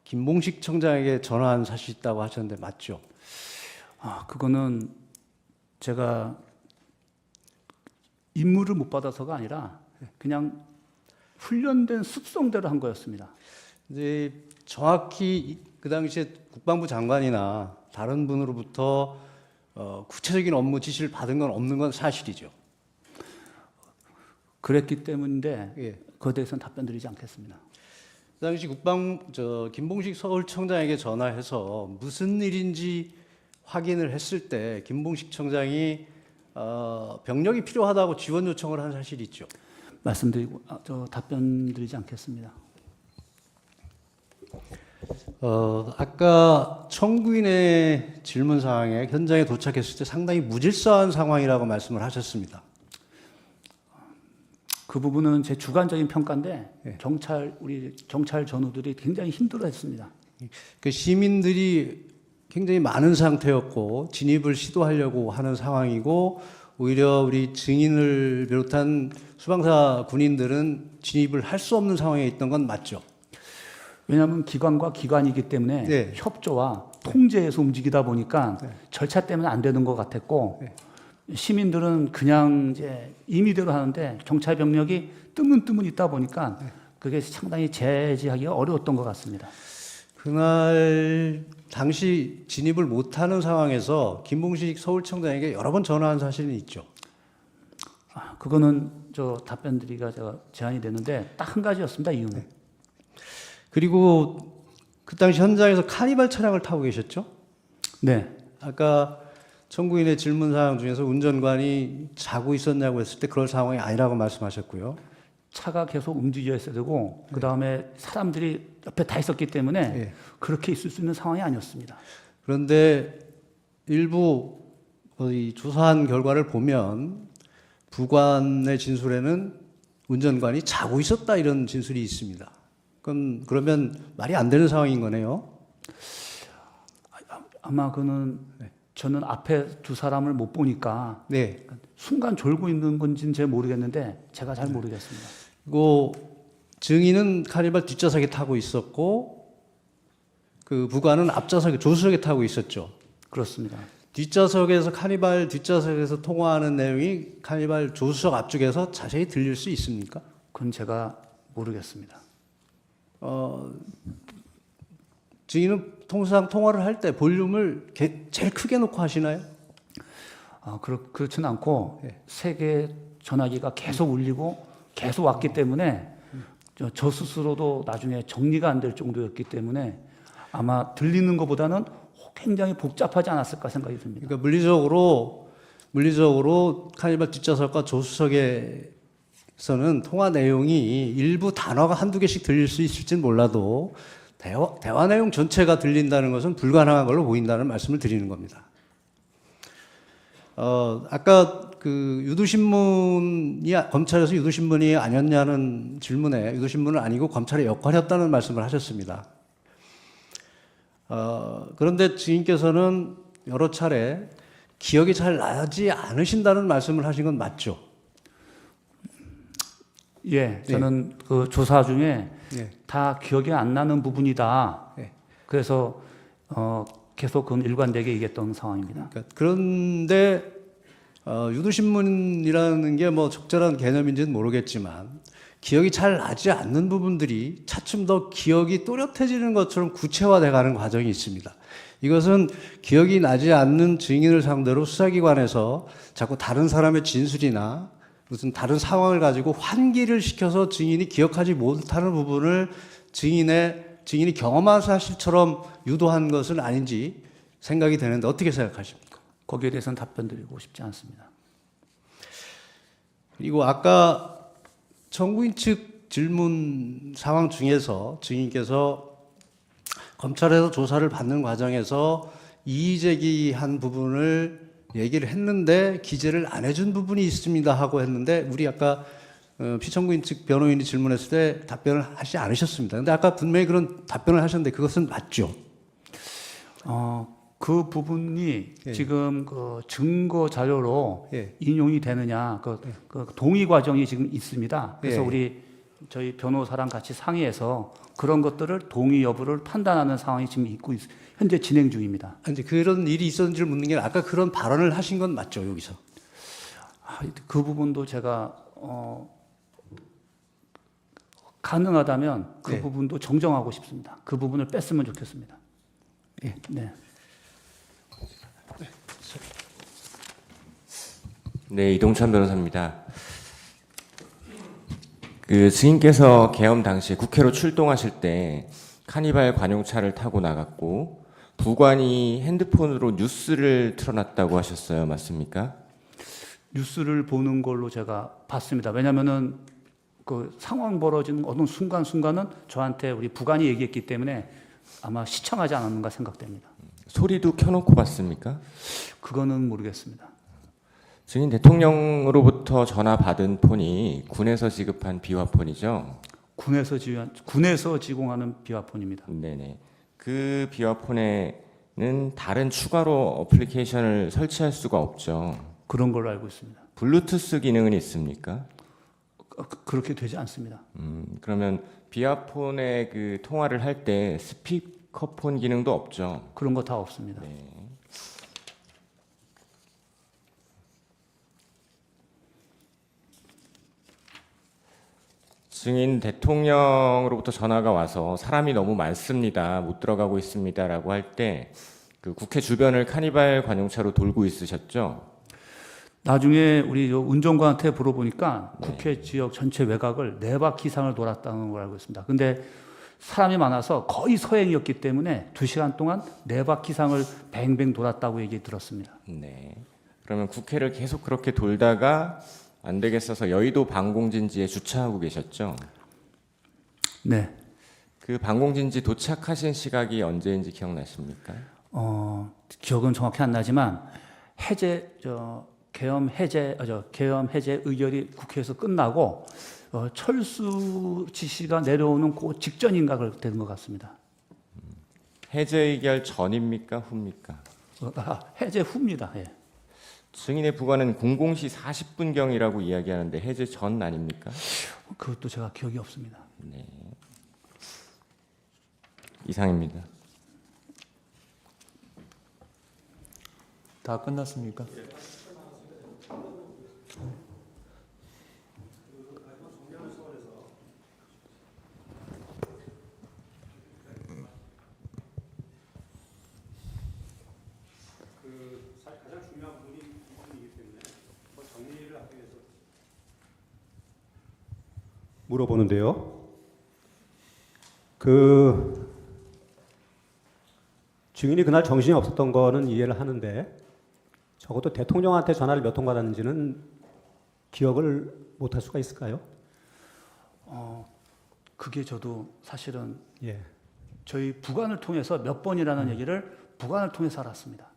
김봉식 청장에게 전화한 사실이 있다고 하셨는데 맞죠? 그거는 제가 임무를 못 받아서가 아니라 그냥 훈련된 습성대로 한 거였습니다. 이제 정확히 그 당시에 국방부 장관이나 다른 분으로부터 구체적인 업무 지시를 받은 건 없는 건 사실이죠. 그랬기 때문인데 예. 그에 대해서는 답변드리지 않겠습니다. 그 당시 김봉식 서울청장에게 전화해서 무슨 일인지 확인을 했을 때 김봉식 청장이 병력이 필요하다고 지원 요청을 한 사실이 있죠. 말씀드리고 답변드리지 않겠습니다. 아까 청구인의 질문 사항에 현장에 도착했을 때 상당히 무질서한 상황이라고 말씀을 하셨습니다. 그 부분은 제 주관적인 평가인데 예. 우리 경찰 전우들이 굉장히 힘들어했습니다. 그 시민들이 굉장히 많은 상태였고 진입을 시도하려고 하는 상황이고 오히려 우리 증인을 비롯한 수방사 군인들은 진입을 할 수 없는 상황에 있던 건 맞죠? 왜냐하면 기관과 기관이기 때문에 네. 협조와 통제해서 움직이다 보니까 절차 때문에 안 되는 것 같았고 시민들은 그냥 이제 임의대로 하는데 경찰 병력이 뜨문뜨문 있다 보니까 그게 상당히 제지하기가 어려웠던 것 같습니다. 그날 당시 진입을 못하는 상황에서 김봉식 서울청장에게 여러 번 전화한 사실은 있죠. 그거는 답변드리기가 제가 제한이 되는데 딱 한 가지였습니다. 이유는. 그리고 그 당시 현장에서 카니발 차량을 타고 계셨죠? 네. 아까 청구인의 질문 사항 중에서 운전관이 자고 있었냐고 했을 때 그럴 상황이 아니라고 말씀하셨고요. 차가 계속 움직여 있어야 되고 그 다음에 사람들이 옆에 다 있었기 때문에 그렇게 있을 수 있는 상황이 아니었습니다. 그런데 일부 조사한 결과를 보면 부관의 진술에는 운전관이 자고 있었다 이런 진술이 있습니다. 그러면 말이 안 되는 상황인 거네요. 아마 그는 저는 앞에 두 사람을 못 보니까 네. 순간 졸고 있는 건지는 잘 모르겠는데 제가 잘 모르겠습니다. 그리고 증인은 카니발 뒷좌석에 타고 있었고 그 부관은 앞좌석에 조수석에 타고 있었죠. 그렇습니다. 뒷좌석에서 카니발 뒷좌석에서 통화하는 내용이 카니발 조수석 앞쪽에서 자세히 들릴 수 있습니까? 그건 제가 모르겠습니다. 증인은 통상 통화를 할 때 볼륨을 제일 크게 놓고 하시나요? 그렇지는 않고 예. 세 개의 전화기가 계속 울리고 계속 왔기 때문에 저 스스로도 나중에 정리가 안 될 정도였기 때문에 아마 들리는 것보다는 굉장히 복잡하지 않았을까 생각이 듭니다. 그러니까 물리적으로 카니발 뒷좌석과 조수석에서는 통화 내용이 일부 단어가 한두 개씩 들릴 수 있을지는 몰라도 대화 내용 전체가 들린다는 것은 불가능한 걸로 보인다는 말씀을 드리는 겁니다. 아까 그 유도신문이 검찰에서 유도신문이 아니었냐는 질문에 유도신문은 아니고 검찰의 역할이었다는 말씀을 하셨습니다. 그런데 증인께서는 여러 차례 기억이 잘 나지 않으신다는 말씀을 하신 건 맞죠? 예, 저는 그 조사 중에 예. 다 기억이 안 나는 부분이다. 예. 그래서 계속 그건 일관되게 얘기했던 상황입니다. 그런데 유도신문이라는 게 뭐 적절한 개념인지는 모르겠지만 기억이 잘 나지 않는 부분들이 차츰 더 기억이 또렷해지는 것처럼 구체화돼가는 과정이 있습니다. 이것은 기억이 나지 않는 증인을 상대로 수사기관에서 자꾸 다른 사람의 진술이나 무슨 다른 상황을 가지고 환기를 시켜서 증인이 기억하지 못하는 부분을 증인이 경험한 사실처럼 유도한 것은 아닌지 생각이 되는데 어떻게 생각하십니까? 거기에 대해서는 답변 드리고 싶지 않습니다. 그리고 아까 청구인 측 질문 상황 중에서 증인께서 검찰에서 조사를 받는 과정에서 이의 제기한 부분을 얘기를 했는데 기재를 안 해준 부분이 있습니다 하고 했는데 우리 아까 피청구인 측 변호인이 질문했을 때 답변을 하지 않으셨습니다. 근데 아까 분명히 그런 답변을 하셨는데 그것은 맞죠? 그 부분이 예. 지금 그 증거 자료로 예. 인용이 되느냐 그 동의 과정이 지금 있습니다. 그래서 예. 저희 변호사랑 같이 상의해서 그런 것들을 동의 여부를 판단하는 상황이 지금 현재 진행 중입니다. 이제 그런 일이 있었는지를 묻는 게 아니라 아까 그런 발언을 하신 건 맞죠 여기서? 그 부분도 제가 가능하다면 그 네. 부분도 정정하고 싶습니다. 그 부분을 뺐으면 좋겠습니다. 예. 네. 네, 이동찬 변호사입니다. 그 증인께서 계엄 당시에 국회로 출동하실 때 카니발 관용차를 타고 나갔고 부관이 핸드폰으로 뉴스를 틀어놨다고 하셨어요. 맞습니까? 뉴스를 보는 걸로 제가 봤습니다. 왜냐하면은 그 상황 벌어지는 어느 순간순간은 저한테 우리 부관이 얘기했기 때문에 아마 시청하지 않았는가 생각됩니다. 소리도 켜놓고 봤습니까? 그거는 모르겠습니다. 증인 대통령으로부터 전화 받은 폰이 군에서 지급한 비화폰이죠? 군에서 지공하는 비화폰입니다. 네네. 그 비화폰에는 다른 추가로 어플리케이션을 설치할 수가 없죠. 그런 걸로 알고 있습니다. 블루투스 기능은 있습니까? 그렇게 되지 않습니다. 그러면 비화폰에 그 통화를 할 때 스피커폰 기능도 없죠? 그런 거 다 없습니다. 네. 증인 대통령으로부터 전화가 와서 사람이 너무 많습니다. 못 들어가고 있습니다라고 할 때 그 국회 주변을 카니발 관용차로 돌고 있으셨죠? 나중에 우리 운전관한테 물어보니까 국회 지역 전체 외곽을 4바퀴 이상을 돌았다는 걸 알고 있습니다. 근데 사람이 많아서 거의 서행이었기 때문에 2시간 동안 4바퀴 이상을 뱅뱅 돌았다고 얘기 들었습니다. 네. 그러면 국회를 계속 그렇게 돌다가 안 되겠어서 여의도 방공진지에 주차하고 계셨죠? 네. 그 방공진지 도착하신 시각이 언제인지 기억나십니까? 기억은 정확히 안 나지만 계엄 해제 의결이 국회에서 끝나고 철수 지시가 내려오는 그 직전인가 되는 것 같습니다. 해제 의결 전입니까 후입니까? 해제 후입니다. 예. 증인의 부관은 00시 40분경이라고 이야기하는데 해제 전 아닙니까? 그것도 제가 기억이 없습니다. 네. 이상입니다. 다 끝났습니까? 물어보는데요. 증인이 그날 정신이 없었던 거는 이해를 하는데 적어도 대통령한테 전화를 몇 통 받았는지는 기억을 못할 수가 있을까요? 그게 저도 사실은 예. 저희 부관을 통해서 몇 번이라는 얘기를 부관을 통해서 알았습니다.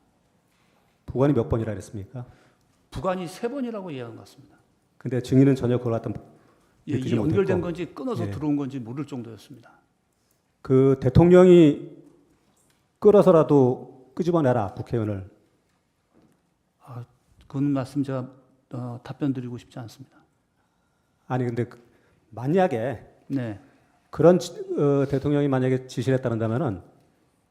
부관이 몇 번이라 그랬습니까? 부관이 3번이라고 이해한 것 같습니다. 근데 증인은 전혀 그걸 갖다 예, 느끼지 이게 연결된 못했고. 건지 끊어서 예. 들어온 건지 모를 정도였습니다. 그 대통령이 끌어서라도 끄집어내라 국회의원을. 그건 말씀 제가 답변 드리고 싶지 않습니다. 아니 근데 만약에 네. 그런 대통령이 만약에 지시를 했다는다면은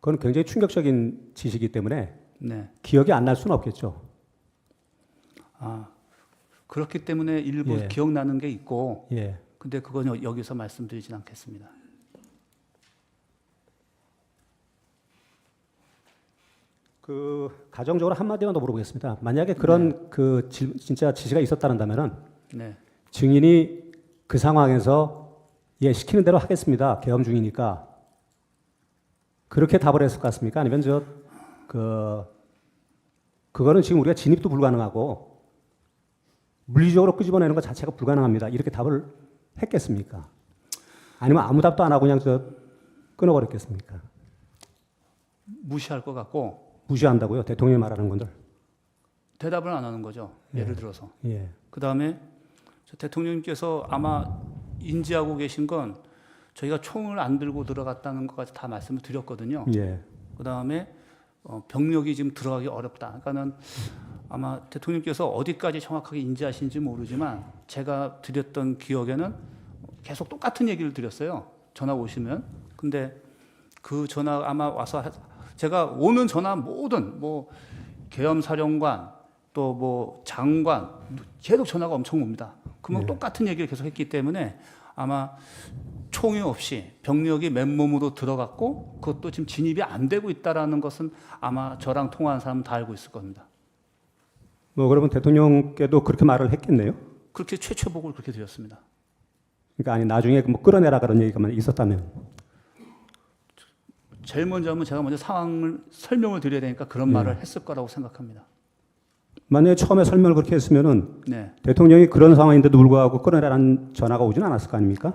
그건 굉장히 충격적인 지시이기 때문에 네. 기억이 안 날 수는 없겠죠. 그렇기 때문에 일부 예. 기억나는 게 있고, 예. 근데 그건 여기서 말씀드리진 않겠습니다. 가정적으로 한마디만 더 물어보겠습니다. 만약에 그런 진짜 지시가 있었다는다면은 네. 증인이 그 상황에서 예 시키는 대로 하겠습니다. 계엄 중이니까 그렇게 답을 했을 것 같습니까? 아니면 그거는 지금 우리가 진입도 불가능하고 물리적으로 끄집어내는 것 자체가 불가능합니다. 이렇게 답을 했겠습니까? 아니면 아무 답도 안 하고 그냥 끊어버렸겠습니까? 무시할 것 같고 무시한다고요? 대통령이 말하는 건들. 대답을 안 하는 거죠. 예를 들어서. 예. 그 다음에 대통령님께서 아마 인지하고 계신 건 저희가 총을 안 들고 들어갔다는 것까지 다 말씀을 드렸거든요. 예. 그 다음에 병력이 지금 들어가기 어렵다. 그러니까는 아마 대통령께서 어디까지 정확하게 인지하시는지 모르지만 제가 드렸던 기억에는 계속 똑같은 얘기를 드렸어요. 전화 오시면. 근데 그 전화 아마 와서 제가 오는 전화 모든 계엄사령관 또 장관 계속 전화가 엄청 옵니다. 그러면 똑같은 얘기를 계속 했기 때문에 아마 총이 없이 병력이 맨몸으로 들어갔고 그것도 지금 진입이 안 되고 있다라는 것은 아마 저랑 통화한 사람은 다 알고 있을 겁니다. 그러면 대통령께도 그렇게 말을 했겠네요. 그렇게 최초 보고를 그렇게 드렸습니다. 그러니까 아니 나중에 끌어내라 그런 얘기가 있었다면. 제일 먼저 하면 제가 먼저 상황을 설명을 드려야 되니까 그런 말을 했을 거라고 생각합니다. 만약에 처음에 설명을 그렇게 했으면은 네. 대통령이 그런 상황인데도 불구하고 끌어내라는 전화가 오지는 않았을 거 아닙니까?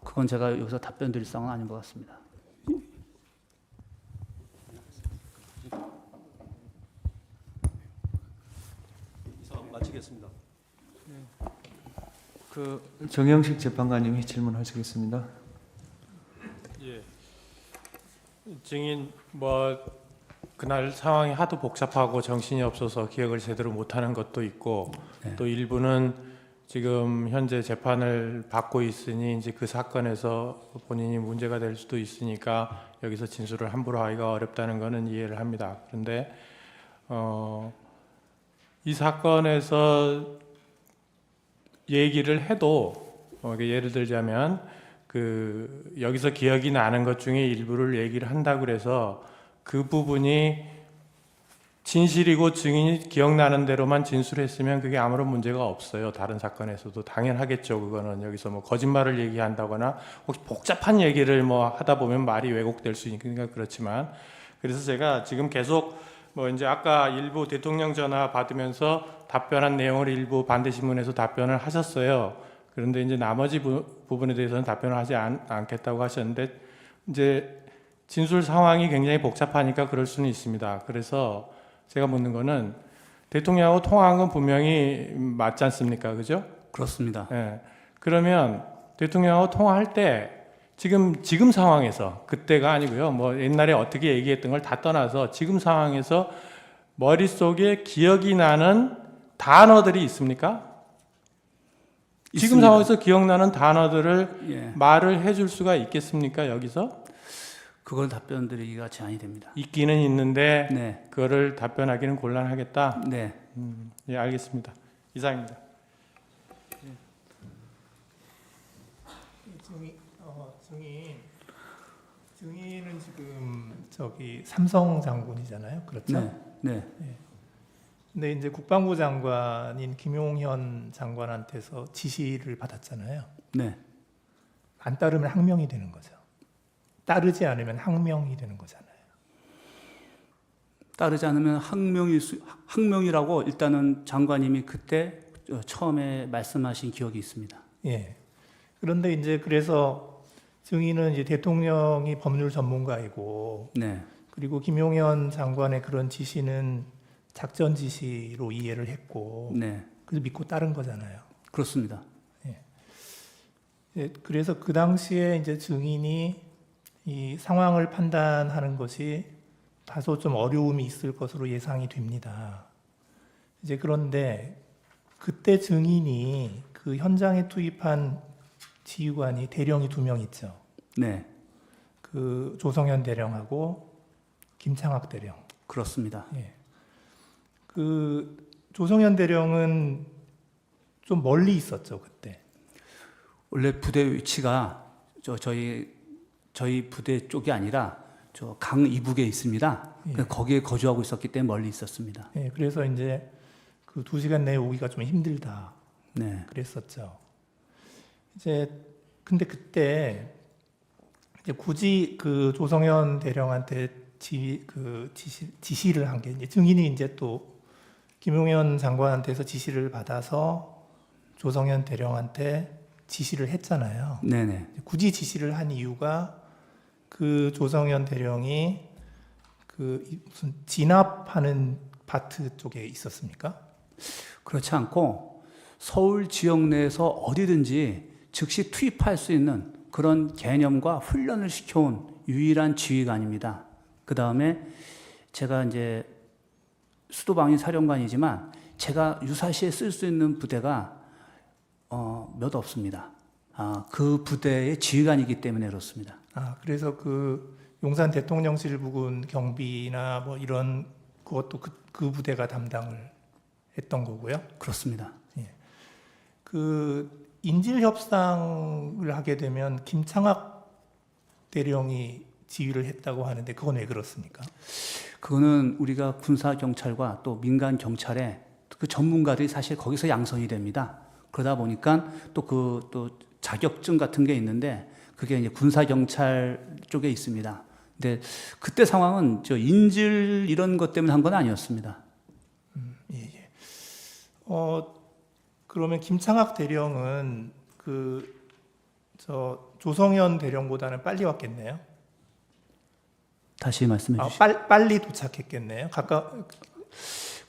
그건 제가 여기서 답변 드릴 상황은 아닌 것 같습니다. 마치겠습니다. 정영식 재판관님이 질문하시겠습니다. 예. 증인 그날 상황이 하도 복잡하고 정신이 없어서 기억을 제대로 못하는 것도 있고 또 일부는 지금 현재 재판을 받고 있으니 이제 그 사건에서 본인이 문제가 될 수도 있으니까 여기서 진술을 함부로 하기가 어렵다는 것은 이해를 합니다. 그런데 이 사건에서 얘기를 해도 예를 들자면 여기서 기억이 나는 것 중에 일부를 얘기를 한다고 그래서 그 부분이 진실이고 증인이 기억나는 대로만 진술했으면 그게 아무런 문제가 없어요. 다른 사건에서도 당연하겠죠. 그거는 여기서 거짓말을 얘기한다거나 혹시 복잡한 얘기를 하다 보면 말이 왜곡될 수 있으니까 그렇지만 그래서 제가 지금 계속 이제 아까 일부 대통령 전화 받으면서 답변한 내용을 일부 반대신문에서 답변을 하셨어요. 그런데 이제 나머지 부분에 대해서는 답변을 하지 않겠다고 하셨는데 이제 진술 상황이 굉장히 복잡하니까 그럴 수는 있습니다. 그래서 제가 묻는 거는 대통령하고 통화한 건 분명히 맞지 않습니까? 그죠? 그렇습니다. 예. 그러면 대통령하고 통화할 때 지금 상황에서 그때가 아니고요. 옛날에 어떻게 얘기했던 걸 다 떠나서 지금 상황에서 머릿속에 기억이 나는 단어들이 있습니까? 지금 있습니다. 상황에서 기억나는 단어들을 예. 말을 해줄 수가 있겠습니까? 여기서 그걸 답변드리기가 제한이 됩니다. 있기는 있는데 네, 그거를 답변하기는 곤란하겠다. 네. 예, 알겠습니다. 이상입니다. 증인은 지금 저기 삼성 장군이잖아요. 그렇죠? 네, 근데 이제 국방부 장관인 김용현 장관한테서 지시를 받았잖아요. 네. 안 따르면 항명이 되는 거죠. 따르지 않으면 항명이 되는 거잖아요. 따르지 않으면 항명이라고 일단은 장관님이 그때 처음에 말씀하신 기억이 있습니다. 예. 그런데 이제 그래서 증인은 이제 대통령이 법률 전문가이고, 네, 그리고 김용현 장관의 그런 지시는 작전 지시로 이해를 했고, 네, 그래서 믿고 따른 거잖아요. 그렇습니다. 예, 그래서 그 당시에 이제 증인이 이 상황을 판단하는 것이 다소 좀 어려움이 있을 것으로 예상이 됩니다. 이제 그런데 그때 증인이 그 현장에 투입한 지휘관이 대령이 2명 있죠. 네, 그 조성현 대령하고 김창학 대령. 그렇습니다. 예. 그 조성현 대령은 좀 멀리 있었죠, 그때. 원래 부대 위치가 저희 부대 쪽이 아니라 저 강 이북에 있습니다. 예. 거기에 거주하고 있었기 때문에 멀리 있었습니다. 예, 그래서 이제 그 2시간 내에 오기가 좀 힘들다. 네, 그랬었죠. 이제 근데 그때 이제 굳이 그 조성현 대령한테 지시를 한 게 이제 증인이 이제 또 김용현 장관한테서 지시를 받아서 조성현 대령한테 지시를 했잖아요. 네네. 굳이 지시를 한 이유가 그 조성현 대령이 그 무슨 진압하는 파트 쪽에 있었습니까? 그렇지 않고 서울 지역 내에서 어디든지 즉시 투입할 수 있는 그런 개념과 훈련을 시켜온 유일한 지휘관입니다. 그 다음에 제가 이제 수도방위 사령관이지만 제가 유사시에 쓸 수 있는 부대가 몇 없습니다. 그 부대의 지휘관이기 때문에 그렇습니다. 그래서 그 용산 대통령실 부근 경비나 뭐 이런 그것도 그 부대가 담당을 했던 거고요. 그렇습니다. 예. 그 인질 협상을 하게 되면 김창학 대령이 지휘를 했다고 하는데 그건 왜 그렇습니까? 그거는 우리가 군사 경찰과 또 민간 경찰의 그 전문가들이 사실 거기서 양성이 됩니다. 그러다 보니까 또 자격증 같은 게 있는데 그게 이제 군사 경찰 쪽에 있습니다. 근데 그때 상황은 저 인질 이런 것 때문에 한 건 아니었습니다. 예. 그러면 김창학 대령은 조성현 대령보다는 빨리 왔겠네요. 다시 말씀해 주시죠. 빨리 도착했겠네요.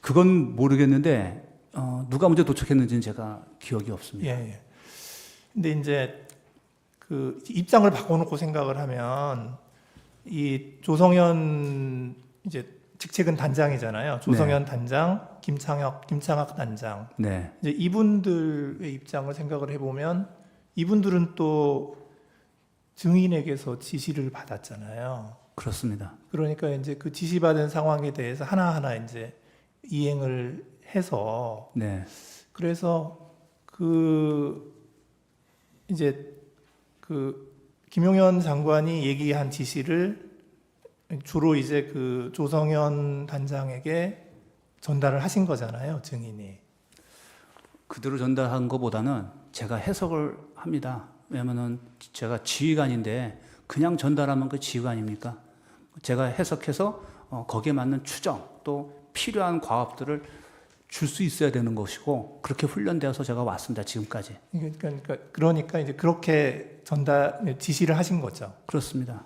그건 모르겠는데 누가 먼저 도착했는지는 제가 기억이 없습니다. 예. 근데 이제 그 입장을 바꿔놓고 생각을 하면 이 조성현 이제 직책은 단장이잖아요. 조성현 단장, 김창학 단장. 네. 이제 이분들의 입장을 생각을 해보면 이분들은 또 증인에게서 지시를 받았잖아요. 그렇습니다. 그러니까 이제 그 지시받은 상황에 대해서 하나하나 이제 이행을 해서 네. 그래서 이제 김용현 장관이 얘기한 지시를 주로 이제 그 조성현 단장에게 전달을 하신 거잖아요, 증인이. 그대로 전달한 것보다는 제가 해석을 합니다. 왜냐면은 제가 지휘관인데 그냥 전달하면 그 지휘관입니까? 제가 해석해서 거기에 맞는 추정 또 필요한 과업들을 줄 수 있어야 되는 것이고 그렇게 훈련되어서 제가 왔습니다. 지금까지. 그러니까 이제 그렇게 지시를 하신 거죠. 그렇습니다.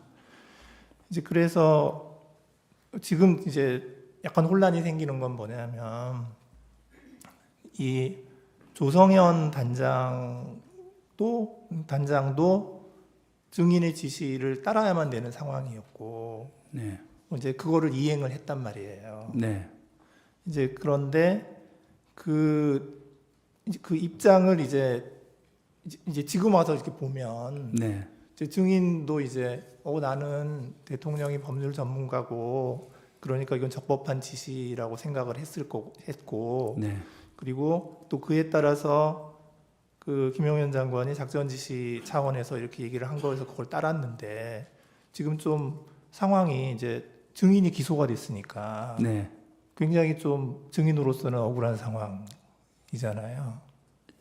이제 그래서 지금 이제 약간 혼란이 생기는 건 뭐냐면 이 조성현 단장도 증인의 지시를 따라야만 되는 상황이었고, 네. 이제 그거를 이행을 했단 말이에요. 네. 이제 그런데 그 입장을 이제 이제 지금 와서 이렇게 보면 네. 이제 증인도 이제 나는 대통령이 법률 전문가고 그러니까 이건 적법한 지시라고 생각을 했고 네. 그리고 또 그에 따라서 그 김용현 장관이 작전 지시 차원에서 이렇게 얘기를 한 거에서 그걸 따랐는데 지금 좀 상황이 이제 증인이 기소가 됐으니까 네. 굉장히 좀 증인으로서는 억울한 상황이잖아요.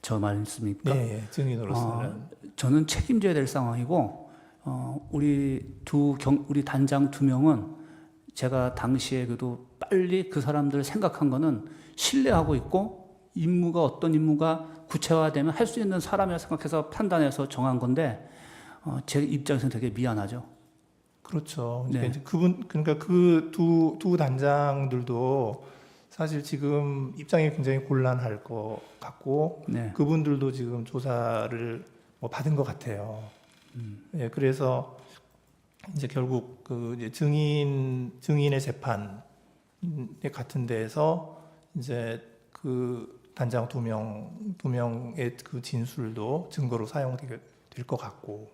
저 말씀입니까? 네, 증인으로서는. 저는 책임져야 될 상황이고 우리 단장 2명은 제가 당시에 그래도 빨리 그 사람들을 생각한 거는 신뢰하고 있고 어떤 임무가 구체화되면 할 수 있는 사람이라 생각해서 판단해서 정한 건데 제 입장에서는 되게 미안하죠. 그렇죠. 네. 이제 그러니까 그 두 단장들도 사실 지금 입장이 굉장히 곤란할 것 같고 네. 그분들도 지금 조사를 받은 것 같아요. 예, 그래서 이제 결국 그 이제 증인의 재판 같은 데에서 이제 그 단장 두 명의 그 진술도 증거로 사용될 것 같고,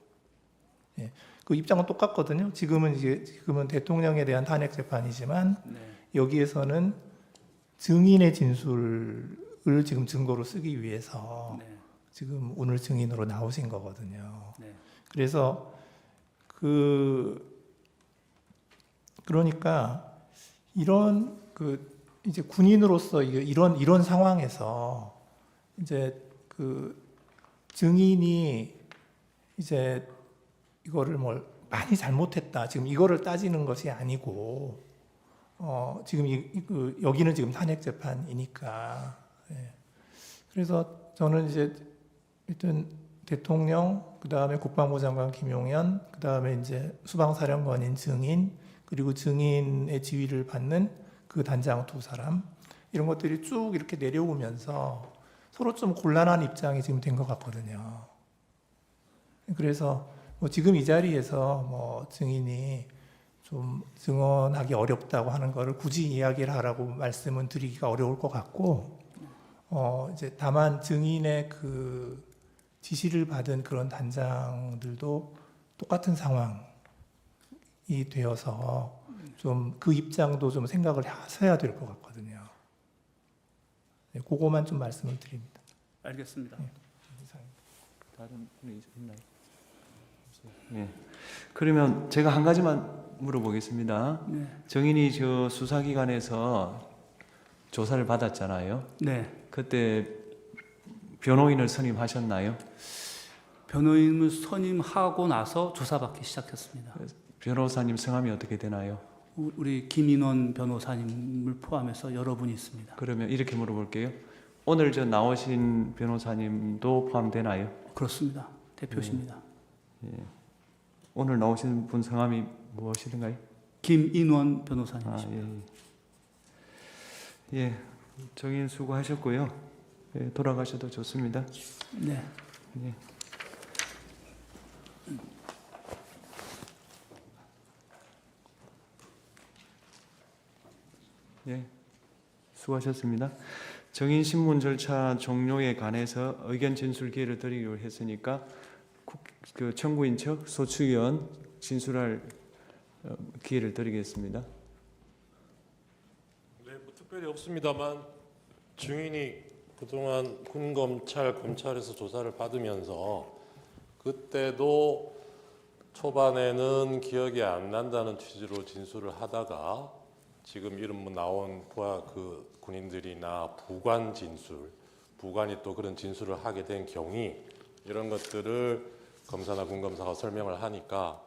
예, 그 입장은 똑같거든요. 지금은 대통령에 대한 탄핵 재판이지만 여기에서는 증인의 진술을 지금 증거로 쓰기 위해서 지금 오늘 증인으로 나오신 거거든요. 그래서 그러니까 이런 이제 군인으로서 이런 상황에서 이제 그 증인이 이제 이거를 많이 잘못했다 지금 이거를 따지는 것이 아니고 지금 여기는 지금 탄핵 재판이니까. 예. 그래서 저는 이제 일단 대통령, 그 다음에 국방부 장관 김용현, 그 다음에 이제 수방사령관인 증인, 그리고 증인의 지휘를 받는 그 단장 2사람, 이런 것들이 쭉 이렇게 내려오면서 서로 좀 곤란한 입장이 지금 된 것 같거든요. 그래서 지금 이 자리에서 증인이 좀 증언하기 어렵다고 하는 거를 굳이 이야기를 하라고 말씀은 드리기가 어려울 것 같고, 이제 다만 증인의 그 지시를 받은 그런 단장들도 똑같은 상황이 되어서 좀 그 입장도 좀 생각을 하셔야 될 것 같거든요. 네, 그거만 좀 말씀을 드립니다. 알겠습니다. 네. 다른 분이 있나요? 네. 그러면 제가 한 가지만 물어보겠습니다. 네. 정인이 저 수사기관에서 조사를 받았잖아요. 네. 그때 변호인을 선임하셨나요? 변호인을 선임하고 나서 조사받기 시작했습니다. 변호사님 성함이 어떻게 되나요? 우리 김인원 변호사님을 포함해서 여러분이 있습니다. 그러면 이렇게 물어볼게요. 오늘 저 나오신 변호사님도 포함되나요? 그렇습니다. 대표십니다. 예. 오늘 나오신 분 성함이 무엇이든가요? 김인원 변호사님이십니다. 예, 정인 수고하셨고요. 예, 돌아가셔도 좋습니다. 네. 예. 예, 수고하셨습니다. 정인 신문 절차 종료에 관해서 의견 진술 기회를 드리기로 했으니까 그 청구인 측 소추위원 진술할 기회를 드리겠습니다. 네, 특별히 없습니다만 증인이 그동안 검찰에서 조사를 받으면서 그때도 초반에는 기억이 안 난다는 취지로 진술을 하다가 지금 이름 나온 그 군인들이나 부관 진술, 부관이 또 그런 진술을 하게 된 경위 이런 것들을 검사나 군검사가 설명을 하니까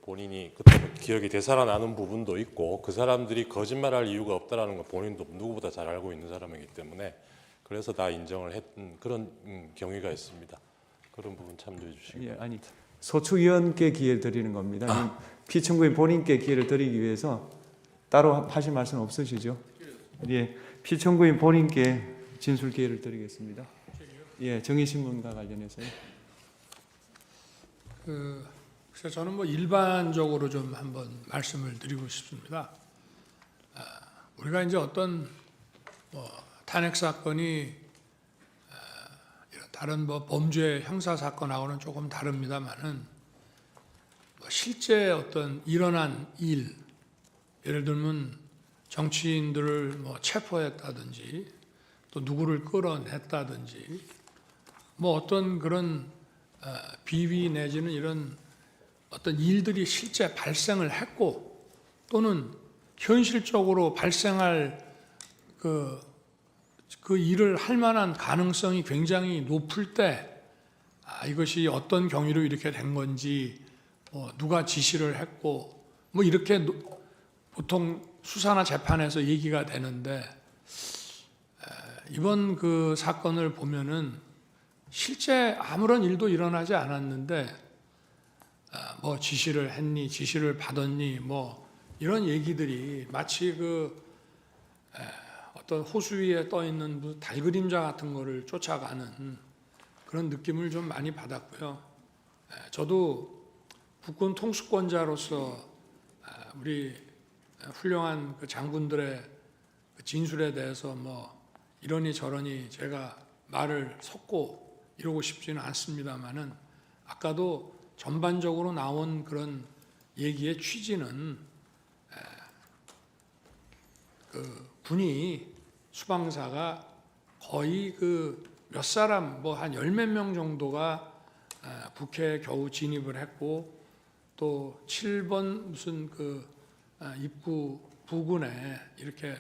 본인이 그때 기억이 되살아나는 부분도 있고 그 사람들이 거짓말할 이유가 없다라는 걸 본인도 누구보다 잘 알고 있는 사람이기 때문에 그래서 다 인정을 했던 그런 경위가 있습니다. 그런 부분 참조해 주시고. 예, 아니 소추위원께 기회를 드리는 겁니다. 피청구인 본인께 기회를 드리기 위해서 따로 하실 말씀 없으시죠? 예, 피청구인 본인께 진술 기회를 드리겠습니다. 예, 정의신문과 관련해서요. 그래서 저는 일반적으로 좀 한번 말씀을 드리고 싶습니다. 우리가 이제 어떤 탄핵 사건이 이런 다른 뭐 범죄 형사 사건하고는 조금 다릅니다만은 뭐 실제 어떤 일어난 일, 예를 들면 정치인들을 뭐 체포했다든지 또 누구를 끌어냈다든지 뭐 어떤 그런 비위 내지는 이런 어떤 일들이 실제 발생을 했고 또는 현실적으로 발생할 그 일을 할 만한 가능성이 굉장히 높을 때 이것이 어떤 경위로 이렇게 된 건지 누가 지시를 했고 뭐 이렇게 보통 수사나 재판에서 얘기가 되는데 이번 그 사건을 보면은 실제 아무런 일도 일어나지 않았는데 뭐 지시를 했니, 지시를 받았니, 뭐 이런 얘기들이 마치 그 어떤 호수 위에 떠 있는 달 그림자 같은 거를 쫓아가는 그런 느낌을 좀 많이 받았고요. 저도 국군 통수권자로서 우리 훌륭한 그 장군들의 그 진술에 대해서 뭐 이러니 저러니 제가 말을 섞고 이러고 싶지는 않습니다만은 아까도 전반적으로 나온 그런 얘기의 취지는 그 군이 수방사가 거의 그 몇 사람 뭐 한 열 몇 명 정도가 북해에 겨우 진입을 했고 또 7번 무슨 그 입구 부근에 이렇게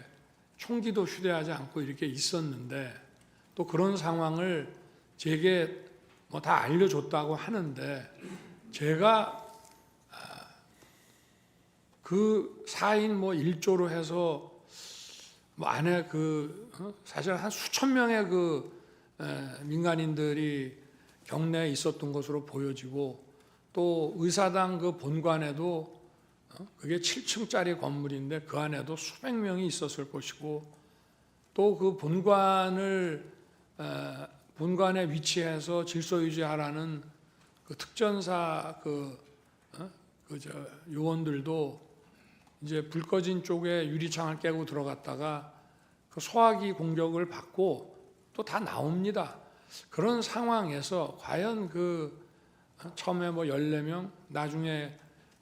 총기도 휴대하지 않고 이렇게 있었는데 또 그런 상황을 제게 뭐 다 알려줬다고 하는데 제가 그 4인 뭐 1조로 해서 뭐 안에 사실 한 수천 명의 그 민간인들이 경내에 있었던 것으로 보여지고 또 의사당 그 본관에도 그게 7층짜리 건물인데 그 안에도 수백 명이 있었을 것이고 또 그 본관에 위치해서 질서 유지하라는 그 특전사 요원들도 이제 불 꺼진 쪽에 유리창을 깨고 들어갔다가 그 소화기 공격을 받고 또 다 나옵니다. 그런 상황에서 과연 처음에 뭐 14명, 나중에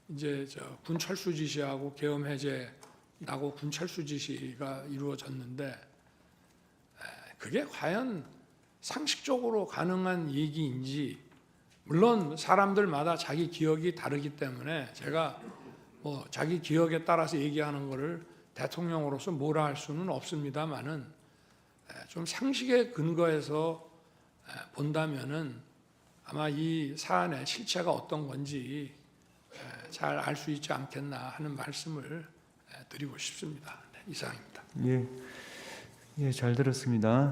이제 군 철수 지시하고 계엄 해제 나고 군 철수 지시가 이루어졌는데 그게 과연 상식적으로 가능한 얘기인지 물론 사람들마다 자기 기억이 다르기 때문에 제가 뭐 자기 기억에 따라서 얘기하는 거를 대통령으로서 뭐라 할 수는 없습니다만은 좀 상식에 근거해서 본다면은 아마 이 사안의 실체가 어떤 건지 잘 알 수 있지 않겠나 하는 말씀을 드리고 싶습니다. 네, 이상입니다. 예, 잘 들었습니다.